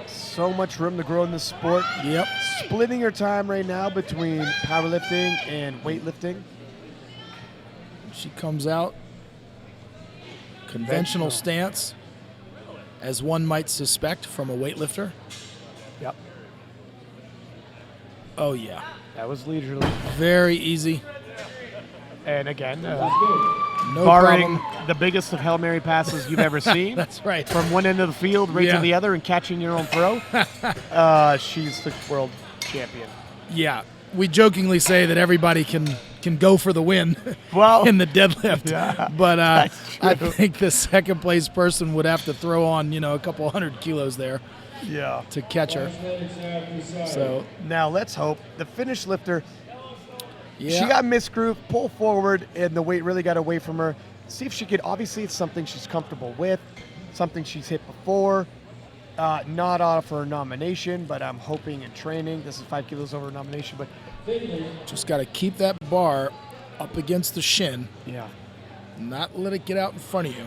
So much room to grow in this sport. Yep. Splitting her time right now between powerlifting and weightlifting. She comes out conventional stance, as one might suspect from a weightlifter. Yep. Oh yeah. That was leisurely. Very easy. And again, No barring problem. the biggest of Hail Mary passes you've ever seen. That's right. From one end of the field right Yeah. to the other and catching your own throw. She's the world champion. Yeah. We jokingly say that everybody can go for the win Well, in the deadlift. Yeah, but I true. think the second place person would have to throw on, a couple 100 kilos there yeah. to catch her. So, Now let's hope the finish lifter. yeah. She got misgrooved, pull forward, and the weight really got away from her. See if she could. Obviously, it's something she's comfortable with, something she's hit before. Not off her nomination, but I'm hoping in training. This is 5 kilos over nomination, but Just got to keep that bar up against the shin. Yeah. Not let it get out in front of you,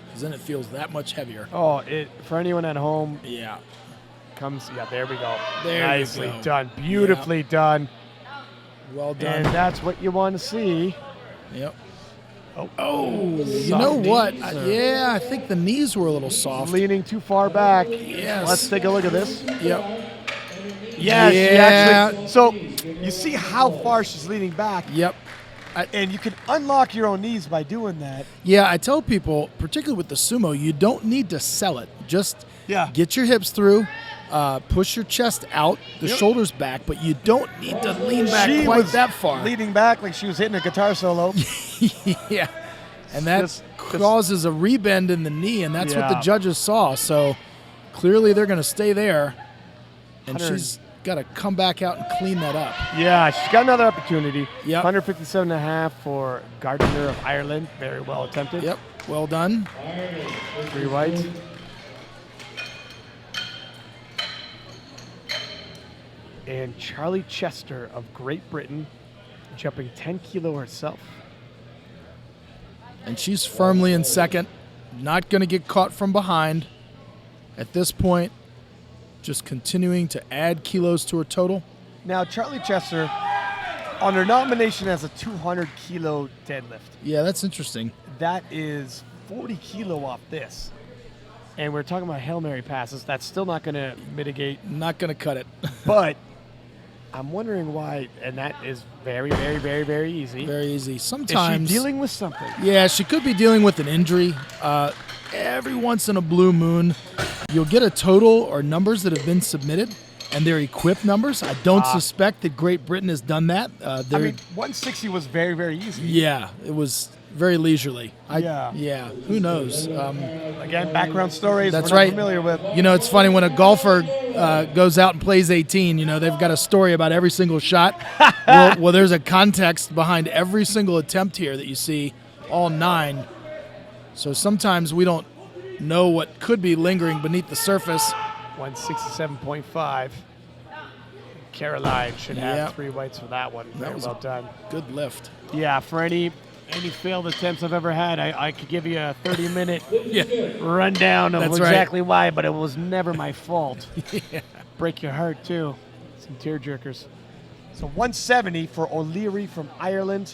because then it feels that much heavier. Oh, for anyone at home, Yeah. there we go. There you Nicely go. done. Beautifully done. Well done. And that's what you want to see. Yep. Oh, You know what? I think the knees were a little soft. Leaning too far back. Yes. Let's take a look at this. Yep. Yes, she Yeah. actually. So you see how far she's leaning back, Yep. and you can unlock your own knees by doing that. Yeah, I tell people, particularly with the sumo, you don't need to sell it. Just Yeah. get your hips through, push your chest out, the Yep. shoulders back, but you don't need to lean back She quite was that far. leaning back like she was hitting a guitar solo. Yeah. And that Just- causes a rebend in the knee, and that's what the Yeah. judges saw. So clearly they're going to stay there, and 100. she's got to come back out and clean that up. Yeah, she's got another opportunity. Yep. 157.5 for Gardner of Ireland. Very well attempted. Yep, well done. 3 whites. And Charlie Chester of Great Britain, jumping 10 kilo herself. And she's firmly in second, not going to get caught from behind. At this point, just continuing to add kilos to her total. Now, Charlie Chester, on her nomination as a 200 kilo deadlift, Yeah, that's interesting. that is 40 kilo off this. And we're talking about Hail Mary passes. That's still not going to mitigate, Not going to cut it. but I'm wondering why, and that is very, very, very, very easy. Very easy. Is Sometimes. she dealing with something? Yeah, she could be dealing with an injury. Every once in a blue moon, you'll get a total or numbers that have been submitted, and they're equipped numbers. I don't suspect that Great Britain has done that. I mean, 160 was very, very easy. Yeah, it was very leisurely. Yeah. Yeah, who knows? Again, background stories That's we're not right. familiar with. You know, it's funny when a golfer goes out and plays 18, you know, they've got a story about every single shot. well, there's a context behind every single attempt here that you see, all 9. So sometimes we don't know what could be lingering beneath the surface. 167.5. Caroline should have Yep. 3 whites for that one. Very was well done. Good lift. Yeah, for any failed attempts I've ever had, I could give you a 30-minute Yeah. rundown of That's right. exactly why, but it was never my fault. Break your heart, too. Some tear jerkers. So 170 for O'Leary from Ireland.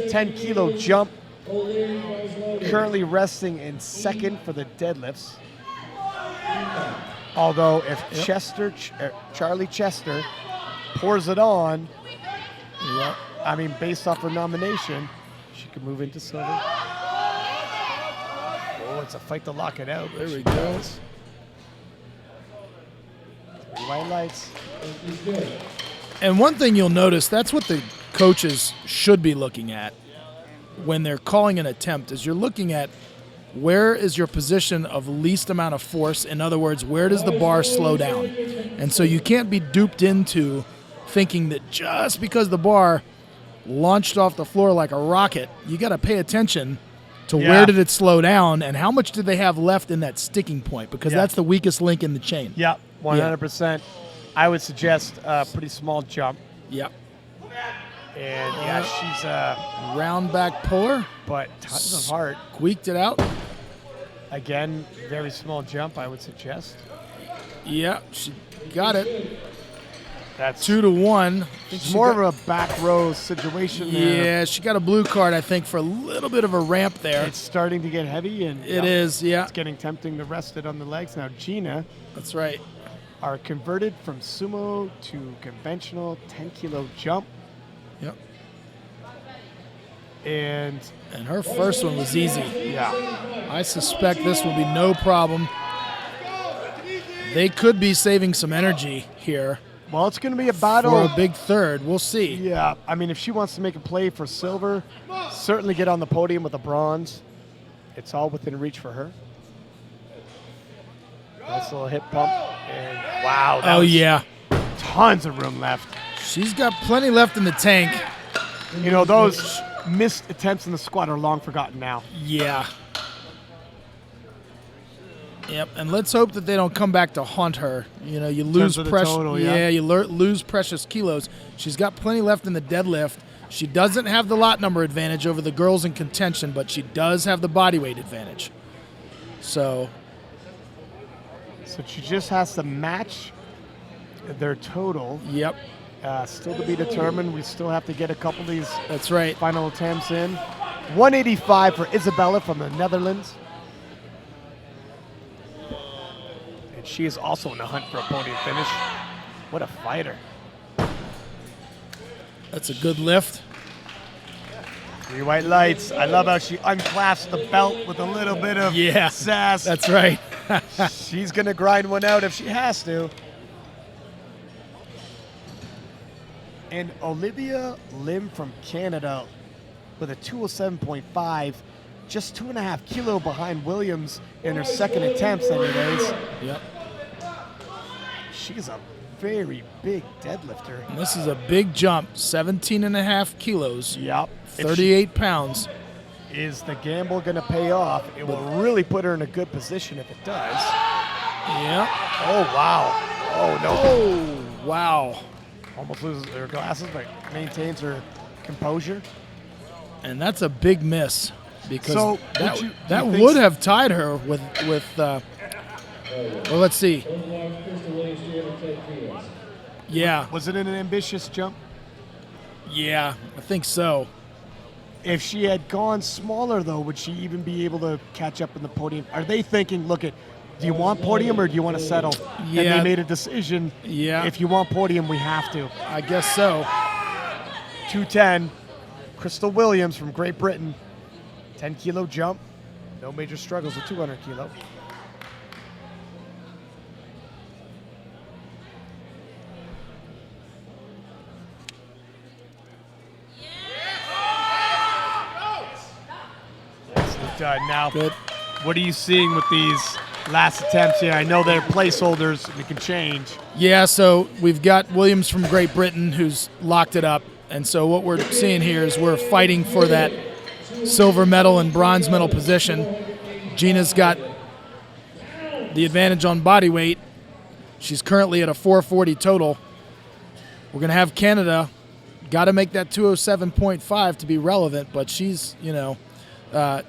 10 kilo jump. Currently resting in second for the deadlifts. Although if Charlie Chester pours it on, Yep. I mean, based off her nomination, she could move into silver. Oh, it's a fight to lock it out. There we go. 3 white lights. And one thing you'll notice, that's what the coaches should be looking at when they're calling an attempt, is you're looking at where is your position of least amount of force. In other words, where does the bar slow down? And so you can't be duped into thinking that just because the bar launched off the floor like a rocket, you got to pay attention to where did it slow down and how much did they have left in that sticking point, because that's the weakest link in the chain. Yeah, 100%. I would suggest a pretty small jump. Yep. And yeah, she's Round back puller, but tons of heart. squeaked it out. Again, very small jump, I would suggest. Yeah, she got it. That's 2-1. It's more of a back row situation there. Yeah, she got a blue card, I think, for a little bit of a ramp there. It's starting to get heavy, and It is, yeah. it's getting tempting to rest it on the legs. Now, Gina That's right. are converted from sumo to conventional 10 kilo jump. Yep. And And her first one was easy. yeah, I suspect this will be no problem. They could be saving some energy here well, it's going to be a for battle. a big third. We'll see. Yeah, I mean, if she wants to make a play for silver, certainly get on the podium with a bronze. It's all within reach for her. Nice little hip pump. And wow. that Oh, was yeah. Tons of room left. She's got plenty left in the tank. You know, those missed attempts in the squat are long forgotten now. Yeah. Yep, and let's hope that they don't come back to haunt her. You know, you lose of the precious. total, yeah, yeah. you lose precious kilos. She's got plenty left in the deadlift. She doesn't have the lot number advantage over the girls in contention, but she does have the body weight advantage. So she just has to match their total. Yep. Still to be determined. We still have to get a couple of these That's right. final attempts in. 185 for Isabella from the Netherlands. And she is also in the hunt for a podium finish. What a fighter. That's a good lift. 3 white lights. I love how she unclasps the belt with a little bit of sass. That's right. She's going to grind one out if she has to. And Olivia Lim from Canada with a 207.5, just 2.5 kilo behind Williams in her second attempts anyways. Yep. She's a very big deadlifter. And this is a big jump, 17.5 kilos. Yep. 38 pounds. Is the gamble going to pay off? It will really put her in a good position if it does. Yep. Oh, wow. Oh, no. Oh, wow. Almost loses her glasses, but maintains her composure. And that's a big miss because So, that would have tied her with well, let's see. Yeah. Was it an ambitious jump? Yeah, I think so. If she had gone smaller, though, would she even be able to catch up in the podium? Are they thinking, look, do you want podium or do you want to settle? Yeah. And they made a decision. Yeah. If you want podium, we have to. I guess so. 210. Crystal Williams from Great Britain. 10-kilo jump. No major struggles with 200 kilo. Done. Now, Good. what are you seeing with these last attempts here? I know they're placeholders. They can change. Yeah, so we've got Williams from Great Britain who's locked it up. And so what we're seeing here is we're fighting for that silver medal and bronze medal position. Gina's got the advantage on body weight. She's currently at a 440 total. We're going to have Canada. Got to make that 207.5 to be relevant, but she's,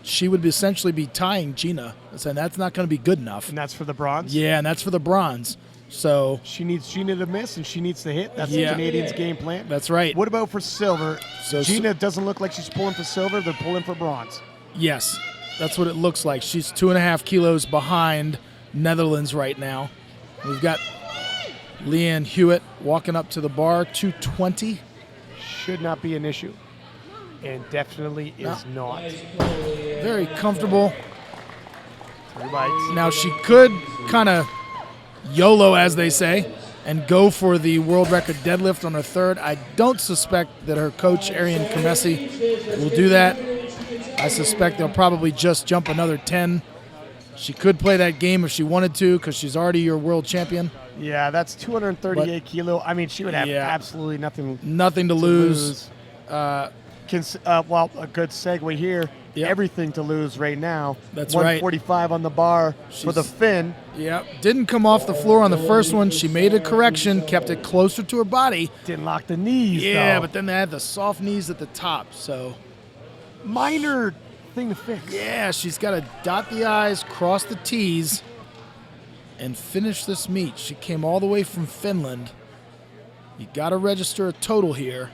she would essentially be tying Gina. And that's not going to be good enough. And that's for the bronze? Yeah, and that's for the bronze. So she needs Gina to miss and she needs to hit. That's the Canadians' game plan. That's right. What about for silver? So Gina doesn't look like she's pulling for silver. They're pulling for bronze. Yes, that's what it looks like. She's 2.5 kilos behind Netherlands right now. We've got Leanne Hewitt walking up to the bar, 220. Should not be an issue. And definitely is not. Very comfortable. 3 bites. Now she could kind of YOLO, as they say, and go for the world record deadlift on her third. I don't suspect that her coach, Arian Kamesi, will do that. I suspect they'll probably just jump another 10. She could play that game if she wanted to because she's already your world champion. Yeah, that's 238 kilo. I mean, she would have absolutely nothing to lose. Well, a good segue here. Yep. Everything to lose right now. That's right. 145 on the bar for the Finn. Yep. Didn't come off the floor on the first one. She made a correction, kept it closer to her body. Didn't lock the knees, Yeah, though. but then they had the soft knees at the top, so. Minor thing to fix. Yeah, she's got to dot the I's, cross the T's, and finish this meet. She came all the way from Finland. You got to register a total here.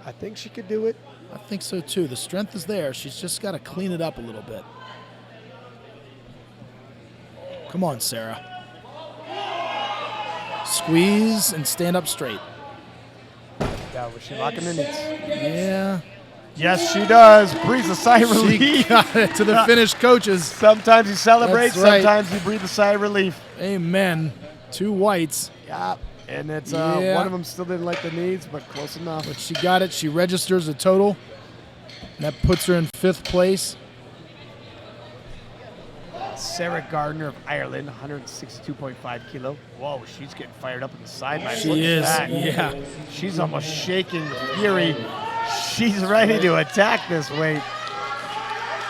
I think she could do it. I think so too. The strength is there. She's just got to clean it up a little bit. Come on, Sarah. Squeeze and stand up straight. Yeah, was she locking the knees? Yeah. Yes, she does. Breathes a sigh of She relief. got it to the Finnish coaches. Sometimes you celebrate, That's right. sometimes you breathe a sigh of relief. Amen. 2 whites. Yeah, and it's Yeah. one of them still didn't like the knees, but close enough. But she got it. She registers a total. And that puts her in 5th place. Sarah Gardner of Ireland, 162.5 kilo. Whoa, she's getting fired up in the sideline. She Look at is, that. yeah. She's almost shaking with fury. She's ready to attack this weight.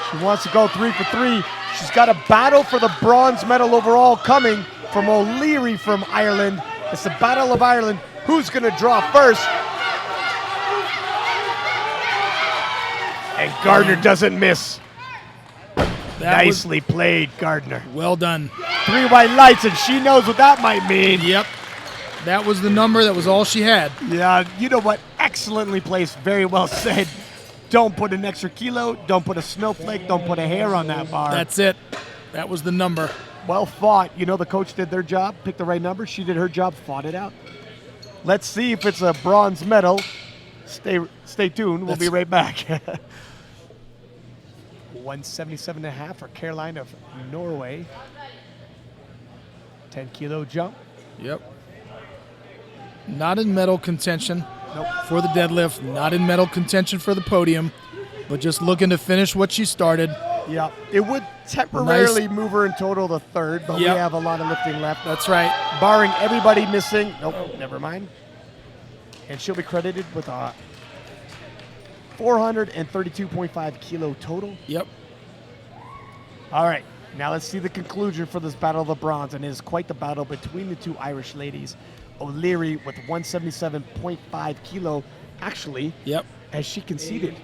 She wants to go 3 for 3. She's got a battle for the bronze medal overall coming from O'Leary from Ireland. It's the Battle of Ireland. Who's going to draw first? And Gardner doesn't miss. That was Nicely played, Gardner. well done. 3 white lights, and she knows what that might mean. Yep. That was the number. That was all she had. Yeah, you know what? Excellently placed. Very well said. Don't put an extra kilo. Don't put a snowflake. Don't put a hair on that bar. That's it. That was the number. Well fought. You know, the coach did their job, picked the right number. She did her job, fought it out. Let's see if it's a bronze medal. Stay tuned. We'll be right back. 177.5 for Caroline of Norway. 10 kilo jump. Yep. Not in medal contention Nope. for the deadlift. Not in medal contention for the podium. But just looking to finish what she started. Yeah. It would temporarily move her in total to third, but Yep. we have a lot of lifting left. That's right. Barring everybody missing. Nope, never mind. And she'll be credited with a 432.5 kilo total. Yep. All right, now let's see the conclusion for this Battle of the Bronze, and it is quite the battle between the two Irish ladies. O'Leary with 177.5 kilo. Actually, Yep. as she conceded,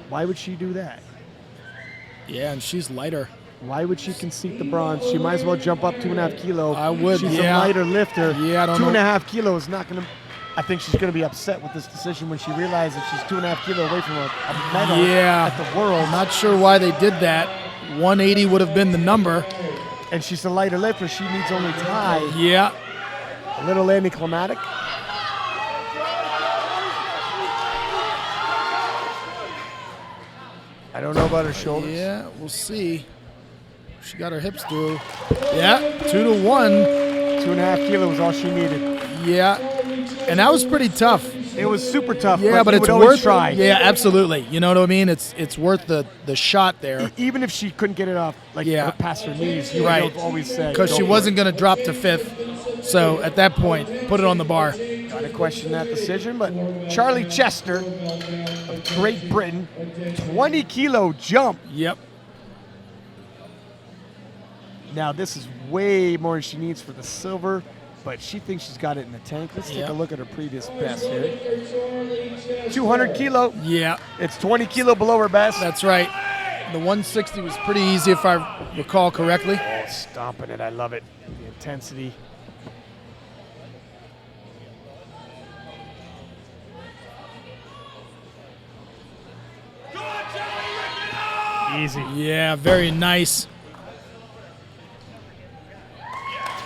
why would she do that? Yeah, and she's lighter. Why would she concede the bronze? She might as well jump up 2.5 kilo. I would, She's yeah. a lighter lifter. Yeah, I don't know. 2.5 kilo is not going to. I think she's going to be upset with this decision when she realizes she's 2.5 kilo away from a medal Yeah. at the World. I'm not sure why they did that. 180 would have been the number. And she's a lighter lifter. She needs only tie. Yeah. A little anticlimactic. I don't know about her shoulders. Yeah, we'll see. She got her hips through. Yeah, 2-1. 2.5 kilo was all she needed. Yeah. And that was pretty tough. It was super tough. Yeah, but you it's would always worth try. Yeah, absolutely. You know what I mean? It's worth the shot there. Even if she couldn't get it off, like Yeah. past her knees, you Right. would have always said. Because go she for wasn't going to drop to fifth. So at that point, put it on the bar. it. Gotta question that decision, but Charlie Chester of Great Britain, 20 kilo jump. Yep. Now this is way more than she needs for the silver, but she thinks she's got it in the tank. Let's take Yep. a look at her previous best here. 200 kilo. Yeah, It's 20 kilo below her best. that's right. The 160 was pretty easy if I recall correctly. Oh, stomping it. I love it. The intensity. Easy. Yeah, very nice.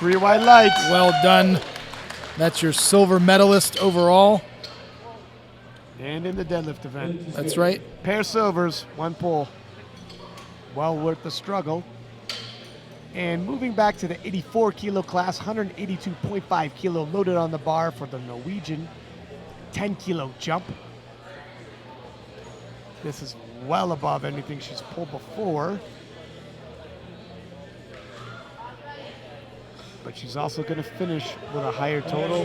3 white lights. Well done. That's your silver medalist overall. And in the deadlift event. That's right. Pair silvers, 1 pull. Well worth the struggle. And moving back to the 84 kilo class, 182.5 kilo loaded on the bar for the Norwegian 10 kilo jump. This is well above anything she's pulled before. But she's also going to finish with a higher total.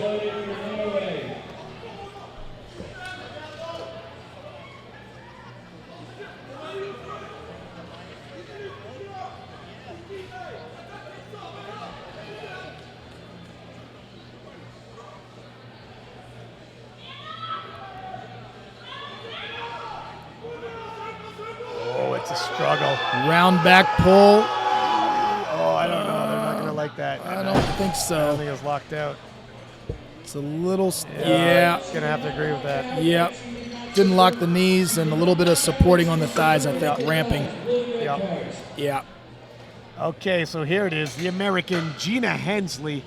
Oh, it's a struggle. Round back pull. Oh, I don't know. They're not going to like that. I don't think I don't so. think it's locked out. It's a little. Yeah. Gonna have to agree with that. Yep. Didn't lock the knees and a little bit of supporting on the thighs, I think, ramping. Yep. Yeah. Okay, so here it is. The American Gina Hensley,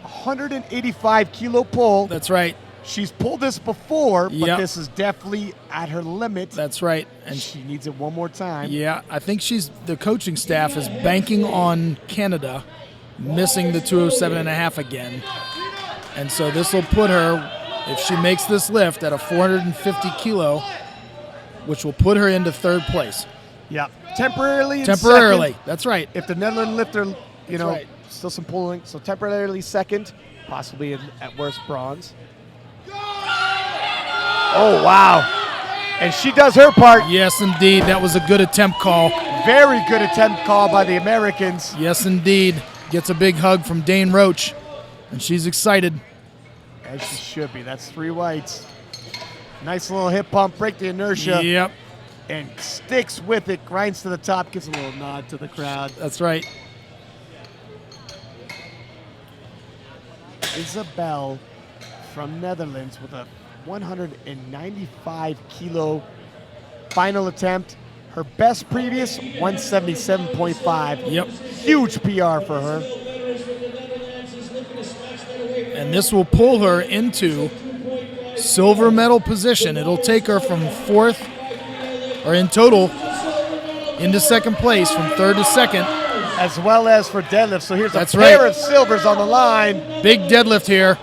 185 kilo pull. That's right. She's pulled this before, but Yep. this is definitely at her limit. That's right. and And she needs it one more time. yeah, I think the coaching staff is banking on Canada missing the 207.5 again. And so this will put her, if she makes this lift at a 450 kilo, which will put her into third place. Yeah. Temporarily. in Temporarily. second. That's right. If the Netherlands lifter, you know, right. still some pulling. So temporarily second, possibly at worst bronze. Oh, wow. And she does her part. Yes, indeed. That was a good attempt call. Very good attempt call by the Americans. Yes, indeed. Gets a big hug from Dane Roach, and she's excited. As she should be. That's 3 whites. Nice little hip pump, break the inertia. Yep. and sticks with it, grinds to the top, gives a little nod to the crowd. That's right. Isabel from Netherlands with a 195 kilo final attempt. Her best previous, 177.5. Yep. Huge PR for her. And this will pull her into silver medal position. It'll take her from fourth, or in total, into second place, from third to second. As well as for deadlift. So here's That's a pair right. of silvers on the line. Big deadlift here.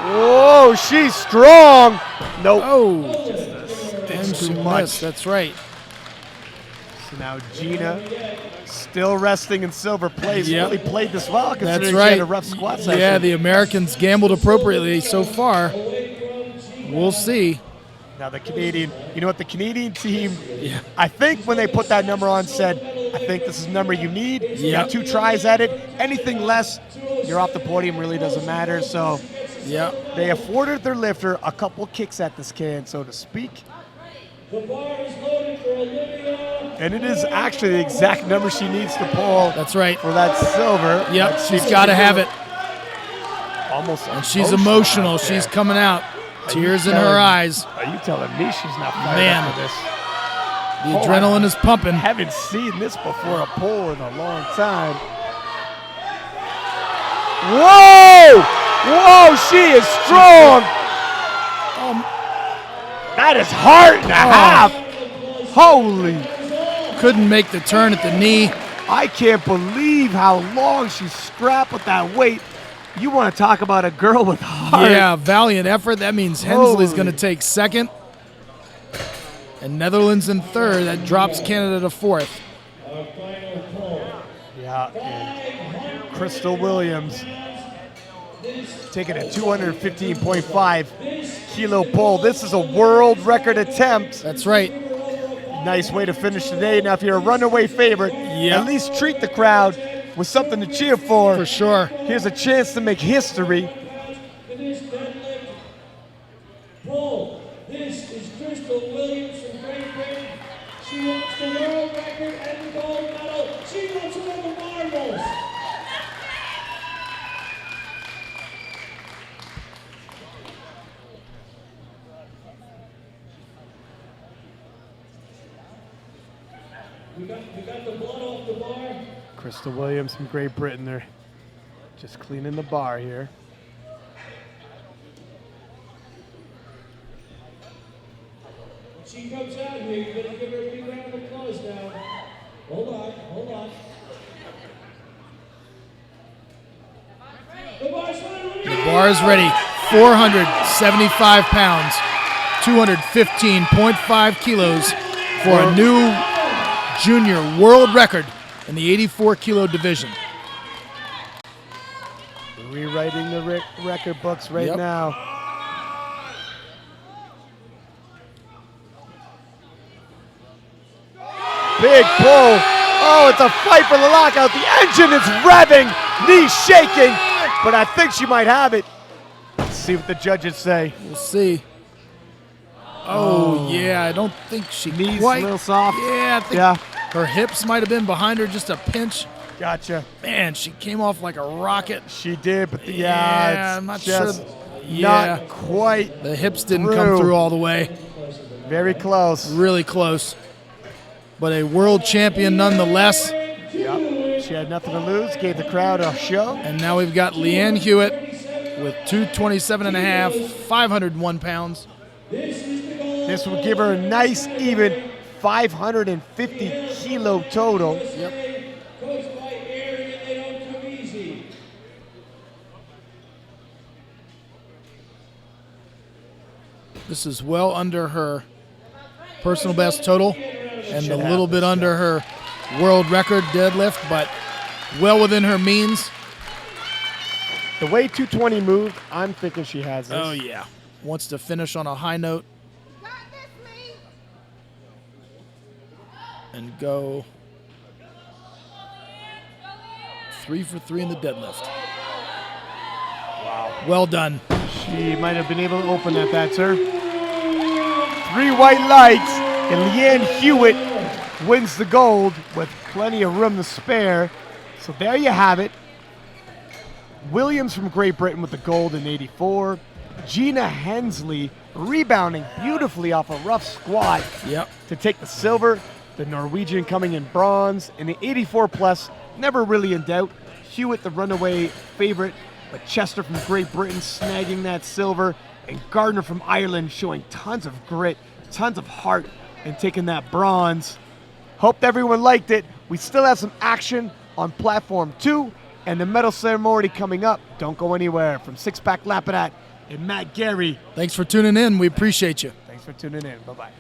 Whoa, she's strong. Nope. Oh, and too she much. missed. That's right. So now Gina still resting in silver place. Yep. Really played this well considering That's she right. had a rough squat session. Yeah, the Americans gambled appropriately so far. We'll see. Now the Canadian, you know what, the Canadian team, Yeah. I think when they put that number on said, I think this is the number you need. You got Yep. 2 tries at it. Anything less, you're off the podium, really doesn't matter. So Yeah. they afforded their lifter a couple kicks at this can, so to speak. The bar is loaded for Olivia. And it is actually the exact number she needs to pull That's right. for that silver. Yep, Let's see she's if she got to can have do it. Almost. And she's emotional. out there. She's coming out. Are you Tears in her telling- eyes. Are you telling me she's not fired Man. up for this? The adrenaline is pumping. Haven't seen this before a pull in a long time. Whoa! Whoa, she is strong. That is heart and a half. Holy, Couldn't make the turn at the knee. I can't believe how long she scrapped with that weight. You want to talk about a girl with heart. Yeah, valiant effort. That means Hensley's Holy. going to take second. And Netherlands in third. That drops Canada to fourth. Our final pull. Yeah, and Crystal Williams taking a 215.5 kilo pull. This is a world record attempt. That's right. Nice way to finish today. Now, if you're a runaway favorite, Yeah. at least treat the crowd with something to cheer for. For sure. Here's a chance to make history. Finish deadlift. Pull. This is Crystal Williams from Great Britain. She wants the world record and the gold medal. She wants to win the marbles. We got the blood off the bar. Crystal Williams from Great Britain. They're just cleaning the bar here. When she comes out here, you better give her a big round of applause now. Hold on, hold on. The bar's ready. The bar is ready. 475 pounds. 215.5 kilos for a new junior world record in the 84 kilo division. Rewriting the record books right Yep. now. Big pull. Oh, it's a fight for the lockout. The engine is revving, knees shaking, but I think she might have it. Let's see what the judges say. We'll see. Oh, yeah, I don't think she Knees quite. a little soft. Yeah, I think Yeah, her hips might have been behind her just a pinch. gotcha. Man, she came off like a rocket. She did, but Yeah, it's I'm not just sure. Yeah. not quite. The hips didn't come through all the way. Very close. Really close. But a world champion nonetheless. Yep. She had nothing to lose, gave the crowd a show. And now we've got Leanne Hewitt with 227.5, 501 pounds. This will give her a nice, even 550 kilo total. Coached by Aaron, and they don't come easy. This is well under her personal best total and a little bit under her world record deadlift, but well within her means. The way 220 moved, I'm thinking she has this. Oh, yeah. Wants to finish on a high note and go 3 for 3 in the deadlift. Wow. Well done. She might have been able to open that, sir. 3 white lights, and Leanne Hewitt wins the gold with plenty of room to spare. So there you have it. Williams from Great Britain with the gold in 84. Gina Hensley rebounding beautifully off a rough squat to take the silver. The Norwegian coming in bronze. And the 84 plus, never really in doubt. Hewitt, the runaway favorite, but Chester from Great Britain snagging that silver. And Gardner from Ireland showing tons of grit, tons of heart, and taking that bronze. Hope everyone liked it. We still have some action on Platform 2 and the medal ceremony coming up. Don't go anywhere. From Six Pack Lapidat and Matt Gary. Thanks for tuning in. We appreciate you. Thanks for tuning in. Bye-bye.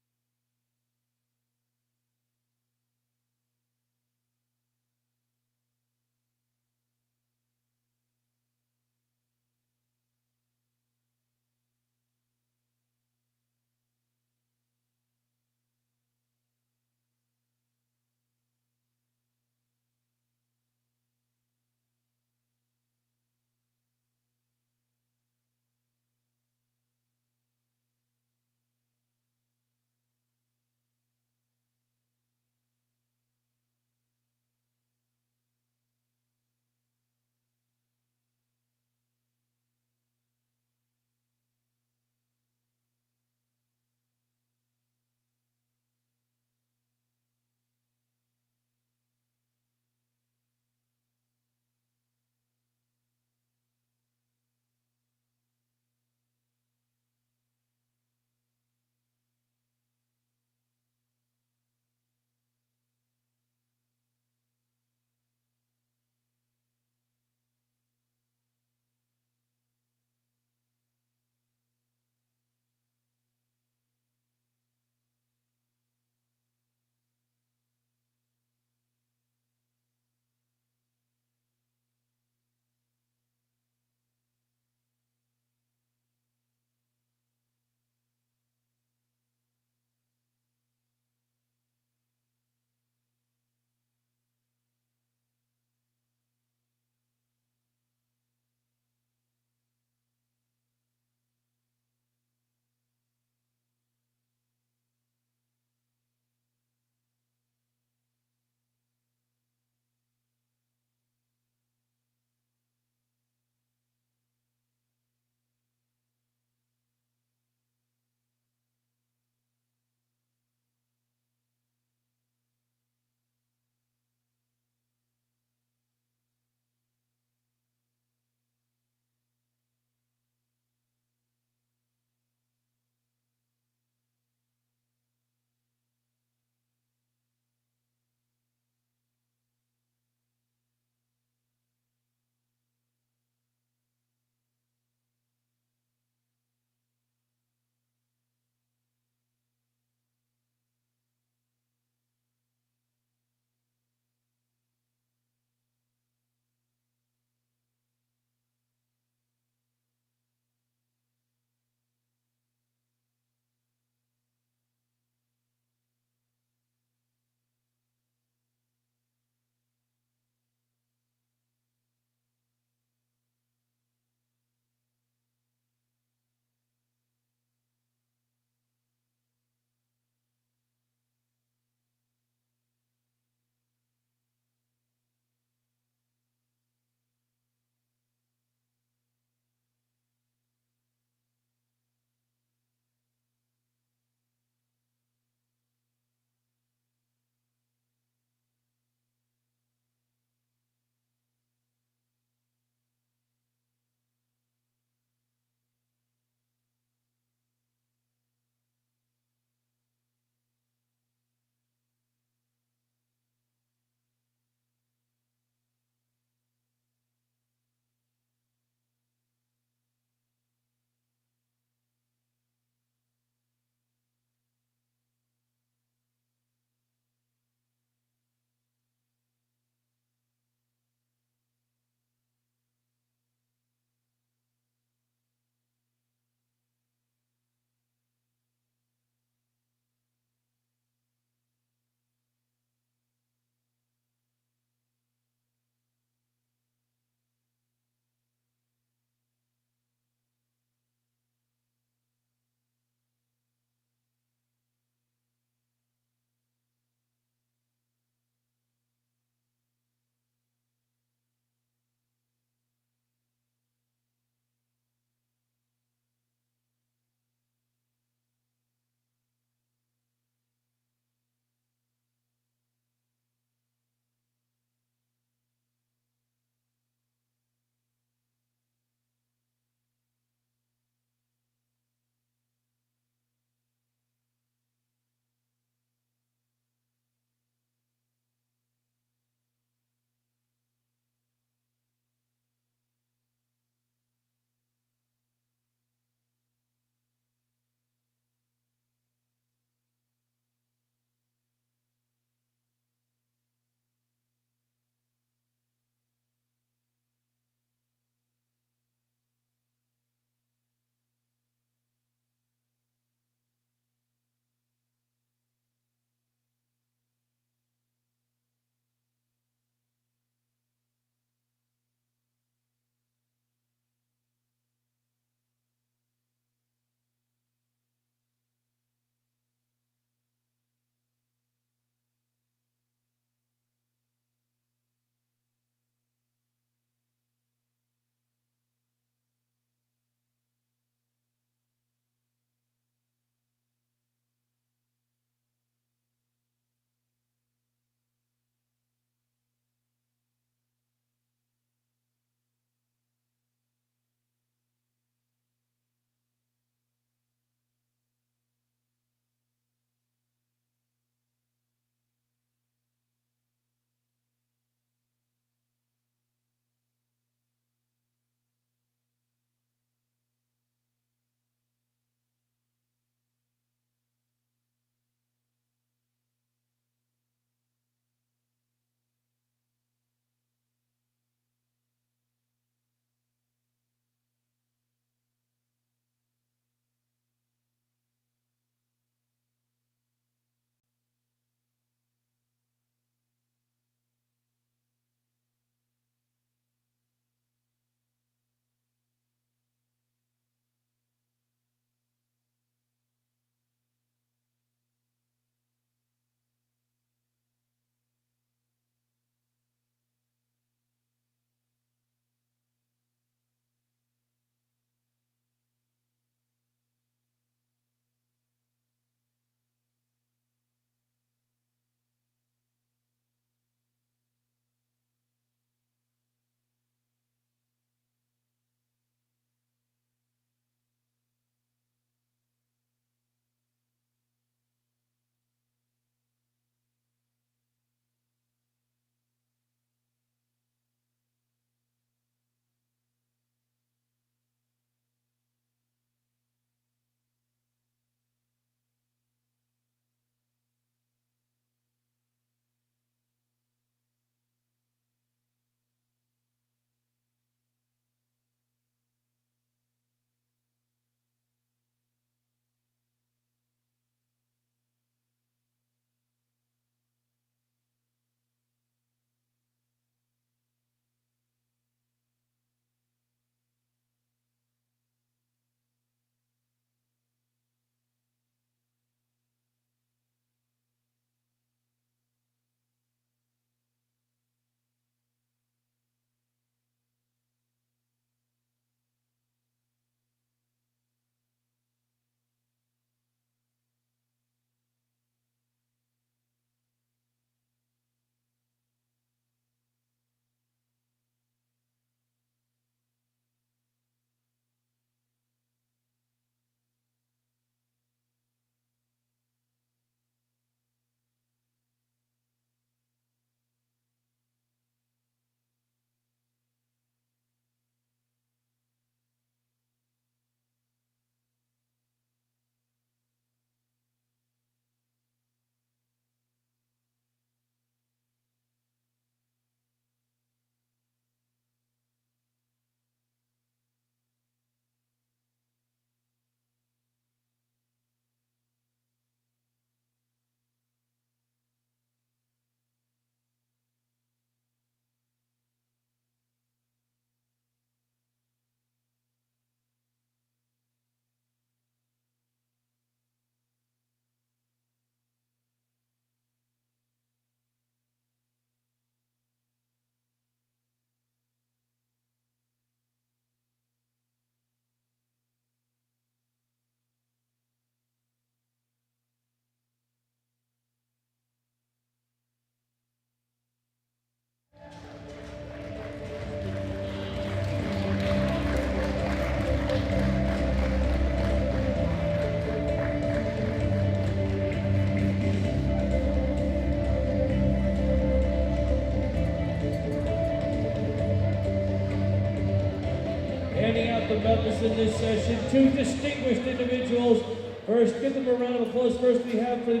the medalists in this session, two distinguished individuals. First, give them a round of applause. First, we have for the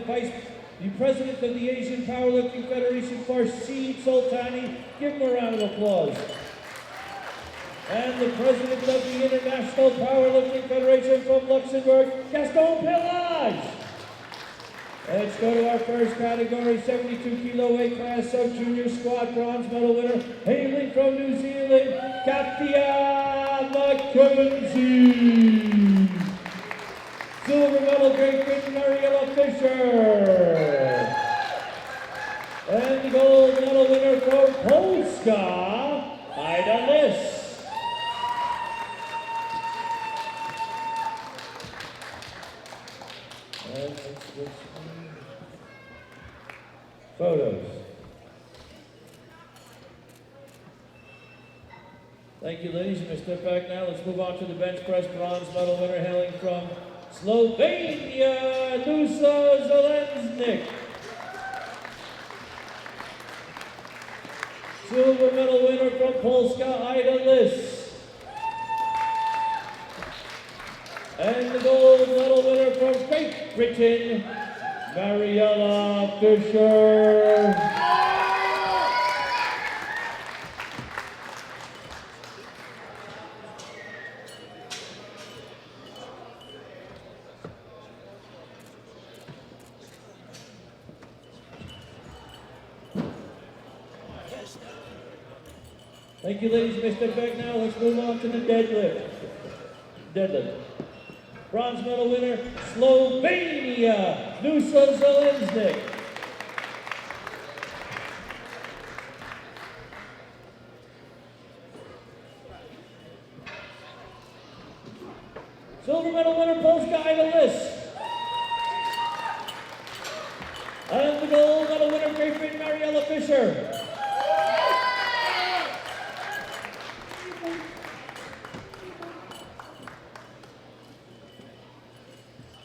President of the Asian Powerlifting Federation, Farshid Soltani. Give him a round of applause. And the President of the International Powerlifting Federation from Luxembourg, Gaston Pelage. Let's go to our first category, 72 kilo weight class, sub-junior squat, bronze medal winner, hailing from New Zealand, Katia McKenzie. Silver medal, Great Britain, Mariella Fisher. And the gold medal winner for Polska, Ida Liss. Photos. Thank you, ladies. You may step back now. Let's move on to the bench press bronze medal winner hailing from Slovenia, Nusa Zelensnik. Silver medal winner from Polska, Ida Liss. And the gold medal winner from Great Britain, Mariella Fisher. Thank you, ladies. You may step back now. Let's move on to the deadlift. Deadlift. Bronze medal winner, Slovenia, Nusa Zelensnik. Silver medal winner, Polska, Ida Liss. And the gold medal winner, Great Britain, Mariella Fisher.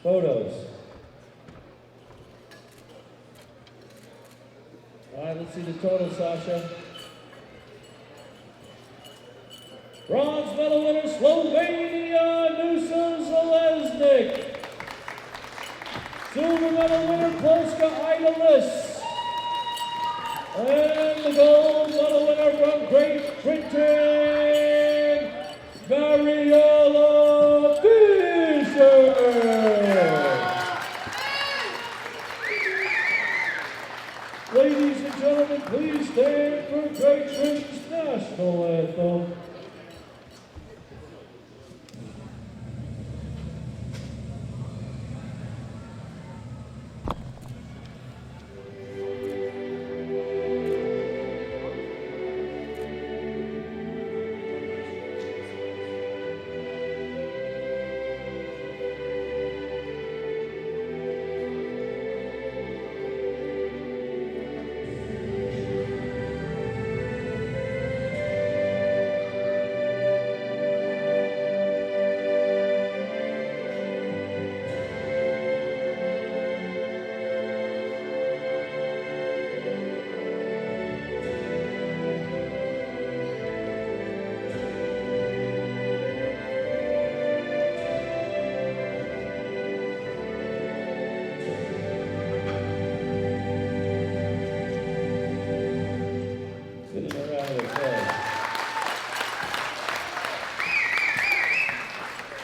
Photos. All right, let's see the total, Sasha. Bronze medal winner, Slovenia, Nusa Zelensnik. Silver medal winner, Polska, Ida Liss. And the gold medal winner from Great Britain, Mariella Fisher. Ladies and gentlemen, please stand for Great Britain's national anthem.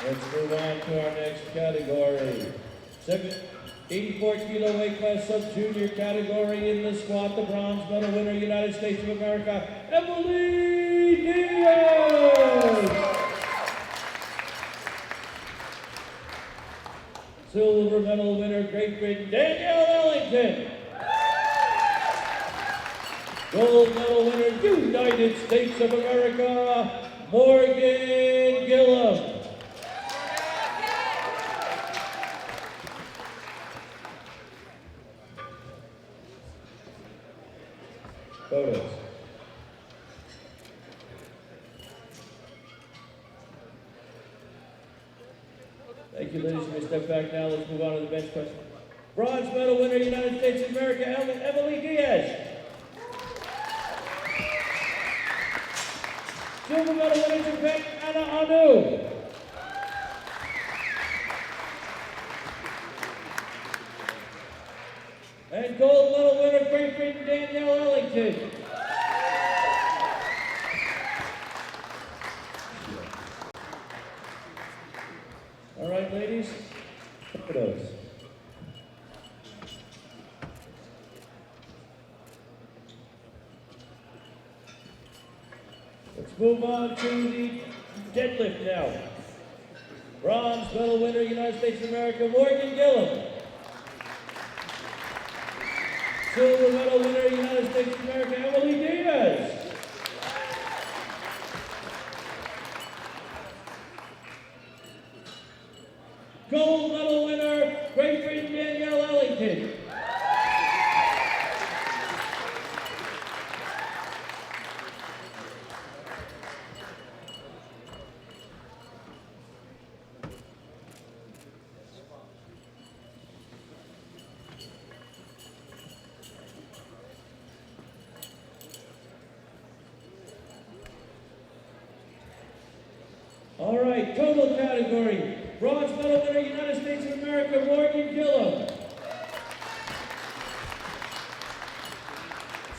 Let's move on to our next category. 84 kilo weight class sub-junior category in the squat, the bronze medal winner, United States of America, Emily Diaz. Silver medal winner, Great Britain, Danielle Ellington. Gold medal winner, United States of America, Morgan Gillum. Photos. Thank you, ladies. You may step back now. Let's move on to the bench press. Bronze medal winner, United States of America, Emily Diaz. Silver medal winner Japan, Anna Anu. And gold medal winner Great Britain, Danielle Ellington. All right, ladies, photos. Let's move on to the deadlift now. Bronze medal winner, United States of America, Morgan Gillum. Silver medal winner, United States of America, Emily Diaz. Gold medal winner, Great Britain, Danielle Ellington. All right, total category. Bronze medal winner, United States of America, Morgan Gillum.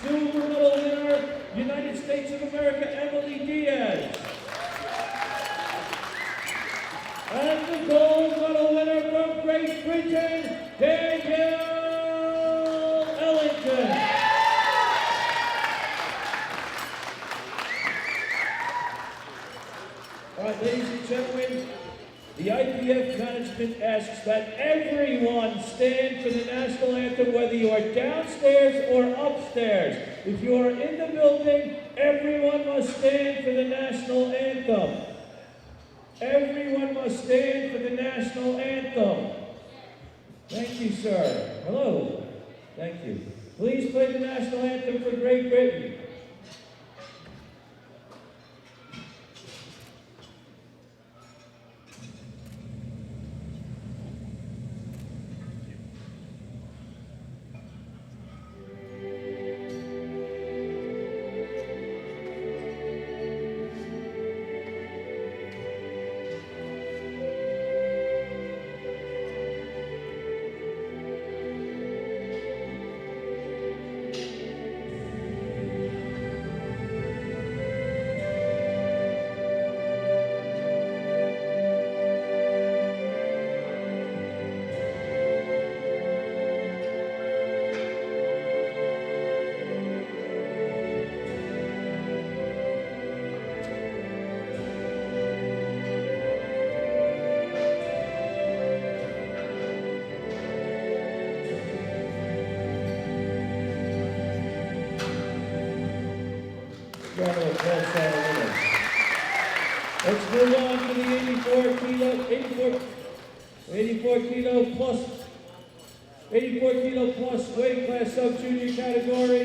Silver medal winner, United States of America, Emily Diaz. And the gold medal winner from Great Britain, Danielle Ellington. All right, ladies and gentlemen, the IPF management asks that everyone stand for the national anthem, whether you are downstairs or upstairs. If you are in the building, everyone must stand for the national anthem. Everyone must stand for the national anthem. Thank you, sir. Hello. Thank you. Please play the national anthem for Great Britain. Round of applause for our winners. Let's move on to the 84 kilo plus weight class sub-junior category.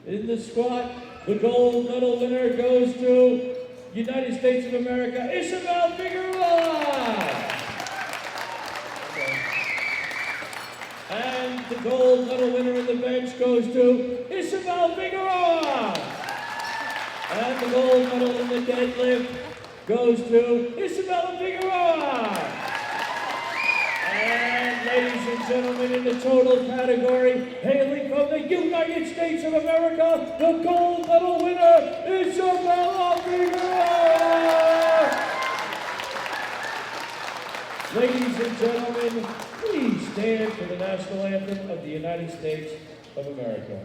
In the squat, the gold medal winner goes to United States of America, Isabel Figueroa. And the gold medal winner in the bench goes to Isabel Figueroa. And the gold medal in the deadlift goes to Isabel Figueroa. And ladies and gentlemen, in the total category, hailing from the United States of America, the gold medal winner, Isabella Figueroa. Ladies and gentlemen, please stand for the national anthem of the United States of America.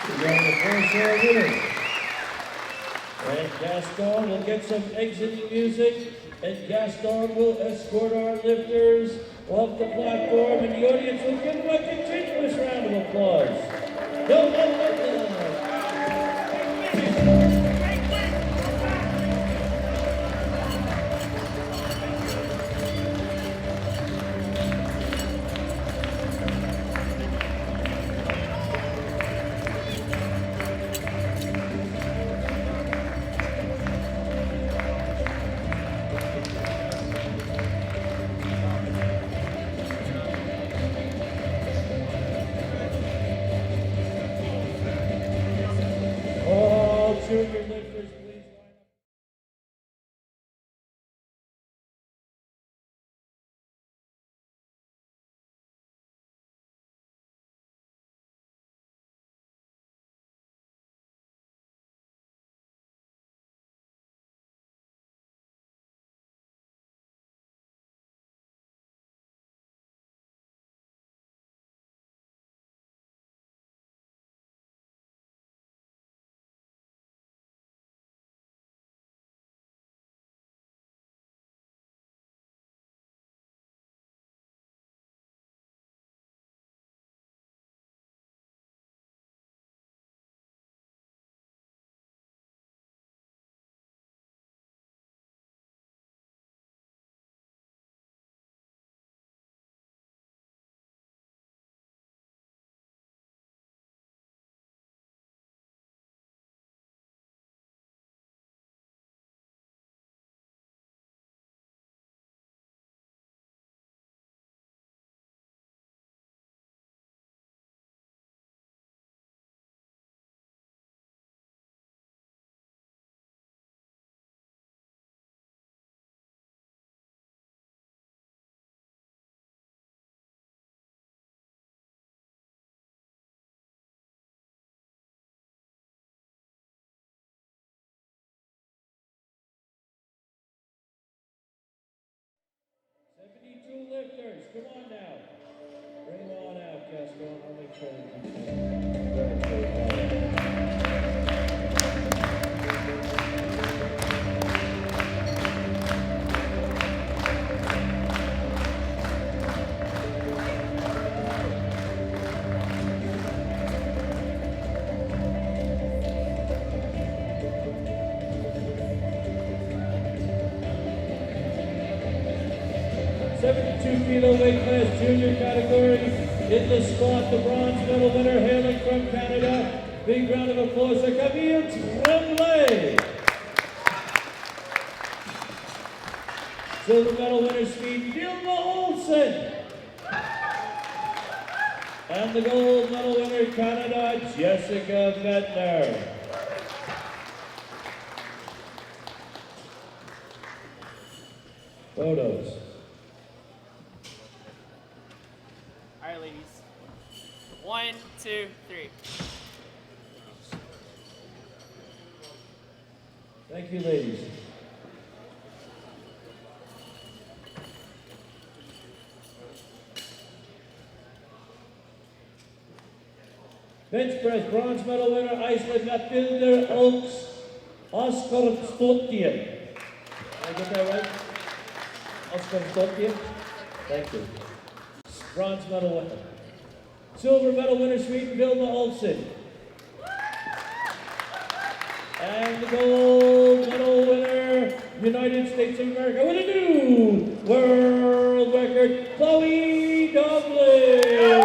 We got the four-star winner. And Gaston will get some exiting music, and Gaston will escort our lifters off the platform, and the audience will give them a continuous round of applause. Go, go, go, go. 72 lifters, come on now. Bring them on out, Gaston. I'll make sure kilo weight class junior category. In the spot, the bronze medal winner hailing from Canada. Big round of applause for Camille Tremblay. Silver medal winner Sweden Vilma Olsen. And the gold medal winner Canada, Jessica Vettner. Photos. All right, ladies. 1, 2, 3. Thank you, ladies. Bench press, bronze medal winner, Iceland, Matilda Oaks, Oscar Stottier. Did I get that right? Oscar Stottier? Thank you. Bronze medal winner. Silver medal winner, Sweden, Vilma Olsen. And the gold medal winner, United States of America, with a new world record, Chloe Dublin.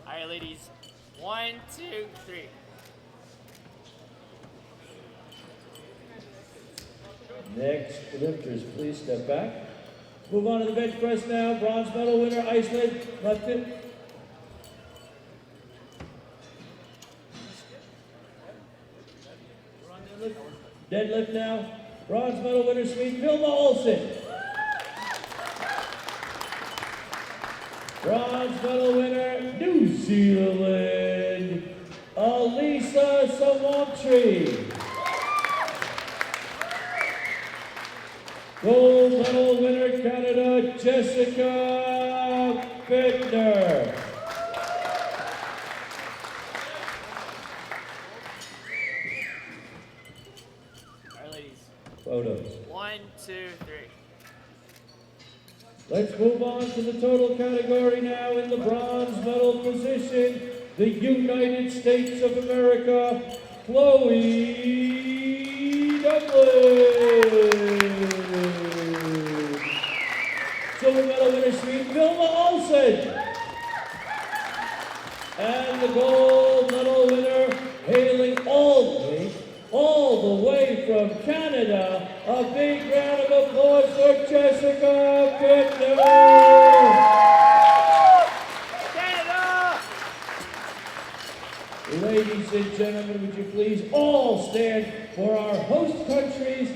All right, ladies. 1, 2, 3. Next, lifters, please step back. Move on to the bench press now. Bronze medal winner, Iceland, Martin. Deadlift now. Bronze medal winner, Sweden, Vilma Olsen. Bronze medal winner, New Zealand, Elisa Sawantri. Gold medal winner, Canada, Jessica Bittner. All right, ladies. Photos. 1, 2, 3. Let's move on to the total category now in the bronze medal position. The United States of America, Chloe Deadlift. Silver medal winner, Swede Vilma Olsen. And the gold medal winner, hailing all the way from Canada. A big round of applause for Jessica Bittner. Canada! Ladies and gentlemen, would you please all stand for our host country's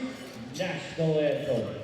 national anthem.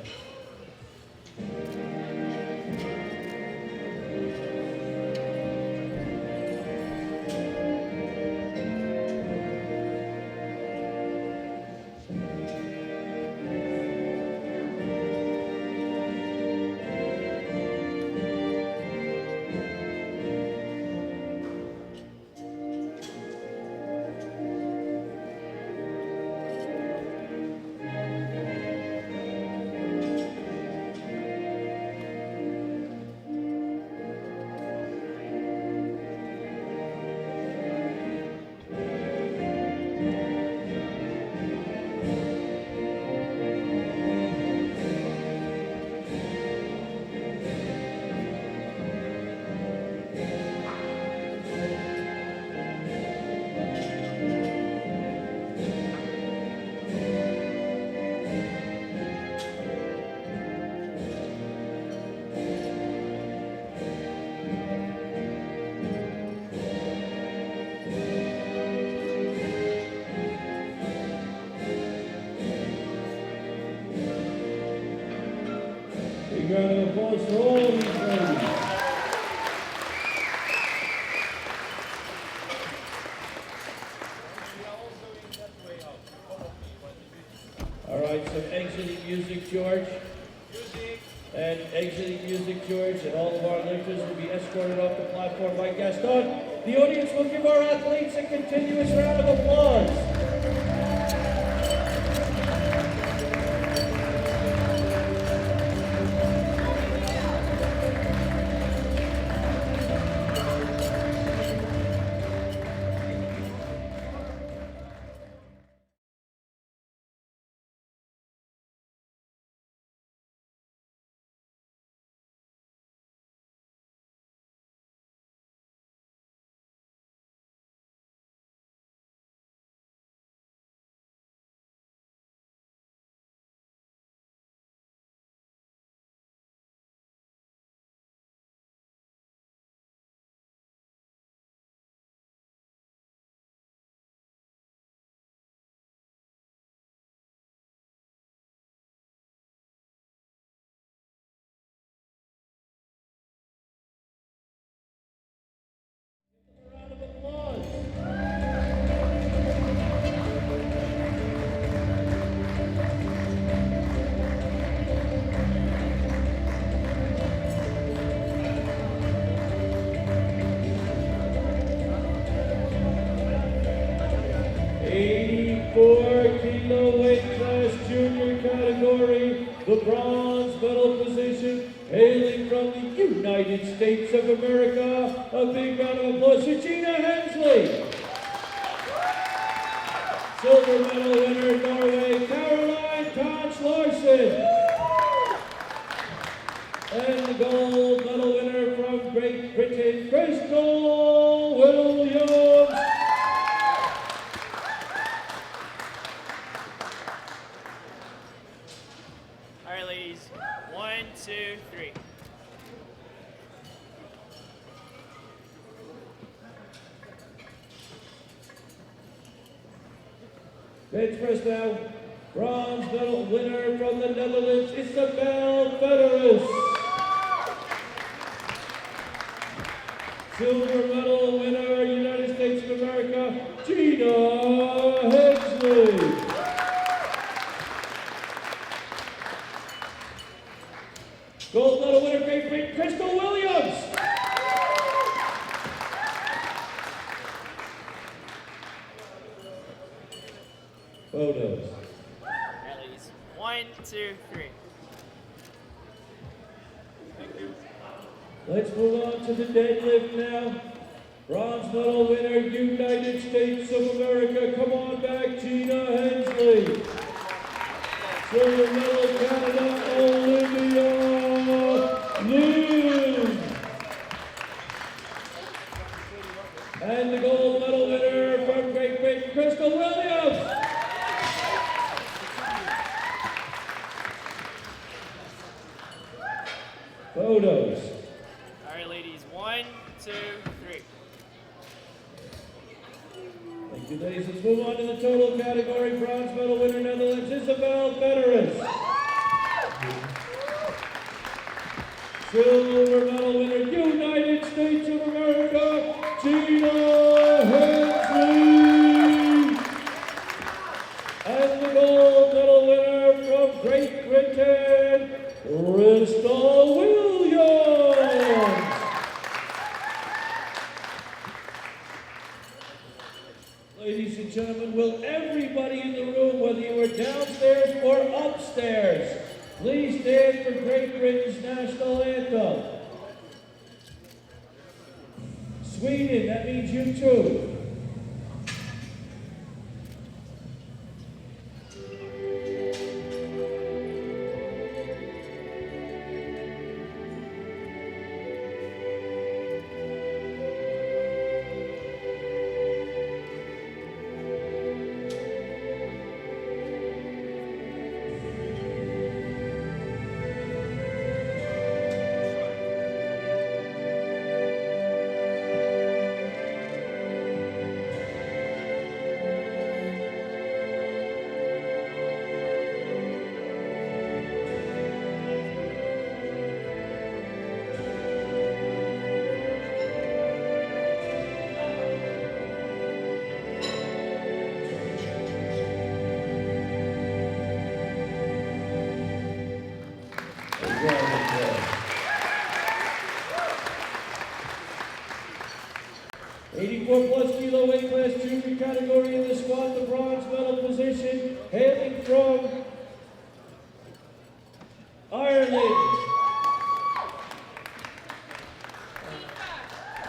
Big round of applause for all these ladies. All right, some exiting music, George. And exiting music, George, and all of our lifters will be escorted off the platform by Gaston. The audience will give our athletes a continuous round of applause. Round of applause. Kilo weight class junior category, the bronze medal position, hailing from the United States of America. A big round of applause for Gina Hensley. Silver medal winner, Norway, Caroline Koch Larson. And the gold medal winner from Great Britain, Crystal Williams. All right, ladies. 1, 2, 3. Bench press now. Bronze medal winner from the Netherlands, Isabel Federis. Silver medal winner, United States of America, Gina Hensley. Gold medal winner, Crystal Williams. Photos. Rallies. 1, 2, 3. Let's move on to the deadlift now. Bronze medal winner, United States of America. Come on back, Gina Hensley. Silver medal, Canada, Olivia Lynn. And the gold medal winner from Great Britain, Crystal Williams. Photos. All right, ladies. 1, 2, 3. Thank you, ladies. Let's move on to the total category. Bronze medal winner, Netherlands, Isabel Federers. Silver medal winner, United States of America, Gina Hensley. And the gold medal winner from Great Britain, Crystal Williams. Ladies and gentlemen, will everybody in the room, whether you are downstairs or upstairs, please stand for Great Britain's national anthem. Sweden, that means you too. Plus kilo weight class junior category in the squat, the bronze medal position, hailing from Ireland,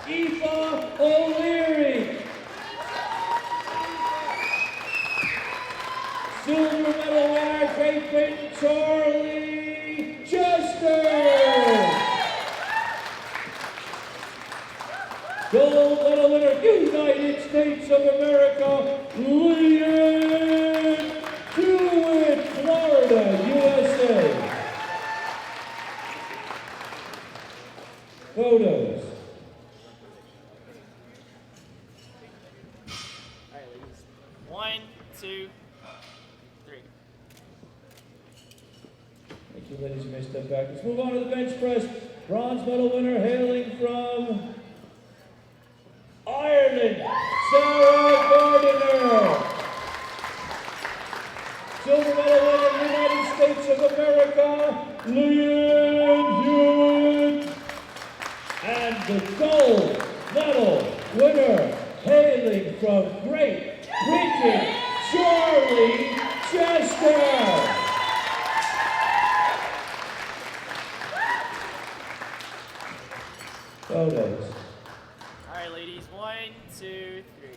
Aoife O'Leary. Silver medal winner, Great Britain, Charlie Chester. Gold medal winner, United States of America, Leanne Hewitt, Florida, USA. Photos. All right, ladies. 1, 2, 3. Thank you, ladies. You may step back. Let's move on to the bench press. Bronze medal winner, hailing from Ireland, Sarah Gardiner. Silver medal winner, United States of America, Leanne Hewitt. And the gold medal winner, hailing from Great Britain, Charlie Chester. Photos. All right, ladies. 1, 2, 3.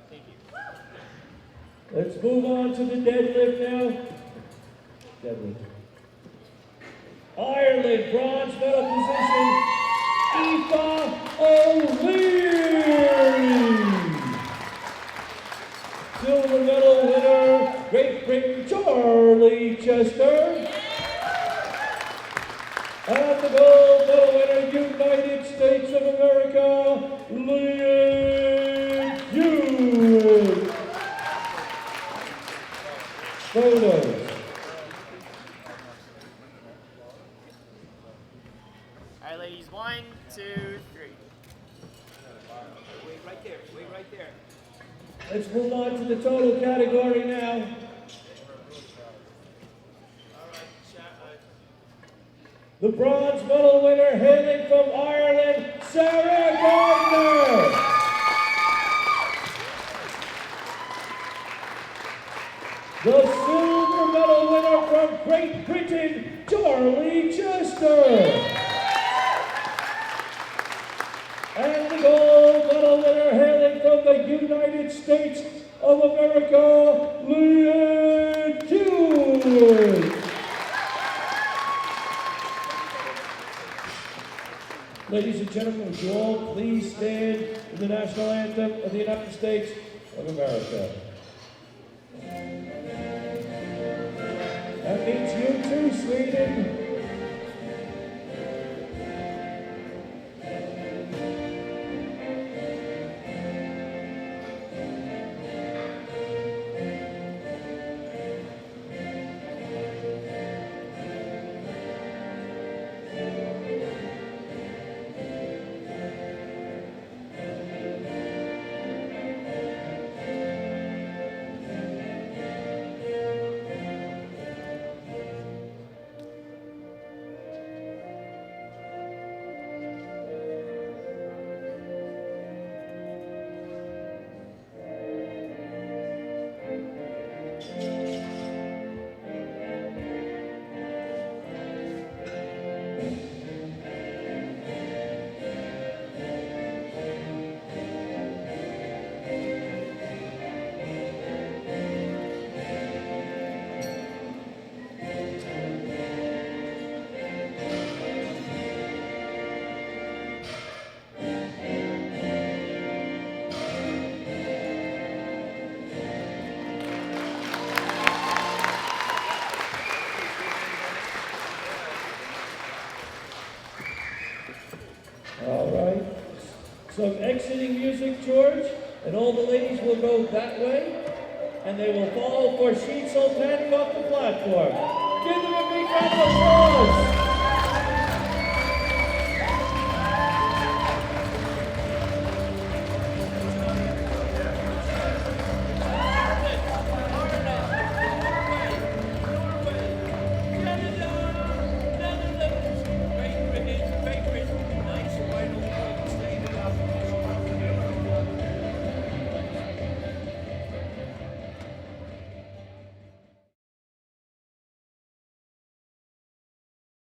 Thank you. Let's move on to the deadlift now. Deadlift. Ireland, bronze medal position, Aoife O'Leary. Silver medal winner, Great Britain, Charlie Chester. And the gold medal winner, United States of America, Leanne Hewitt. Photos. All right, ladies. 1, 2, 3. Wait right there. Wait right there. Let's move on to the total category now. the bronze medal winner hailing from Ireland, Sarah Gardner. The silver medal winner from Great Britain, Charlie Chester. And the gold medal winner hailing from the United States of America, Leanne Hughes. Ladies and gentlemen, would you all please stand in the national anthem of the United States of America. That means you too, Sweden. Some exiting music, George, and all the ladies will go that way, and they will follow for Sheet Sultani off the platform. Give them a big round of applause.